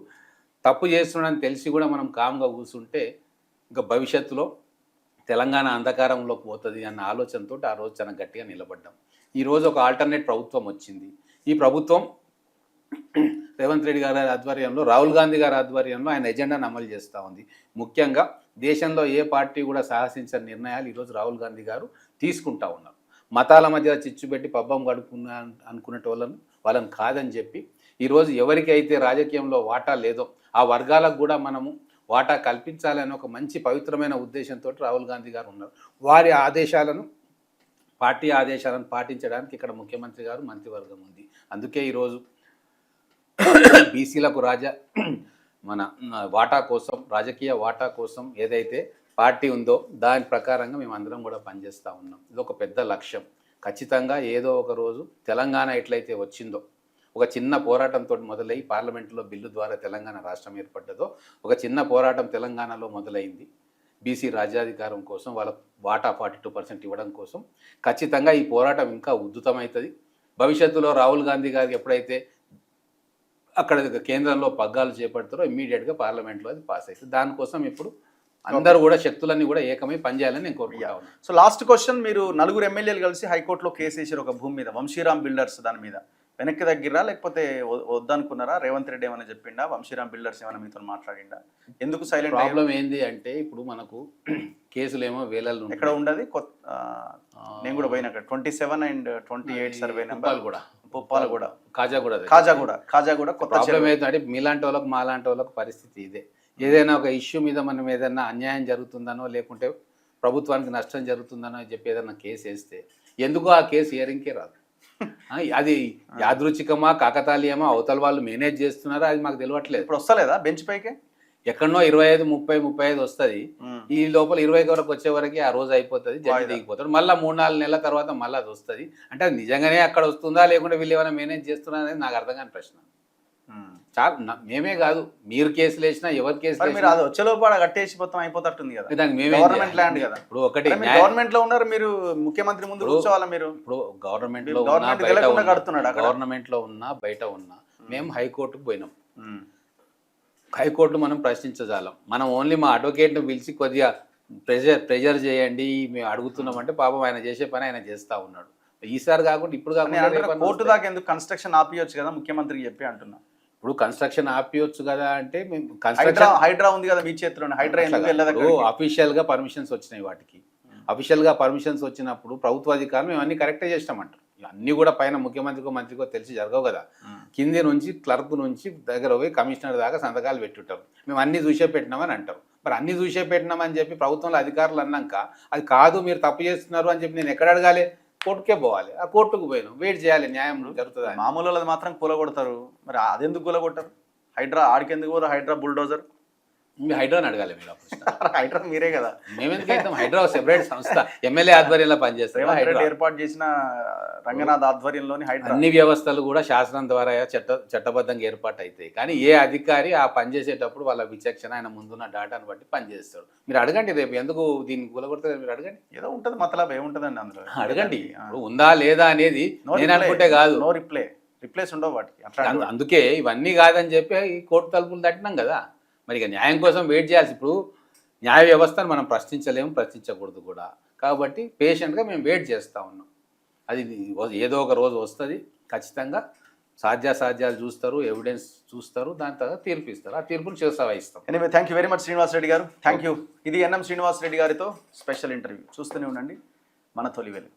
S2: తప్పు చేస్తున్నాడని తెలిసి కూడా మనం కామ్గా కూర్చుంటే ఇంకా భవిష్యత్తులో తెలంగాణ అంధకారంలోకి పోతుంది అన్న ఆలోచనతో ఆ రోజు చాలా గట్టిగా నిలబడ్డాం. ఈరోజు ఒక ఆల్టర్నేట్ ప్రభుత్వం వచ్చింది. ఈ ప్రభుత్వం రేవంత్ రెడ్డి గారి ఆధ్వర్యంలో, రాహుల్ గాంధీ గారి ఆధ్వర్యంలో ఆయన ఎజెండాను అమలు చేస్తూ ఉంది. ముఖ్యంగా దేశంలో ఏ పార్టీ కూడా సాహసించని నిర్ణయాలు ఈరోజు రాహుల్ గాంధీ గారు తీసుకుంటా ఉన్నారు. మతాల మధ్య చిచ్చు పెట్టి పబ్బం గడుపుకున్నా అనుకునేటోళ్ళను వాళ్ళని కాదని చెప్పి ఈరోజు ఎవరికైతే రాజకీయంలో వాటా లేదో ఆ వర్గాలకు కూడా మనము వాటా కల్పించాలనే ఒక మంచి పవిత్రమైన ఉద్దేశంతో రాహుల్ గాంధీ గారు ఉన్నారు. వారి ఆదేశాలను, పార్టీ ఆదేశాలను పాటించడానికి ఇక్కడ ముఖ్యమంత్రి గారు, మంత్రివర్గం ఉంది. అందుకే ఈరోజు బీసీలకు మన వాటా కోసం, రాజకీయ వాటా కోసం ఏదైతే పార్టీ ఉందో దాని ప్రకారంగా మేము అందరం కూడా పనిచేస్తూ ఉన్నాం. ఇది ఒక పెద్ద లక్ష్యం. ఖచ్చితంగా ఏదో ఒక రోజు తెలంగాణ ఎట్లయితే వచ్చిందో, ఒక చిన్న పోరాటంతో మొదలై పార్లమెంటులో బిల్లు ద్వారా తెలంగాణ రాష్ట్రం ఏర్పడ్డదో, ఒక చిన్న పోరాటం తెలంగాణలో మొదలైంది. బీసీ రాజ్యాధికారం కోసం, వాళ్ళ వాటా 42% ఇవ్వడం కోసం. ఖచ్చితంగా ఈ పోరాటం ఇంకా ఉద్ధృతమవుతుంది. భవిష్యత్తులో రాహుల్ గాంధీ గారికి ఎప్పుడైతే అక్కడ కేంద్రంలో పగ్గాలు చేపడతారో ఇమ్మీడియట్గా పార్లమెంట్లో అది పాస్ అవుతుంది. దానికోసం ఇప్పుడు అందరూ కూడా శక్తులన్నీ కూడా ఏకమై పనిచేయాలని నేను కోరుకుంటా ఉన్నాను.
S1: సో లాస్ట్ క్వశ్చన్, మీరు 4 ఎమ్మెల్యేలు కలిసి హైకోర్టులో కేసు వేసారు ఒక భూమి మీద, వంశీరామ్ బిల్డర్స్. దాని మీద వెనక్కి తగ్గిరా లేకపోతే వద్దనుకున్నారా? రేవంత్ రెడ్డి ఏమైనా చెప్పిండా? వంశీరామ్ బిల్డర్స్ ఏమైనా మీతో మాట్లాడిండా? ఎందుకు సైలెంట్?
S2: ప్రాబ్లం ఏంది అంటే ఇప్పుడు మనకు కేసులేమో వేలల్లో
S1: ఎక్కడ ఉండదు. నేను కూడా పోయినా 27 and 28 సర్వే నెంబర్ కూడా, పుప్పాలగూడ, కాజాగూడ కొత్త.
S2: ప్రాబ్లం ఏంటంటే మీలాంటి వాళ్ళకు మాలాంటి వాళ్ళకు పరిస్థితి ఇదే. ఏదైనా ఒక ఇష్యూ మీద మనం ఏదైనా అన్యాయం జరుగుతుందనో లేకుంటే ప్రభుత్వానికి నష్టం జరుగుతుందనో చెప్పి ఏదైనా కేసు వేస్తే ఎందుకు ఆ కేసు హియరింగ్కే రాదు. అది యాదృచ్ఛికమా కాకతాళీయమా అవతల వాళ్ళు మేనేజ్ చేస్తున్నారా అది మాకు తెలియట్లేదు.
S1: ఇప్పుడు వస్తలేదా బెంచ్ పైకి?
S2: ఎక్కడనో 25, 30, 35 వస్తుంది. ఈ లోపల 20 వరకు వచ్చే వరకు ఆ రోజు అయిపోతుంది, జడ్జి దిగిపోతాడు. మళ్ళీ 3-4 నెలల తర్వాత మళ్ళీ అది వస్తుంది. అంటే అది నిజంగానే అక్కడ వస్తుందా లేకుంటే వీళ్ళు ఏమైనా మేనేజ్ చేస్తున్నారా అనేది నాకు అర్థం కాని ప్రశ్న. చాలా మేమే కాదు, మీరు కేసులు వేసినా ఎవరి కేసు
S1: వచ్చేలోపాడ కట్టేసి మొత్తం అయిపోతట్టుంది కదా.
S2: దానికి మేమే
S1: గవర్నమెంట్ ల్యాండ్ కదా.
S2: ఇప్పుడు ఒకటి
S1: గవర్నమెంట్ లో ఉన్నారు మీరు, ముఖ్యమంత్రి ముందు కూర్చోవాలా మీరు.
S2: ఇప్పుడు గవర్నమెంట్ లో ఉన్నా బయట ఉన్నా మేము హైకోర్టుకు పోయినాం. హైకోర్టు మనం ప్రశ్నించజాలం. మనం ఓన్లీ మా అడ్వకేట్ను పిలిచి కొద్దిగా ప్రెజర్ చేయండి మేము అడుగుతున్నామంటే పాపం ఆయన చేసే పని ఆయన చేస్తూ ఉన్నాడు. ఈసారి కాకుండా ఇప్పుడు కాకుండా
S1: కోర్టు దాకా ఎందుకు కన్స్ట్రక్షన్ ఆపియొచ్చు కదా ముఖ్యమంత్రికి చెప్పి అంటున్నా.
S2: ఇప్పుడు కన్స్ట్రక్షన్ ఆపియొచ్చు కదా అంటే మేము
S1: హైడ్రా ఉంది కదా మీ చేతిలోనే, హైడ్రా
S2: అఫీషియల్ గా పర్మిషన్స్ వచ్చినాయి. వాటికి అఫీషియల్ గా పర్మిషన్స్ వచ్చినప్పుడు ప్రభుత్వ అధికారులు మేము అన్ని కరెక్టే చేసినామంటారు. అన్నీ కూడా పైన ముఖ్యమంత్రికో మంత్రికో తెలిసి జరగవు కదా. కింది నుంచి క్లర్క్ నుంచి దగ్గర పోయి కమిషనర్ దాకా సంతకాలు పెట్టుంటారు. మేము అన్ని చూసే పెట్టినామని అంటారు. మరి అన్ని చూసే పెట్టినామని చెప్పి ప్రభుత్వంలో అధికారులు అన్నాక అది కాదు మీరు తప్పు చేస్తున్నారు అని చెప్పి నేను ఎక్కడ అడగాలి? కోర్టుకే పోవాలి. ఆ కోర్టుకు పోయినాం, వెయిట్ చేయాలి, న్యాయం జరుగుతుంది.
S1: మామూలు అది మాత్రం కూలగొడతారు. మరి అదెందుకు కూలగొట్టారు? హైడ్రా ఆడికెందుకు పోరు? హైడ్రా బుల్డోజర్
S2: మీరు హైడ్రాని అడగాలి. మీరు
S1: హైడ్రా మీరే కదా.
S2: మేమెందుకైతే హైడ్రా సెపరేట్ సంస్థ, ఎమ్మెల్యే ఆధ్వర్యంలో పనిచేస్తారు.
S1: ఏర్పాటు చేసిన రంగనాథ్ ఆధ్వర్యంలోని హైడ్రా
S2: అన్ని వ్యవస్థలు కూడా శాసనం ద్వారా చట్టబద్ధంగా ఏర్పాటు అవుతాయి. కానీ ఏ అధికారి ఆ పని చేసేటప్పుడు వాళ్ళ విచక్షణ ఆయన ముందున్న డేటాను బట్టి పనిచేస్తాడు. మీరు అడగండి, రేపు ఎందుకు దీన్ని కూలగొడుతుంది మీరు అడగండి.
S1: ఏదో ఉంటుంది మతలబ్ ఏముంటుందండి అందులో, అడగండి.
S2: ఉందా లేదా అనేది నేను అనుకుంటే కాదు.
S1: నో రిప్లేస్ ఉండవు వాటికి.
S2: అందుకే ఇవన్నీ కాదని చెప్పి ఈ కోర్టు తలుపులు తట్టినాం కదా. మరి ఇక న్యాయం కోసం వెయిట్ చేయాల్సి. ఇప్పుడు న్యాయ వ్యవస్థను మనం ప్రశ్నించలేము, ప్రశ్నించకూడదు కూడా. కాబట్టి పేషెంట్గా మేము వెయిట్ చేస్తూ ఉన్నాం. అది ఏదో ఒక రోజు వస్తుంది ఖచ్చితంగా. సాధ్యాసాధ్యాలు చూస్తారు, ఎవిడెన్స్ చూస్తారు, దాని తర్వాత తీర్పు ఇస్తారు. ఆ తీర్పును వహిస్తాం.
S1: Anyway thank you very much Srinivas Reddy గారు. Thank you. ఇది ఎన్ఎం శ్రీనివాస్ రెడ్డి గారితో స్పెషల్ ఇంటర్వ్యూ. చూస్తూనే ఉండండి మన తొలి వెలుగు.